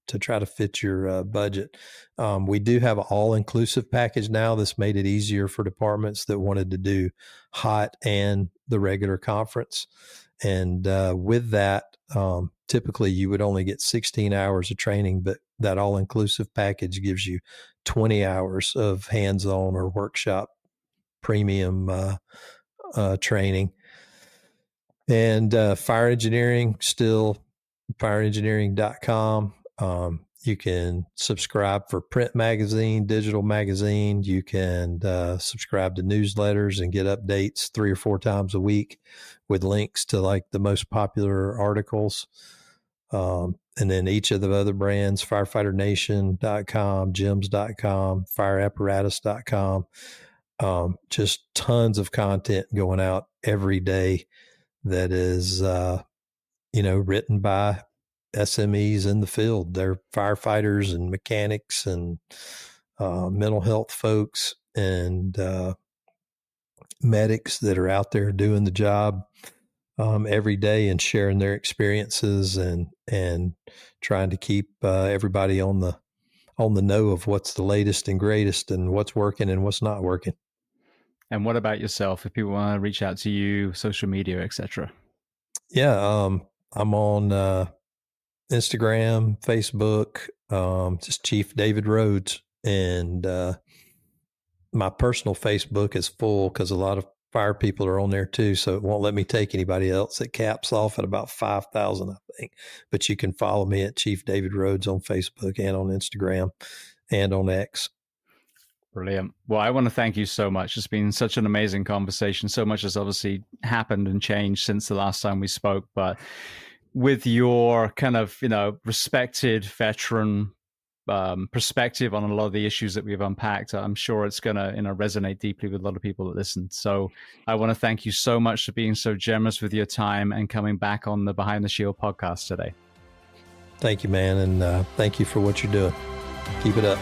to try to fit your budget. We do have an all-inclusive package now. This made it easier for departments that wanted to do hot and the regular conference. And with that, typically you would only get 16 hours of training, but that all-inclusive package gives you 20 hours of hands-on or workshop premium training. And fire engineering, still FireEngineering.com. You can subscribe for print magazine, digital magazine. You can subscribe to newsletters and get updates 3 or 4 times a week with links to like the most popular articles. And then each of the other brands, firefighterNation.com, gyms.com, fireapparatus.com. Just tons of content going out every day that is, written by SMEs in the field. They're firefighters and mechanics and mental health folks and medics that are out there doing the job every day and sharing their experiences and trying to keep everybody on the know of what's the latest and greatest and what's working and what's not working. And what about yourself? If people want to reach out to you, social media, etc. Yeah, I'm on Instagram, Facebook, just Chief David Rhodes, and my personal Facebook is full because a lot of fire people are on there too, so it won't let me take anybody else. It caps off at about 5,000, I think. But you can follow me at Chief David Rhodes on Facebook and on Instagram and on X. Brilliant. Well, I want to thank you so much. It's been such an amazing conversation. So much has obviously happened and changed since the last time we spoke. But with your kind of, respected veteran perspective on a lot of the issues that we've unpacked, I'm sure it's going to, resonate deeply with a lot of people that listen. So I want to thank you so much for being so generous with your time and coming back on the Behind the Shield podcast today. Thank you, man. And thank you for what you're doing. Keep it up.